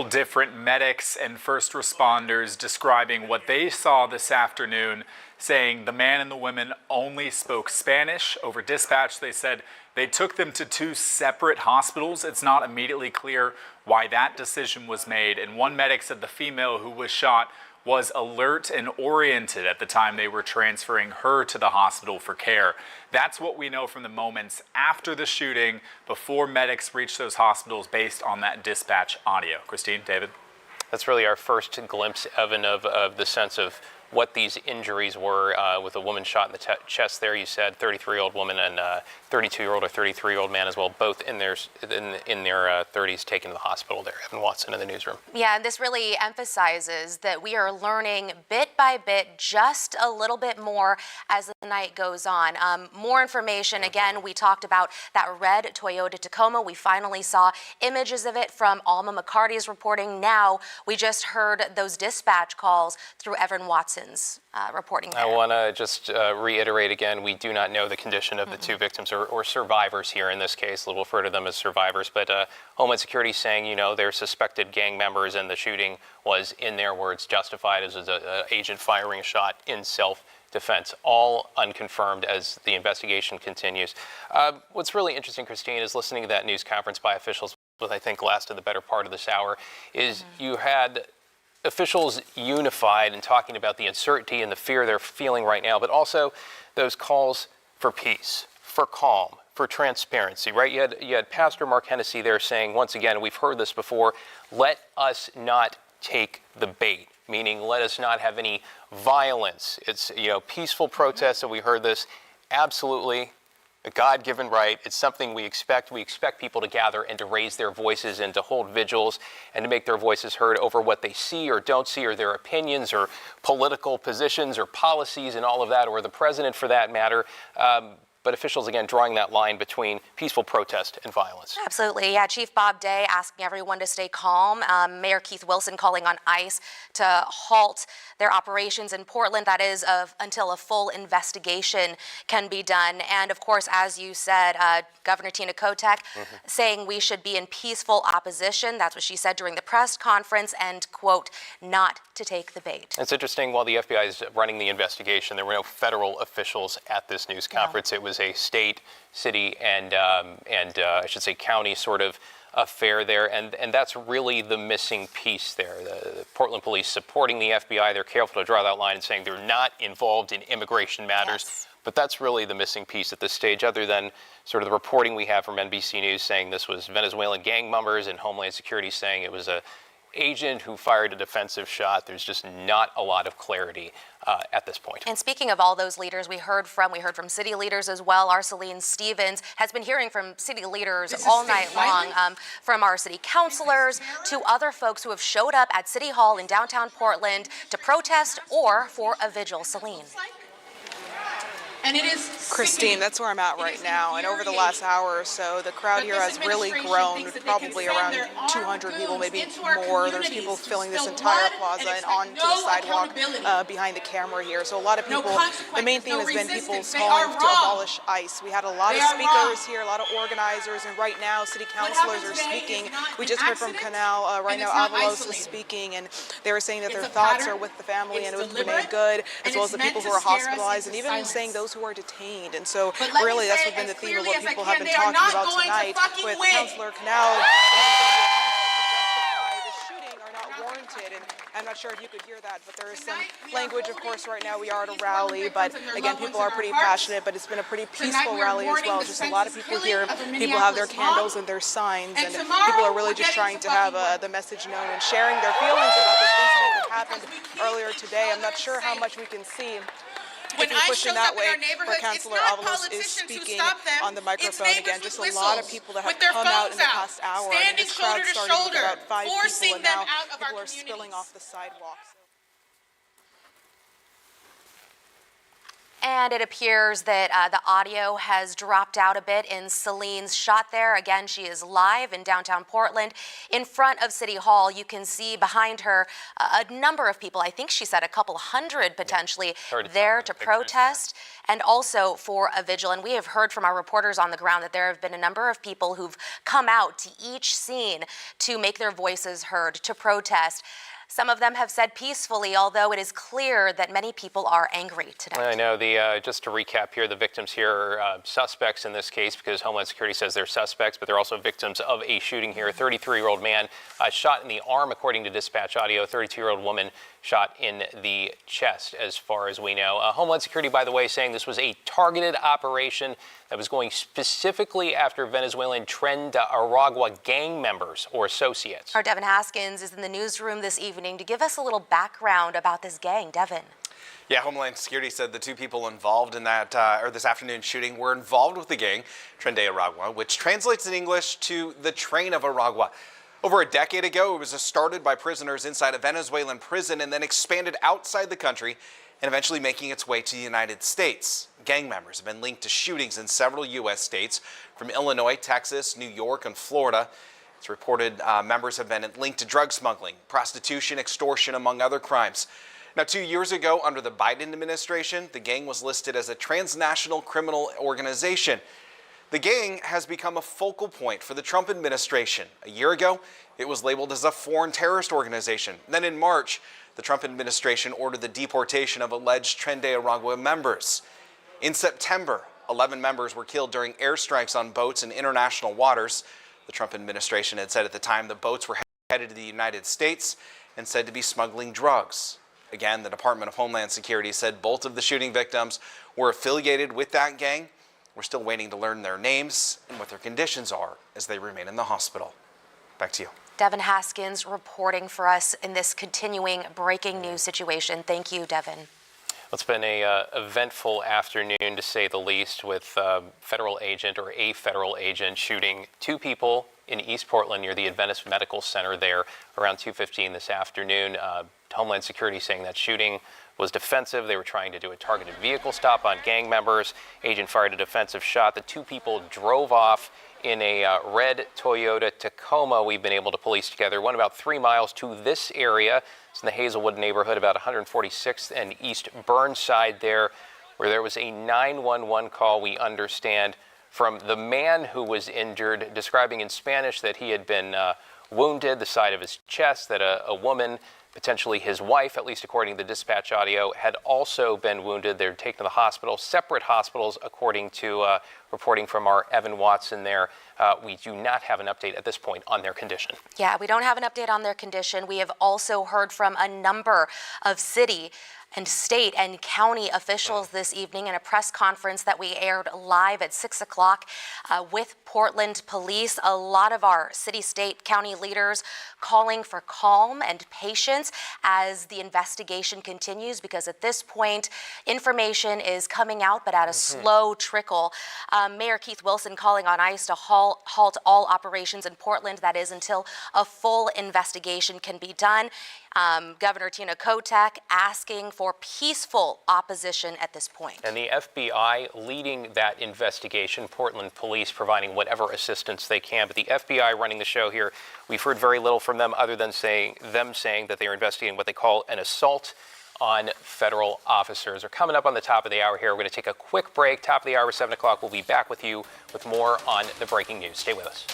Different medics and first responders describing what they saw this afternoon, saying the man and the women only spoke Spanish. Over dispatch, they said they took them to 2 separate hospitals. It's not immediately clear why that decision was made. And one medic said the female who was shot was alert and oriented at the time they were transferring her to the hospital for care. That's what we know from the moments after the shooting, before medics reached those hospitals, based on that dispatch audio. Christine, David? That's really our first glimpse, Evan, of the sense of what these injuries were, with a woman shot in the chest there, you said, 33-year-old woman and 32-year-old or 33-year-old man as well, both in their 30s, taken to the hospital there. Evan Watson in the newsroom. Yeah, and this really emphasizes that we are learning bit by bit, just a little bit more as the night goes on. More information, again, we talked about that red Toyota Tacoma. We finally saw images of it from Alma McCarty's reporting. Now, we just heard those dispatch calls through Evan Watson's reporting there. I want to just reiterate again, we do not know the condition of the 2 victims or survivors here in this case. We'll refer to them as survivors, but Homeland Security saying, you know, they're suspected gang members and the shooting was, in their words, justified as an agent firing a shot in self-defense. All unconfirmed as the investigation continues. What's really interesting, Christine, is listening to that news conference by officials, what I think lasted the better part of this hour, is you had officials unified and talking about the uncertainty and the fear they're feeling right now, but also those calls for peace, for calm, for transparency, right? You had Pastor Mark Hennessy there saying, once again, we've heard this before, let us not take the bait, meaning let us not have any violence. It's, you know, peaceful protests, and we heard this, absolutely a God-given right. It's something we expect. We expect people to gather and to raise their voices and to hold vigils and to make their voices heard over what they see or don't see, or their opinions or political positions or policies and all of that, or the president for that matter. but officials again drawing that line between peaceful protest and violence. Absolutely. Yeah, Chief Bob Day asking everyone to stay calm. Mayor Keith Wilson calling on ICE to halt their operations in Portland. That is until a full investigation can be done. And of course, as you said, Governor Tina Kotek saying we should be in peaceful opposition. That's what she said during the press conference and, quote, not to take the bait. It's interesting, while the FBI is running the investigation, there were no federal officials at this news conference. It was a state, city, and I should say county sort of affair there, and that's really the missing piece there. The Portland police supporting the FBI, they're careful to draw that line and saying they're not involved in immigration matters, but that's really the missing piece at this stage, other than sort of the reporting we have from NBC News saying this was Venezuelan gang members and Homeland Security saying it was a agent who fired a defensive shot. There's just not a lot of clarity at this point. And speaking of all those leaders, we heard from city leaders as well. Our Celine Stevens has been hearing from city leaders all night long, from our city councilors to other folks who have showed up at City Hall in downtown Portland to protest or for a vigil. Celine. And it is Christine, that's where I'm at right now. And over the last hour or so, the crowd here has really grown, probably around 200 people, maybe more. There's people filling this entire plaza and onto the sidewalk behind the camera here. So a lot of people, the main theme has been people calling to abolish ICE. We had a lot of speakers here, a lot of organizers, and right now city councilors are speaking. We just heard from Canal, right now Avalos is speaking, and they were saying that their thoughts are with the family and with Renee Good, as well as the people who are hospitalized, and even saying those who are detained. And so really that's been the theme of what people have been talking about tonight with Councilor Canal. And I'm not sure if you could hear that, but there is some language, of course. Right now we are at a rally, but again, people are pretty passionate, but it's been a pretty peaceful rally as well. Just a lot of people here. People have their candles and their signs, and people are really just trying to have the message known and sharing their feelings about this incident that happened earlier today. I'm not sure how much we can see. If you're pushing that way, where Councilor Avalos is speaking on the microphone again, just a lot of people that have come out in the past hour. And this crowd started with about 5 people, and now people are spilling off the sidewalks. And it appears that the audio has dropped out a bit in Celine's shot there. Again, she is live in downtown Portland in front of City Hall. You can see behind her a number of people, I think she said a couple hundred potentially, there to protest and also for a vigil. And we have heard from our reporters on the ground that there have been a number of people who've come out to each scene to make their voices heard, to protest. Some of them have said peacefully, although it is clear that many people are angry tonight. I know. Just to recap here, the victims here are suspects in this case because Homeland Security says they're suspects, but they're also victims of a shooting here. A 33-year-old man shot in the arm, according to dispatch audio. A 32-year-old woman shot in the chest, as far as we know. Homeland Security, by the way, saying this was a targeted operation that was going specifically after Venezuelan Tren de Aragua gang members or associates. Our Devin Haskins is in the newsroom this evening to give us a little background about this gang. Devin. Yeah, Homeland Security said the 2 people involved in that, or this afternoon's shooting, were involved with the gang, Tren de Aragua, which translates in English to the Train of Aragua. Over a decade ago, it was started by prisoners inside a Venezuelan prison and then expanded outside the country and eventually making its way to the United States. Gang members have been linked to shootings in several U.S. states, from Illinois, Texas, New York, and Florida. It's reported members have been linked to drug smuggling, prostitution, extortion, among other crimes. Now, 2 years ago, under the Biden administration, the gang was listed as a transnational criminal organization. The gang has become a focal point for the Trump administration. A year ago, it was labeled as a foreign terrorist organization. Then in March, the Trump administration ordered the deportation of alleged Tren de Aragua members. In September, 11 members were killed during airstrikes on boats in international waters. The Trump administration had said at the time the boats were headed to the United States and said to be smuggling drugs. Again, the Department of Homeland Security said both of the shooting victims were affiliated with that gang. We're still waiting to learn their names and what their conditions are as they remain in the hospital. Back to you. Devin Haskins reporting for us in this continuing breaking news situation. Thank you, Devin. It's been a eventful afternoon, to say the least, with a federal agent shooting two people in East Portland near the Adventist Medical Center there around 2:15 this afternoon. Homeland Security saying that shooting was defensive. They were trying to do a targeted vehicle stop on gang members. Agent fired a defensive shot. The two people drove off in a red Toyota Tacoma we've been able to police together. Went about 3 miles to this area. It's in the Hazelwood neighborhood, about 146th and East Burnside there, where there was a 911 call, we understand, from the man who was injured, describing in Spanish that he had been wounded, the side of his chest, that a woman, potentially his wife, at least according to the dispatch audio, had also been wounded. They're taken to the hospital, separate hospitals, according to reporting from our Evan Watson there. We do not have an update at this point on their condition. Yeah, we don't have an update on their condition. We have also heard from a number of city and state and county officials this evening in a press conference that we aired live at 6 o'clock with Portland Police. A lot of our city, state, county leaders calling for calm and patience as the investigation continues, because at this point, information is coming out, but at a slow trickle. Mayor Keith Wilson calling on ICE to halt all operations in Portland. That is until a full investigation can be done. Governor Tina Kotek asking for peaceful opposition at this point. And the FBI leading that investigation, Portland Police providing whatever assistance they can. But the FBI running the show here, we've heard very little from them other than saying that they are investigating what they call an assault on federal officers. They're coming up on the top of the hour here. We're going to take a quick break. Top of the hour, 7 o'clock. We'll be back with you with more on the breaking news. Stay with us.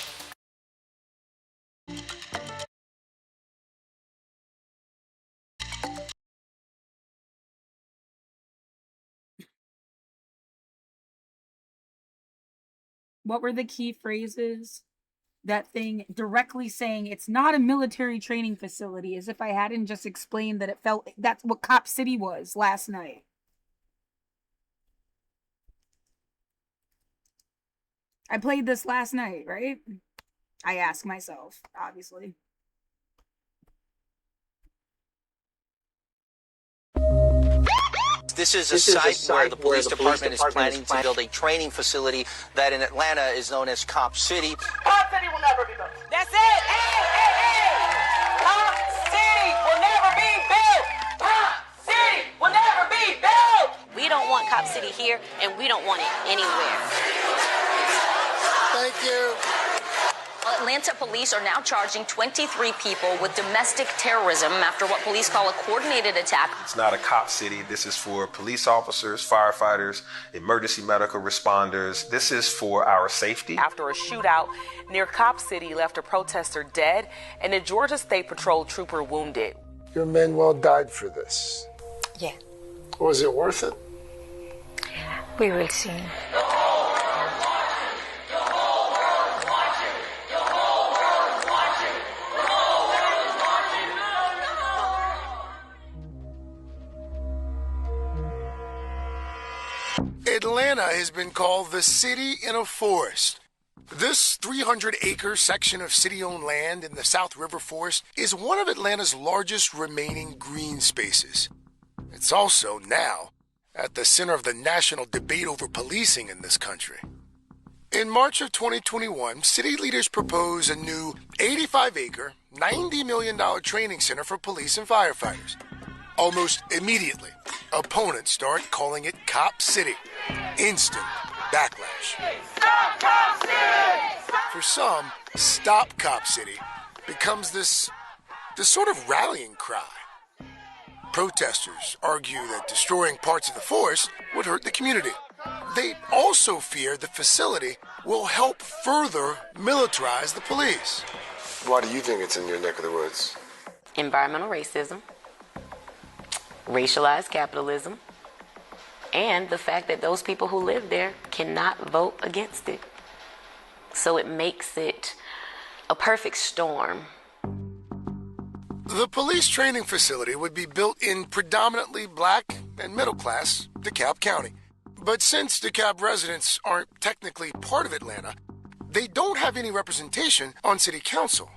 What were the key phrases? That thing directly saying it's not a military training facility, as if I hadn't just explained that it felt that's what Cop City was last night. I played this last night, right? I ask myself, obviously. This is a site where the police department is planning to build a training facility that in Atlanta is known as Cop City. Cop City will never be built. That's it. Hey, hey, hey. Cop City will never be built. Cop City will never be built. We don't want Cop City here, and we don't want it anywhere. Thank you. Atlanta police are now charging 23 people with domestic terrorism after what police call a coordinated attack. It's not a cop city. This is for police officers, firefighters, emergency medical responders. This is for our safety. After a shootout near Cop City left a protester dead and a Georgia State Patrol trooper wounded. Your men well died for this. Yeah. Was it worth it? We will see. Atlanta has been called the city in a forest. This 300-acre section of city-owned land in the South River Forest is one of Atlanta's largest remaining green spaces. It's also now at the center of the national debate over policing in this country. In March of 2021, city leaders proposed a new 85-acre, $90 million training center for police and firefighters. Almost immediately, opponents start calling it Cop City. Instant backlash. Stop Cop City! For some, Stop Cop City becomes this sort of rallying cry. Protesters argue that destroying parts of the forest would hurt the community. They also fear the facility will help further militarize the police. Why do you think it's in your neck of the woods? Environmental racism, racialized capitalism, and the fact that those people who live there cannot vote against it. So it makes it a perfect storm. The police training facility would be built in predominantly black and middle-class DeKalb County. But since DeKalb residents aren't technically part of Atlanta, they don't have any representation on city council.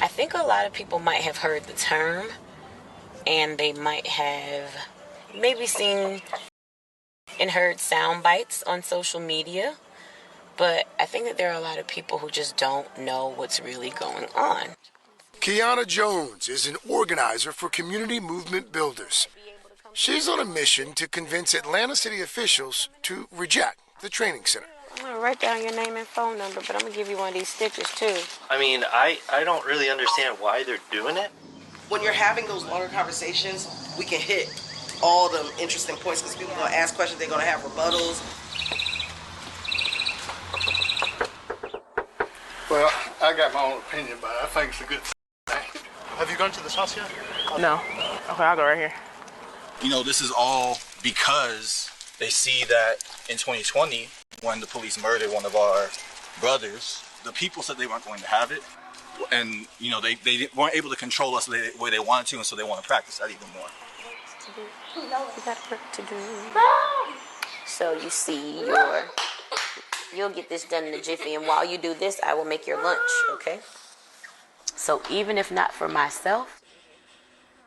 I think a lot of people might have heard the term and they might have maybe seen and heard sound bites on social media. But I think that there are a lot of people who just don't know what's really going on. Kiana Jones is an organizer for Community Movement Builders. She's on a mission to convince Atlanta city officials to reject the training center. I'm going to write down your name and phone number, but I'm going to give you one of these stitches too. I mean, I don't really understand why they're doing it. When you're having those longer conversations, we can hit all the interesting points because people are going to ask questions, they're going to have rebuttals. Well, I got my own opinion, but I think it's a good thing. Have you gone to this house yet? No. Okay, I'll go right here. You know, this is all because they see that in 2020, when the police murdered one of our brothers, the people said they weren't going to have it. And, you know, they weren't able to control us the way they wanted to, and so they want to practice that even more. You got work to do. So you see, you'll get this done in a jiffy, and while you do this, I will make your lunch, okay? So even if not for myself,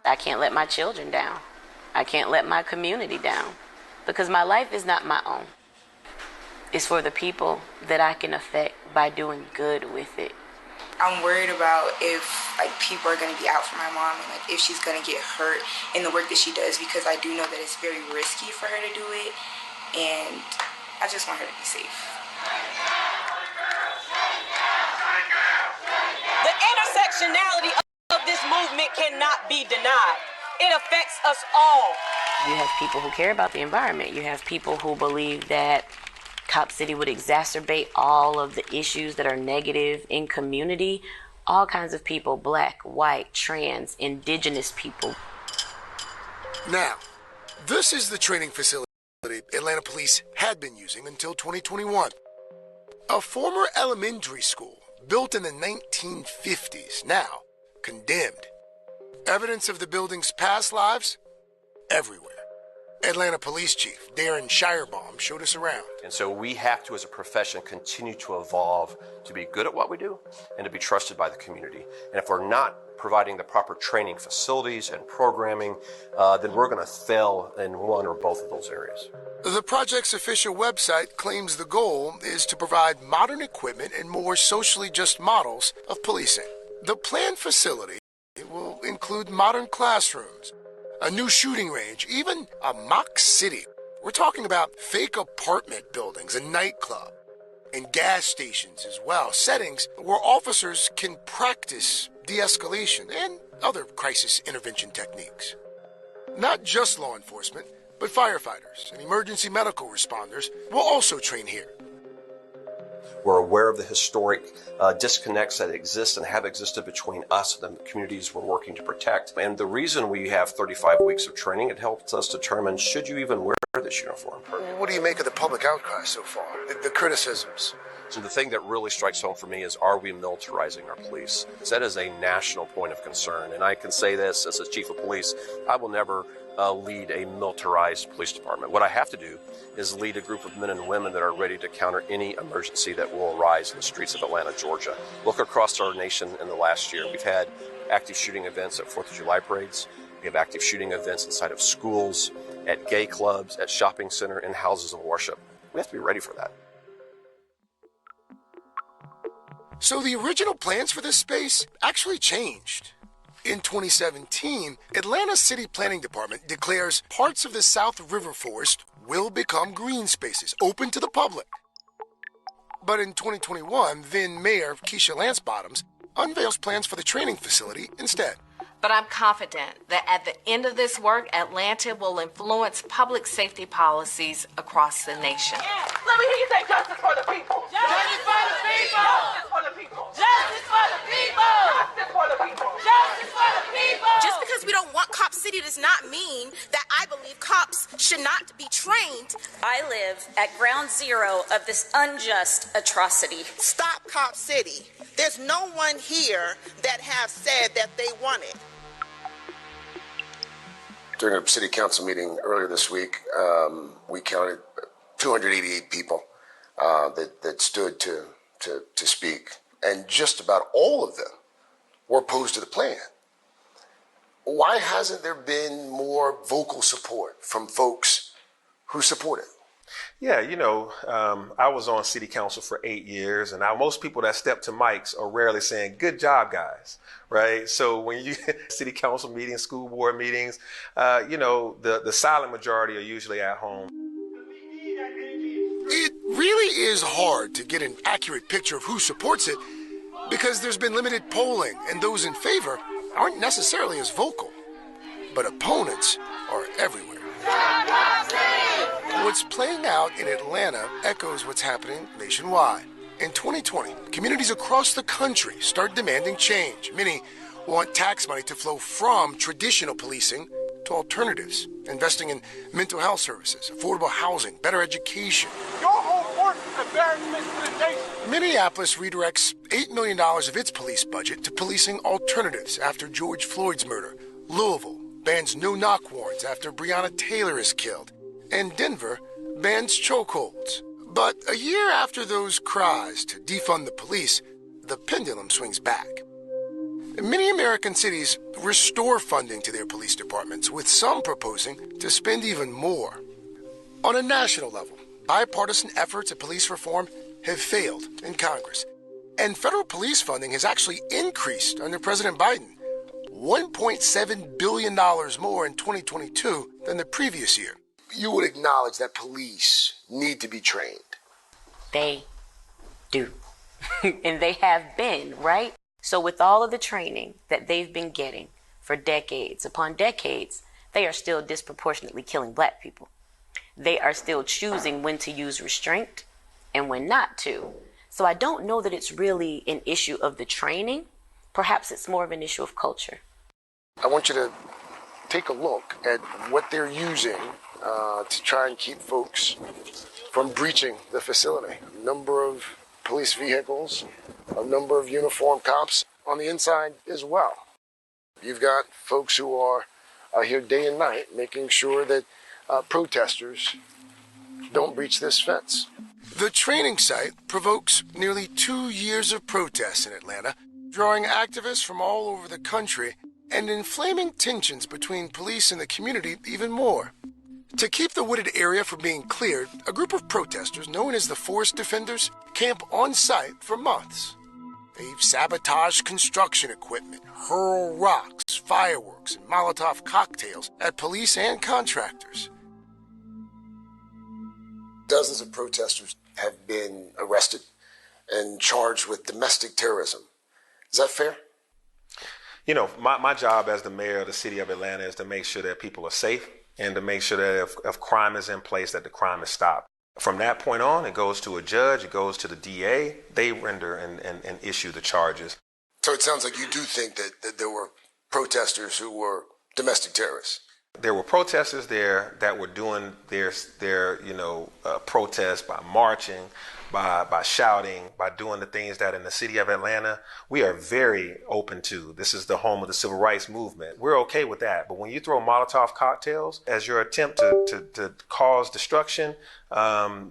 I can't let my children down. I can't let my community down, because my life is not my own. It's for the people that I can affect by doing good with it. I'm worried about if people are going to be out for my mom and if she's going to get hurt in the work that she does, because I do know that it's very risky for her to do it, and I just want her to be safe. The intersectionality of this movement cannot be denied. It affects us all. You have people who care about the environment. You have people who believe that Cop City would exacerbate all of the issues that are negative in community. All kinds of people, black, white, trans, indigenous people. Now, this is the training facility Atlanta police had been using until 2021. A former elementary school built in the 1950s, now condemned. Evidence of the building's past lives? Everywhere. Atlanta Police Chief Darren Shirebaum showed us around. And so we have to, as a profession, continue to evolve to be good at what we do and to be trusted by the community. And if we're not providing the proper training facilities and programming, then we're going to fail in one or both of those areas. The project's official website claims the goal is to provide modern equipment and more socially just models of policing. The planned facility will include modern classrooms, a new shooting range, even a mock city. We're talking about fake apartment buildings, a nightclub, and gas stations as well. Settings where officers can practice de-escalation and other crisis intervention techniques. Not just law enforcement, but firefighters and emergency medical responders will also train here. We're aware of the historic disconnects that exist and have existed between us and the communities we're working to protect. And the reason we have 35 weeks of training, it helps us determine, should you even wear this uniform? What do you make of the public outcry so far? The criticisms? So the thing that really strikes home for me is, are we militarizing our police? That is a national point of concern. And I can say this as a chief of police, I will never lead a militarized police department. What I have to do is lead a group of men and women that are ready to counter any emergency that will arise in the streets of Atlanta, Georgia. Look across our nation in the last year. We've had active shooting events at 4th of July parades. We have active shooting events inside of schools, at gay clubs, at shopping center, and houses of worship. We have to be ready for that. So the original plans for this space actually changed. In 2017, Atlanta City Planning Department declares parts of the South River Forest will become green spaces, open to the public. But in 2021, then Mayor Keisha Lance Bottoms unveils plans for the training facility instead. But I'm confident that at the end of this work, Atlanta will influence public safety policies across the nation. Let me hear you say justice for the people. Justice for the people. Justice for the people. Justice for the people. Justice for the people. Justice for the people. Just because we don't want Cop City does not mean that I believe cops should not be trained. I live at ground zero of this unjust atrocity. Stop Cop City. There's no one here that have said that they want it. During a city council meeting earlier this week, we counted 288 people that stood to speak, and just about all of them were opposed to the plan. Why hasn't there been more vocal support from folks who support it? Yeah, I was on city council for 8 years, and now most people that step to mics are rarely saying, "Good job, guys." Right? So when you city council meetings, school board meetings, the silent majority are usually at home. It really is hard to get an accurate picture of who supports it because there's been limited polling, and those in favor aren't necessarily as vocal. But opponents are everywhere. What's playing out in Atlanta echoes what's happening nationwide. In 2020, communities across the country start demanding change. Many want tax money to flow from traditional policing to alternatives, investing in mental health services, affordable housing, better education. Your whole force is embarrassment to the nation. Minneapolis redirects $8 million of its police budget to policing alternatives after George Floyd's murder. Louisville bans no-knock warrants after Breonna Taylor is killed. And Denver bans chokeholds. But a year after those cries to defund the police, the pendulum swings back. Many American cities restore funding to their police departments, with some proposing to spend even more. On a national level, bipartisan efforts at police reform have failed in Congress. And federal police funding has actually increased under President Biden, $1.7 billion more in 2022 than the previous year. You would acknowledge that police need to be trained. They do. And they have been, right? So with all of the training that they've been getting for decades upon decades, they are still disproportionately killing black people. They are still choosing when to use restraint and when not to. So I don't know that it's really an issue of the training. Perhaps it's more of an issue of culture. I want you to take a look at what they're using to try and keep folks from breaching the facility. A number of police vehicles, a number of uniformed cops on the inside as well. You've got folks who are here day and night making sure that protesters don't breach this fence. The training site provokes nearly 2 years of protests in Atlanta, drawing activists from all over the country and inflaming tensions between police and the community even more. To keep the wooded area from being cleared, a group of protesters known as the Forest Defenders camp on site for months. They sabotage construction equipment, hurl rocks, fireworks, and Molotov cocktails at police and contractors. Dozens of protesters have been arrested and charged with domestic terrorism. Is that fair? My job as the mayor of the city of Atlanta is to make sure that people are safe and to make sure that if crime is in place, that the crime is stopped. From that point on, it goes to a judge, it goes to the DA, they render and issue the charges. So it sounds like you do think that there were protesters who were domestic terrorists. There were protesters there that were doing their protest by marching, by shouting, by doing the things that in the city of Atlanta, we are very open to. This is the home of the civil rights movement. We're okay with that. But when you throw Molotov cocktails as your attempt to cause destruction,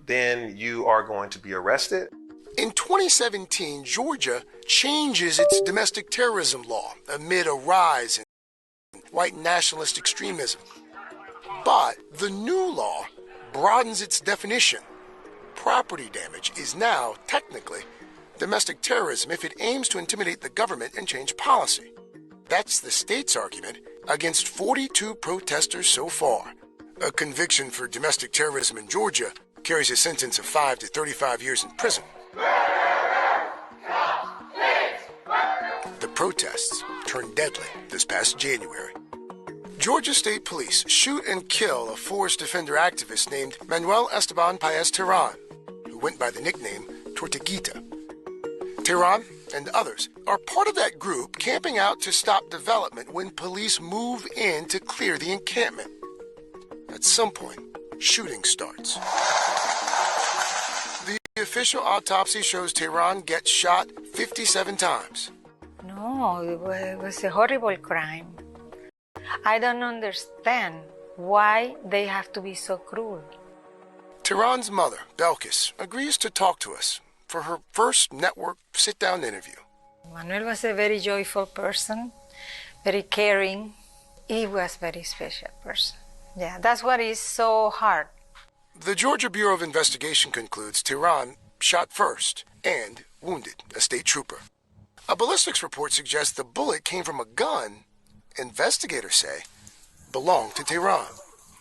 then you are going to be arrested. In 2017, Georgia changes its domestic terrorism law amid a rise in white nationalist extremism. But the new law broadens its definition. Property damage is now technically domestic terrorism if it aims to intimidate the government and change policy. That's the state's argument against 42 protesters so far. A conviction for domestic terrorism in Georgia carries a sentence of 5 to 35 years in prison. The protests turned deadly this past January. Georgia State Police shoot and kill a Forest Defender activist named Manuel Esteban Paez-Terán, who went by the nickname Tortuguita. Terán and others are part of that group camping out to stop development when police move in to clear the encampment. At some point, shooting starts. The official autopsy shows Terán gets shot 57 times. No, it was a horrible crime. I don't understand why they have to be so cruel. Terán's mother, Belkis, agrees to talk to us for her first network sit-down interview. Manuel was a very joyful person, very caring, He was a very special person. Yeah, that's what is so hard. The Georgia Bureau of Investigation concludes Tehran shot first and wounded a state trooper. A ballistics report suggests the bullet came from a gun investigators say belonged to Tehran.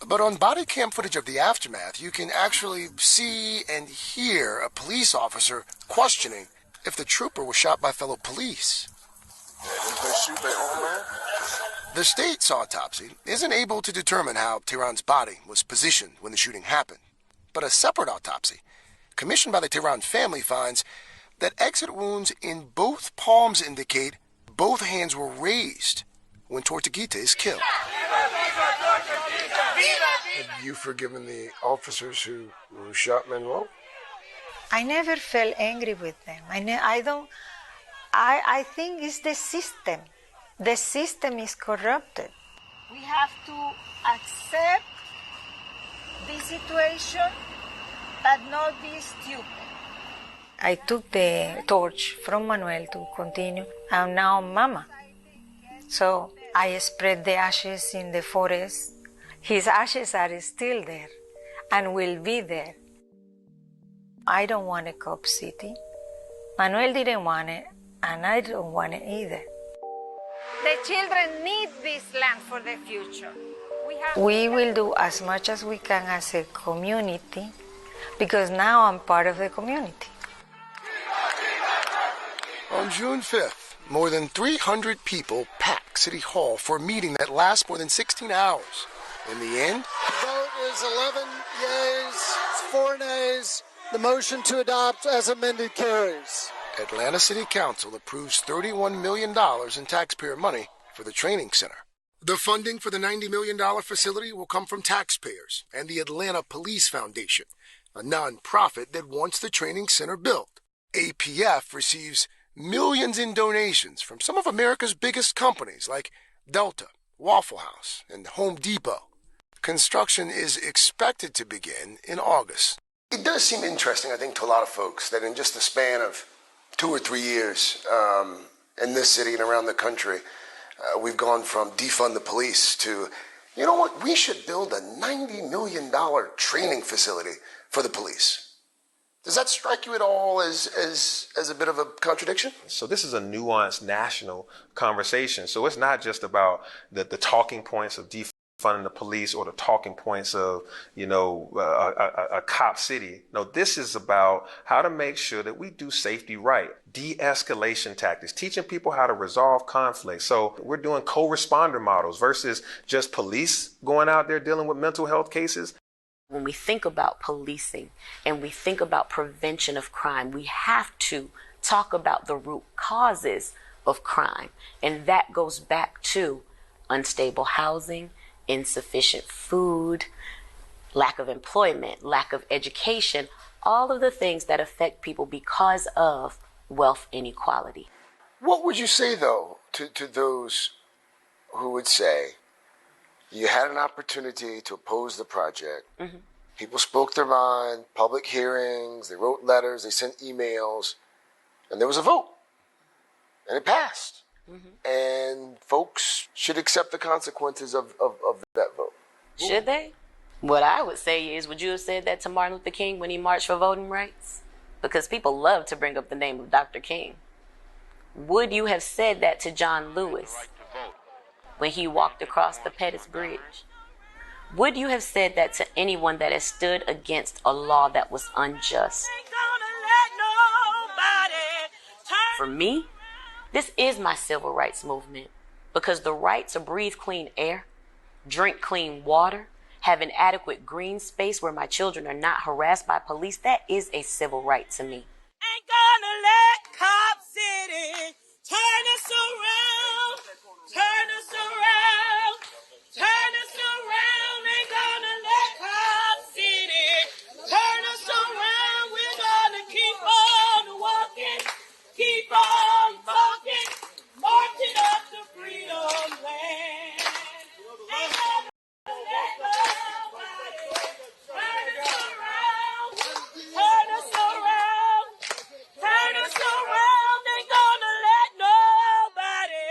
But on body cam footage of the aftermath, you can actually see and hear a police officer questioning if the trooper was shot by fellow police. Didn't they shoot their own man? The state's autopsy isn't able to determine how Tehran's body was positioned when the shooting happened. But a separate autopsy, commissioned by the Tehran family, finds that exit wounds in both palms indicate both hands were raised when Tortuguita is killed. Have you forgiven the officers who shot Manuel? I never felt angry with them. I think it's the system. The system is corrupted. We have to accept the situation, but not be stupid. I took the torch from Manuel to continue, and now Mama. So I spread the ashes in the forest. His ashes are still there and will be there. I don't want a cop city. Manuel didn't want it, and I don't want it either. The children need this land for the future. We will do as much as we can as a community, because now I'm part of the community. On June 5th, more than 300 people packed City Hall for a meeting that lasts more than 16 hours. In the end, the vote is 11 yeas, 4 nays. The motion to adopt as amended carries. Atlanta City Council approves $31 million in taxpayer money for the training center. The funding for the $90 million facility will come from taxpayers and the Atlanta Police Foundation, a nonprofit that wants the training center built. APF receives millions in donations from some of America's biggest companies like Delta, Waffle House, and Home Depot. Construction is expected to begin in August. It does seem interesting, I think, to a lot of folks that in just the span of 2 or 3 years in this city and around the country, we've gone from defund the police to, you know what, we should build a $90 million training facility for the police. Does that strike you at all as a bit of a contradiction? So this is a nuanced national conversation. So it's not just about the talking points of defunding the police or the talking points of, a cop city. No, this is about how to make sure that we do safety right. De-escalation tactics, teaching people how to resolve conflict. So we're doing co-responder models versus just police going out there dealing with mental health cases. When we think about policing and we think about prevention of crime, we have to talk about the root causes of crime. And that goes back to unstable housing, insufficient food, lack of employment, lack of education, all of the things that affect people because of wealth inequality. What would you say, though, to those who would say, you had an opportunity to oppose the project. Mm-hmm. People spoke their mind, public hearings, they wrote letters, they sent emails, and there was a vote. And it passed. Mm-hmm. And folks should accept the consequences of that vote. Should they? What I would say is, would you have said that to Martin Luther King when he marched for voting rights? Because people love to bring up the name of Dr. King. Would you have said that to John Lewis when he walked across the Pettus Bridge? Would you have said that to anyone that has stood against a law that was unjust? For me, this is my civil rights movement, because the right to breathe clean air, drink clean water, have an adequate green space where my children are not harassed by police, that is a civil right to me. Ain't gonna let Cop City turn us around, turn us around, turn us around. Ain't gonna let Cop City turn us around. We're gonna keep on walking, keep on talking, marching up to freedom land. Ain't gonna let nobody turn us around, turn us around. Turn us around, ain't gonna let nobody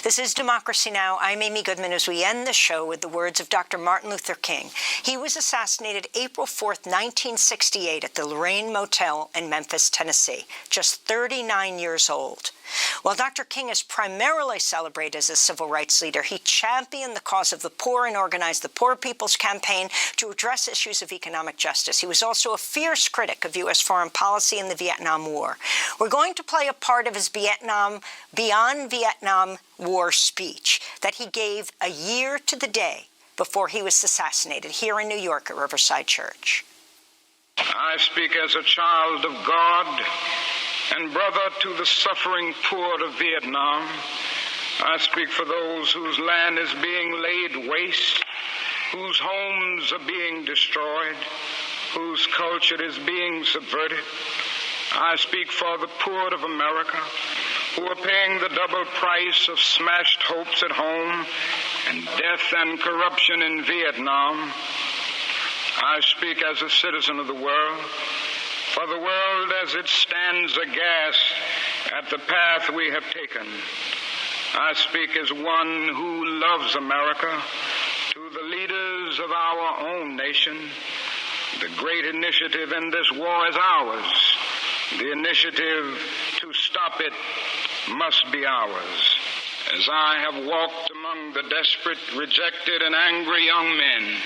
This is Democracy Now! I'm Amy Goodman as we end the show with the words of Dr. Martin Luther King. He was assassinated April 4th, 1968 at the Lorraine Motel in Memphis, Tennessee, just 39 years old. While Dr. King is primarily celebrated as a civil rights leader, he championed the cause of the poor and organized the Poor People's Campaign to address issues of economic justice. He was also a fierce critic of U.S. foreign policy in the Vietnam War. We're going to play a part of his Beyond Vietnam War speech that he gave a year to the day before he was assassinated here in New York at Riverside Church. I speak as a child of God and brother to the suffering poor of Vietnam. I speak for those whose land is being laid waste, whose homes are being destroyed, whose culture is being subverted. I speak for the poor of America, who are paying the double price of smashed hopes at home and death and corruption in Vietnam. I speak as a citizen of the world, for the world as it stands aghast at the path we have taken. I speak as one who loves America, to the leaders of our own nation. The great initiative in this war is ours. The initiative to stop it must be ours. As I have walked among the desperate, rejected, and angry young men,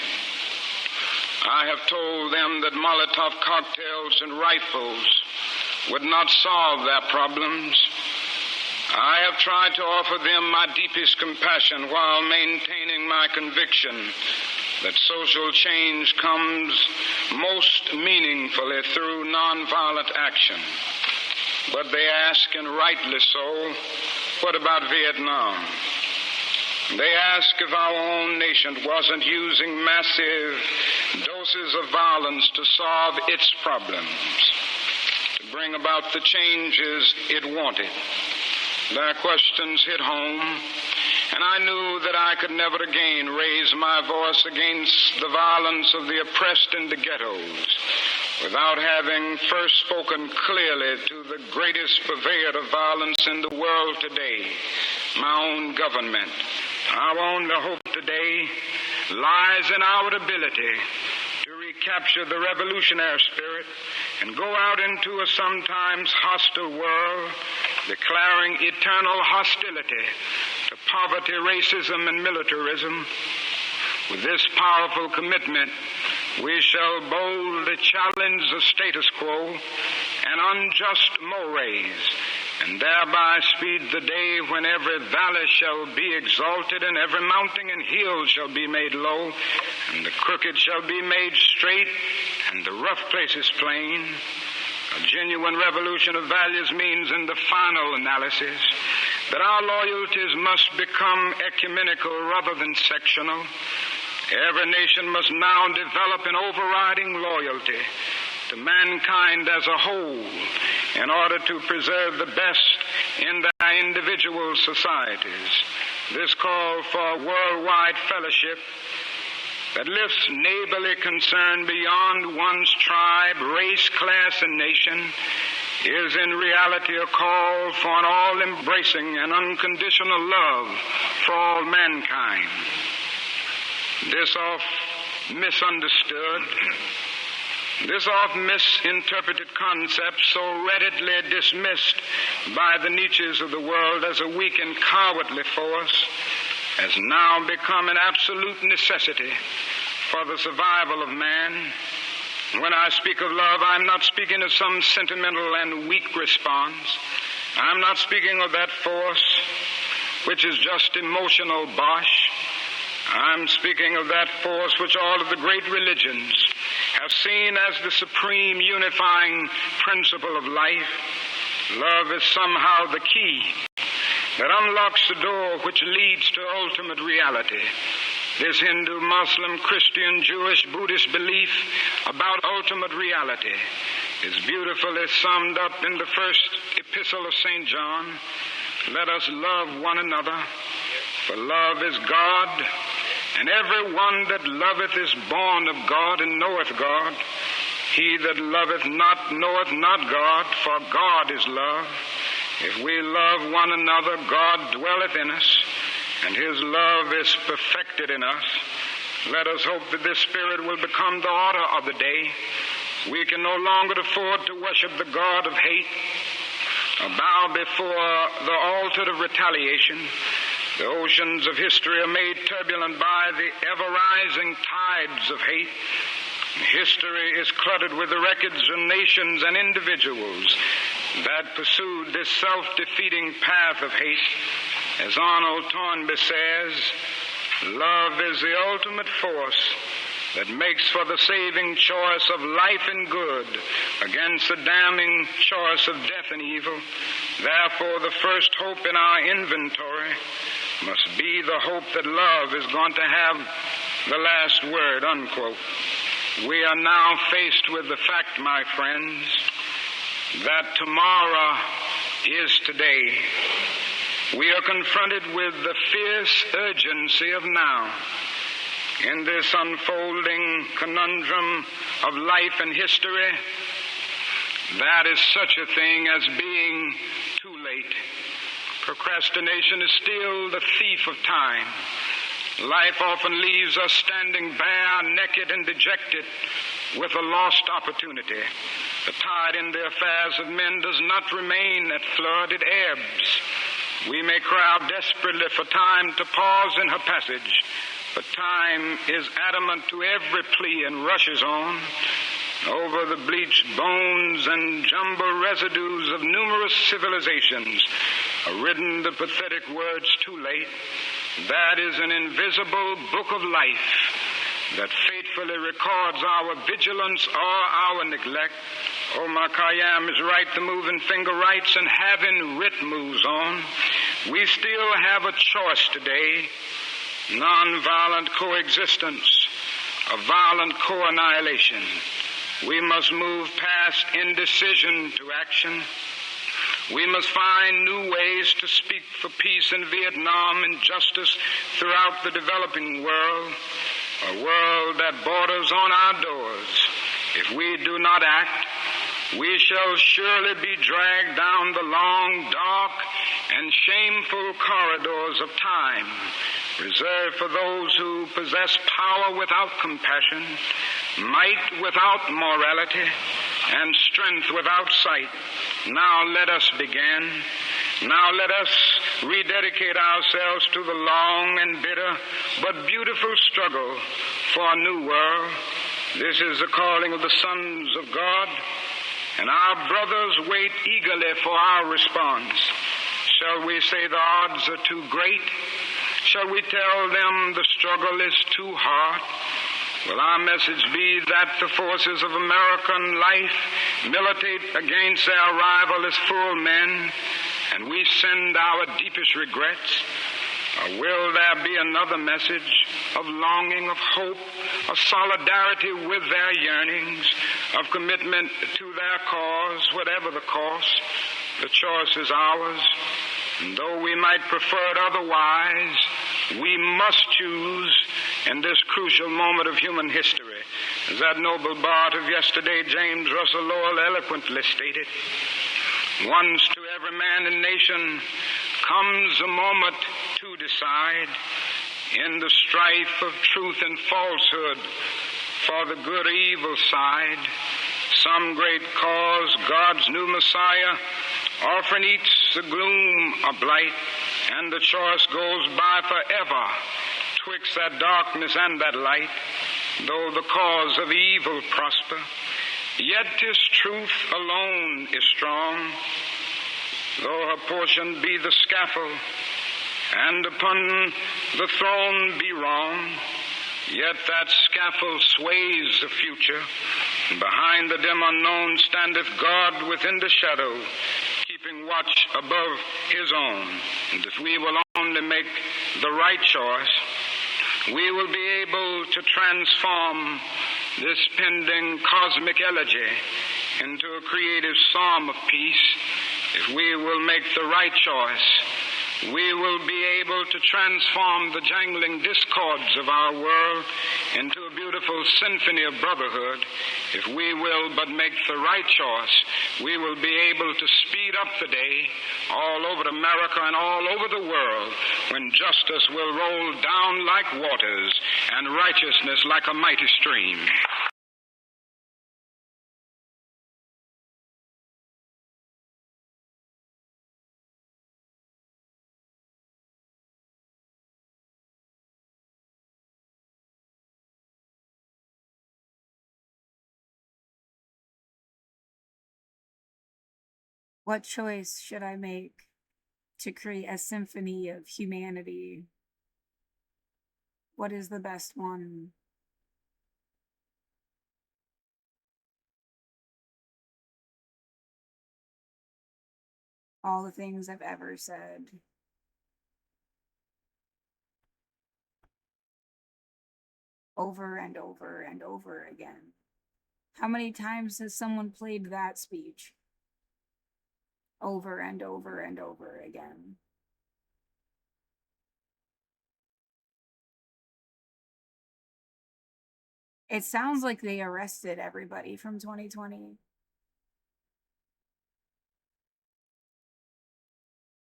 I have told them that Molotov cocktails and rifles would not solve their problems. I have tried to offer them my deepest compassion while maintaining my conviction that social change comes most meaningfully through nonviolent action. But they ask, and rightly so, what about Vietnam? They ask if our own nation wasn't using massive doses of violence to solve its problems, to bring about the changes it wanted. Their questions hit home, and I knew that I could never again raise my voice against the violence of the oppressed in the ghettos without having first spoken clearly to the greatest purveyor of violence in the world today, my own government. Our only hope today lies in our ability to recapture the revolutionary spirit and go out into a sometimes hostile world, declaring eternal hostility to poverty, racism, and militarism. With this powerful commitment, we shall boldly challenge the status quo and unjust mores, and thereby speed the day when every valley shall be exalted, and every mountain and hill shall be made low, and the crooked shall be made straight, and the rough places plain. A genuine revolution of values means, in the final analysis, that our loyalties must become ecumenical rather than sectional. Every nation must now develop an overriding loyalty to mankind as a whole in order to preserve the best in their individual societies. This call for worldwide fellowship that lifts neighborly concern beyond one's tribe, race, class, and nation is in reality a call for an all-embracing and unconditional love for all mankind. This oft misinterpreted concept, so readily dismissed by the Nietzsches of the world as a weak and cowardly force, has now become an absolute necessity for the survival of man. When I speak of love, I'm not speaking of some sentimental and weak response. I'm not speaking of that force which is just emotional bosh. I'm speaking of that force which all of the great religions have seen as the supreme unifying principle of life. Love is somehow the key that unlocks the door which leads to ultimate reality. This Hindu, Muslim, Christian, Jewish, Buddhist belief about ultimate reality is beautifully summed up in the first epistle of St. John. Let us love one another, for love is God, and every one that loveth is born of God and knoweth God. He that loveth not knoweth not God, for God is love. If we love one another, God dwelleth in us, and his love is perfected in us. Let us hope that this spirit will become the order of the day. We can no longer afford to worship the God of hate, or bow before the altar of retaliation. The oceans of history are made turbulent by the ever-rising tides of hate. History is cluttered with the records of nations and individuals that pursued this self-defeating path of hate. As Arnold Toynbee says, love is the ultimate force that makes for the saving choice of life and good against the damning choice of death and evil. Therefore, the first hope in our inventory must be the hope that love is going to have the last word, unquote. We are now faced with the fact, my friends, that tomorrow is today. We are confronted with the fierce urgency of now. In this unfolding conundrum of life and history, that is such a thing as being too late. Procrastination is still the thief of time. Life often leaves us standing bare, naked, and dejected with a lost opportunity. The tide in the affairs of men does not remain at flood, it ebbs. We may cry out desperately for time to pause in her passage, but time is adamant to every plea and rushes on. Over the bleached bones and jumbled residues of numerous civilizations are written the pathetic words, too late. That is an invisible book of life that faithfully records our vigilance or our neglect. Omar Khayyam is right, the moving finger writes, and having writ moves on. We still have a choice today: nonviolent coexistence or violent co-annihilation. We must move past indecision to action. We must find new ways to speak for peace in Vietnam and justice throughout the developing world, a world that borders on our doors. If we do not act, we shall surely be dragged down the long, dark, and shameful corridors of time, reserved for those who possess power without compassion, might without morality, and strength without sight. Now let us begin. Now let us rededicate ourselves to the long and bitter but beautiful struggle for a new world. This is the calling of the sons of God, and our brothers wait eagerly for our response. Shall we say the odds are too great? Shall we tell them the struggle is too hard? Will our message be that the forces of American life militate against their rival as full men, and we send our deepest regrets? Or will there be another message of longing, of hope, of solidarity with their yearnings, of commitment to their cause, whatever the cost? The choice is ours, and though we might prefer it otherwise, we must choose in this crucial moment of human history. As that noble bard of yesterday, James Russell Lowell, eloquently stated, once to every man and nation comes a moment to decide in the strife of truth and falsehood for the good or evil side. Some great cause, God's new Messiah, often eats the gloom of blight, and the choice goes by forever twixt that darkness and that light. Though the cause of evil prosper, yet 'tis truth alone is strong. Though her portion be the scaffold, and upon the throne be wrong, yet that scaffold sways the future. Behind the dim unknown standeth God within the shadow, keeping watch above his own. And if we will only make the right choice, we will be able to transform this pending cosmic elegy into a creative psalm of peace. If we will make the right choice, we will be able to transform the jangling discords of our world into a beautiful symphony of brotherhood. If we will but make the right choice, we will be able to speed up the day all over America and all over the world when justice will roll down like waters and righteousness like a mighty stream. What choice should I make to create a symphony of humanity? What is the best one? All the things I've ever said. Over and over and over again. How many times has someone played that speech? Over and over and over again. It sounds like they arrested everybody from 2020.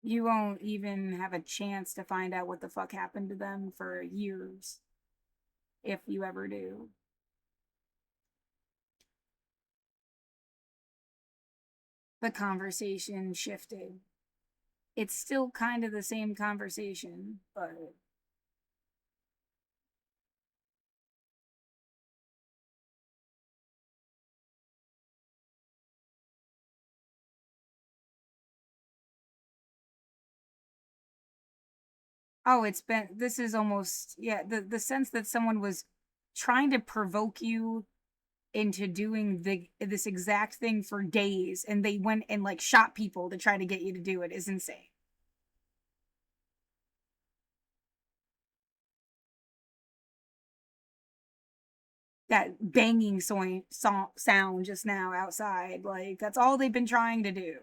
You won't even have a chance to find out what the fuck happened to them for years. If you ever do. The conversation shifted. It's still kind of the same conversation, but oh, it's been, this is almost, yeah, the sense that someone was trying to provoke you into doing this exact thing for days, and they went and like shot people to try to get you to do it is insane. That banging sound just now outside, like that's all they've been trying to do.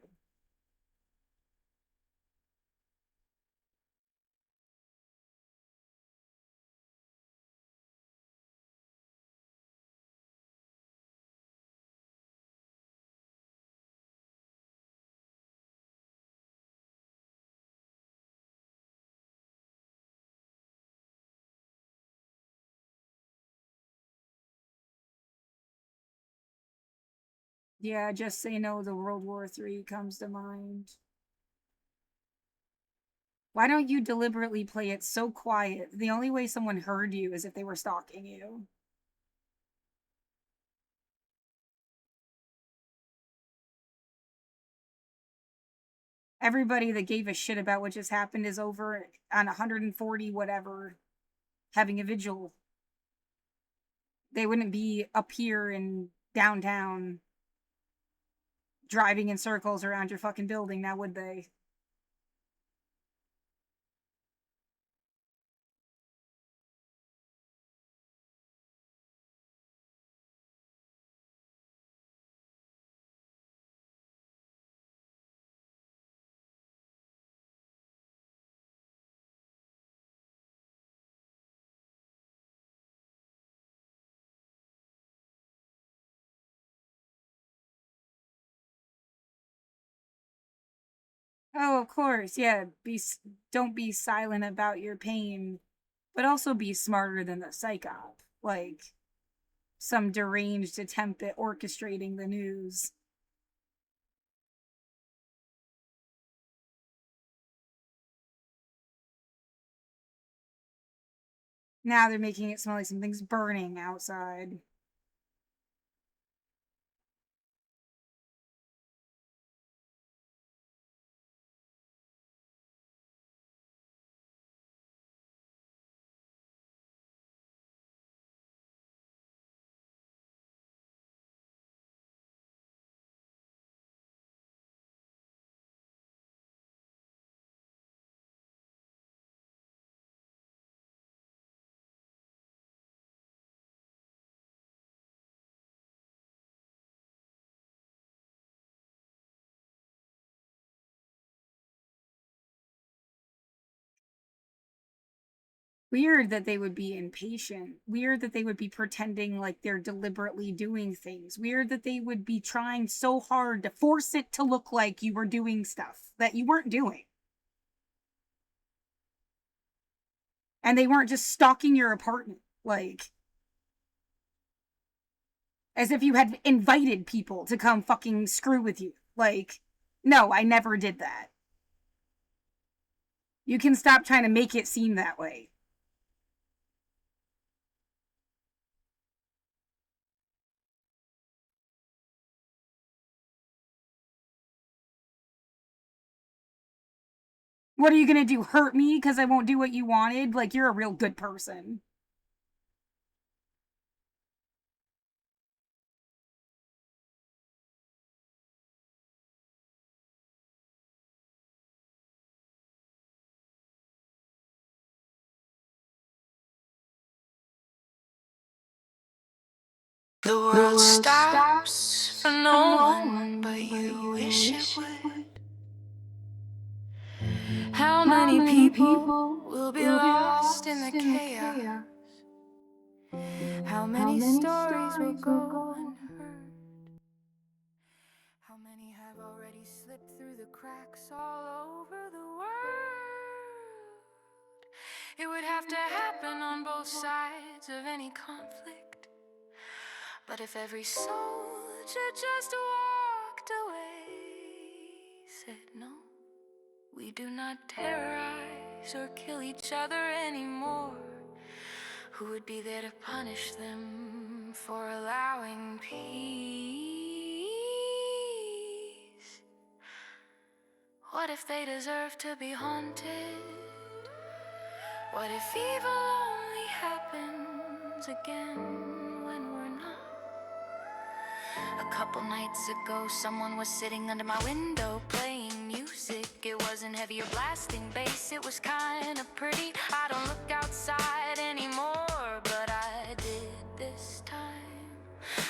Yeah, just say no, the World War III comes to mind. Why don't you deliberately play it so quiet? The only way someone heard you is if they were stalking you. Everybody that gave a shit about what just happened is over on 140 whatever having a vigil. They wouldn't be up here in downtown driving in circles around your fucking building, now would they? Oh, of course, yeah. Don't be silent about your pain, but also be smarter than the psyop. Like some deranged attempt at orchestrating the news. Now they're making it smell like something's burning outside. Weird that they would be impatient. Weird that they would be pretending like they're deliberately doing things. Weird that they would be trying so hard to force it to look like you were doing stuff that you weren't doing. And they weren't just stalking your apartment, like, as if you had invited people to come fucking screw with you. Like, no, I never did that. You can stop trying to make it seem that way. What are you gonna do? Hurt me because I won't do what you wanted? Like, you're a real good person. The world stops for no one but you wish it would. How many people will be lost in the chaos? How many stories will go unheard? How many have already slipped through the cracks all over the world? It would have to happen on both sides of any conflict. But if every soldier just walked away, said no, we do not terrorize or kill each other anymore, who would be there to punish them for allowing peace? What if they deserve to be haunted? What if evil only happens again when we're not? A couple nights ago, someone was sitting under my window playing music. It wasn't heavy or blasting bass, it was kind of pretty. I don't look outside anymore, but I did this time.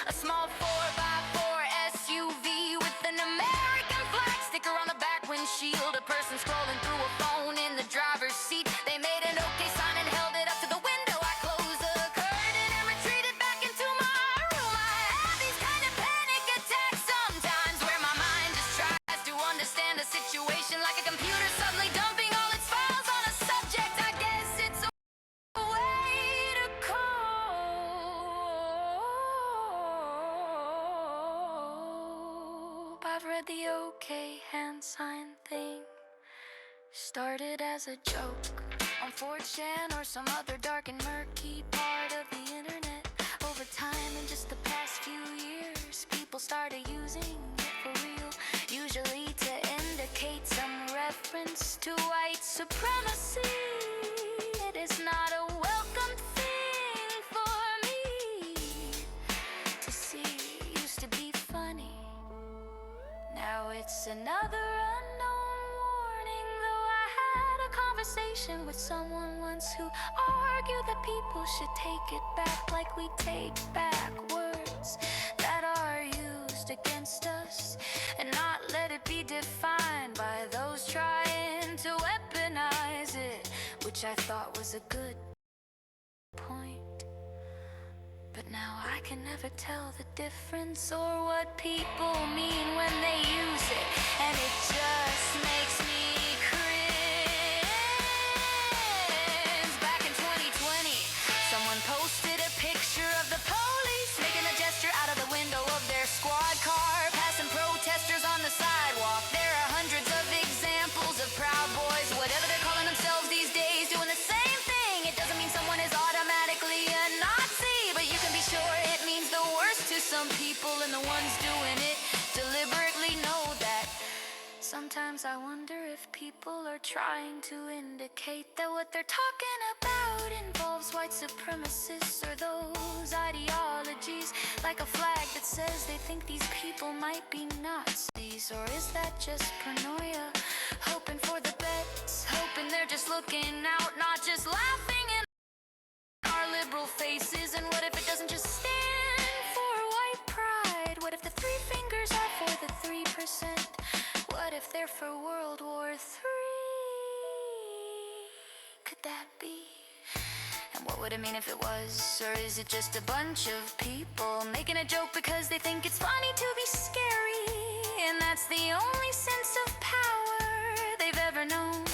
A small 4x4 SUV with an American flag sticker on the back windshield. A person scrolling through a phone in the driver's seat. They made an okay sign and held it up to the window. I closed the curtain and retreated back into my room. I have these kind of panic attacks sometimes, where my mind just tries to understand a situation, like a computer suddenly dumping all its files on a subject. I guess it's a way to cope. I've read the okay hand sign thing. Started as a joke on 4chan or some other dark and murky part of the internet. Over time, in just the past few years, people started using it for real, usually to indicate some reference to white supremacy. It is not a welcome thing for me to see. Used to be funny, now it's another unknown warning. Though I had a conversation with someone once who argued that people should take it back, like we take back words that are used against us, and not let it be defined by those trying to weaponize it, which I thought was a good point. But now I can never tell the difference or what people mean when they use it, and it just makes me cringe. Back in 2020, someone posted a picture of the police making a gesture out of the window of their squad car, passing protesters on the sidewalk. There are hundreds of examples of Proud Boys, whatever they're calling themselves these days, doing the same thing. It doesn't mean someone is automatically a Nazi, but you can be sure it means the worst to some people, and the ones doing it deliberately know that. Sometimes I wonder if people are trying to indicate that what they're talking about involves white supremacists or those ideologies, like a flag that says they think these people might be Nazis. Or is that just paranoia, hoping for the best, hoping they're just looking out, not just laughing in our liberal faces? And what if it doesn't just stand for white pride? What if the three fingers are for the 3%? What if they're for World War III? Could that be And what would it mean if it was? Or is it just a bunch of people making a joke because they think it's funny to be scary? And that's the only sense of power they've ever known.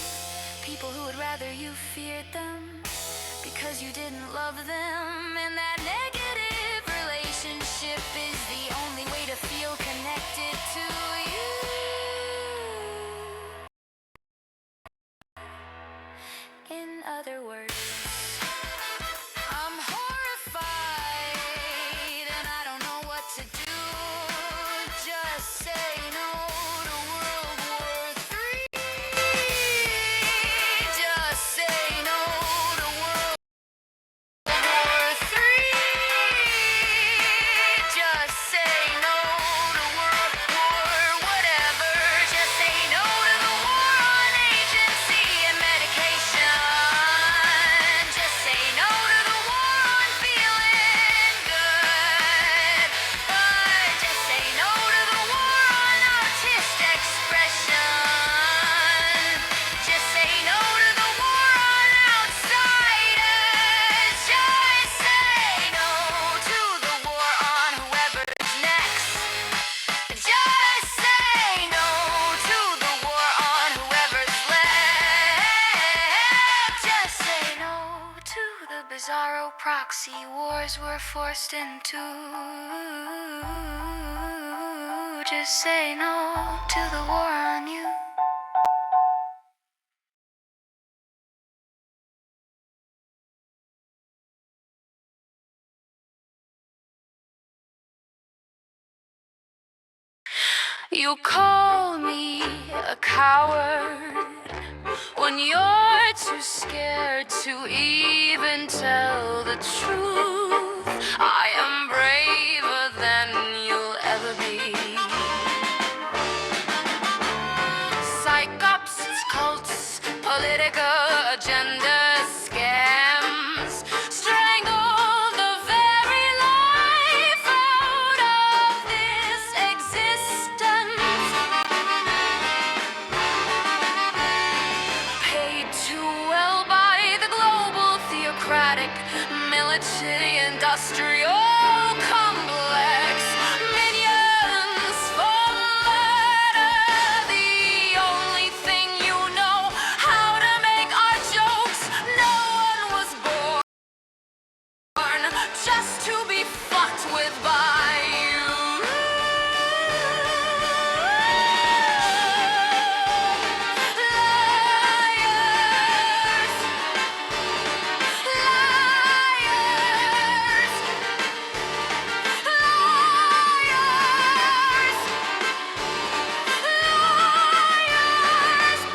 People who would rather you feared them because you didn't love them. And that negative relationship is the only way to feel connected to you. In other words, I'm horrified and I don't know what to do. Just say no to World War III. Just say no to World War III. Just say no to World War whatever. Just say no to the war on agency and medication. Just say no to the war on feeling good. But just say no to the war on artist expression. Just say no to the war on outsiders. Just say no to the war on whoever's next. Just say no to the war on whoever's left. Just say no to the bizarro proxy wars we're forced into. Just say no to the war on you. You call me a coward when you're too scared to even tell the truth. I am braver than you'll ever be. Psychops, cults, political agendas, scams, strangle the very life out of this existence. Paid too well by the global theocratic military industrial complex. Minions for murder. The only thing you know how to make are jokes. No one was born just to be fucked with by you.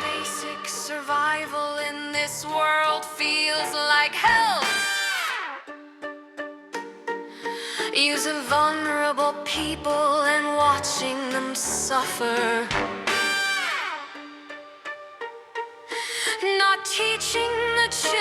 Basic survival in this world feels like hell. Using vulnerable people and watching them suffer. Not teaching the children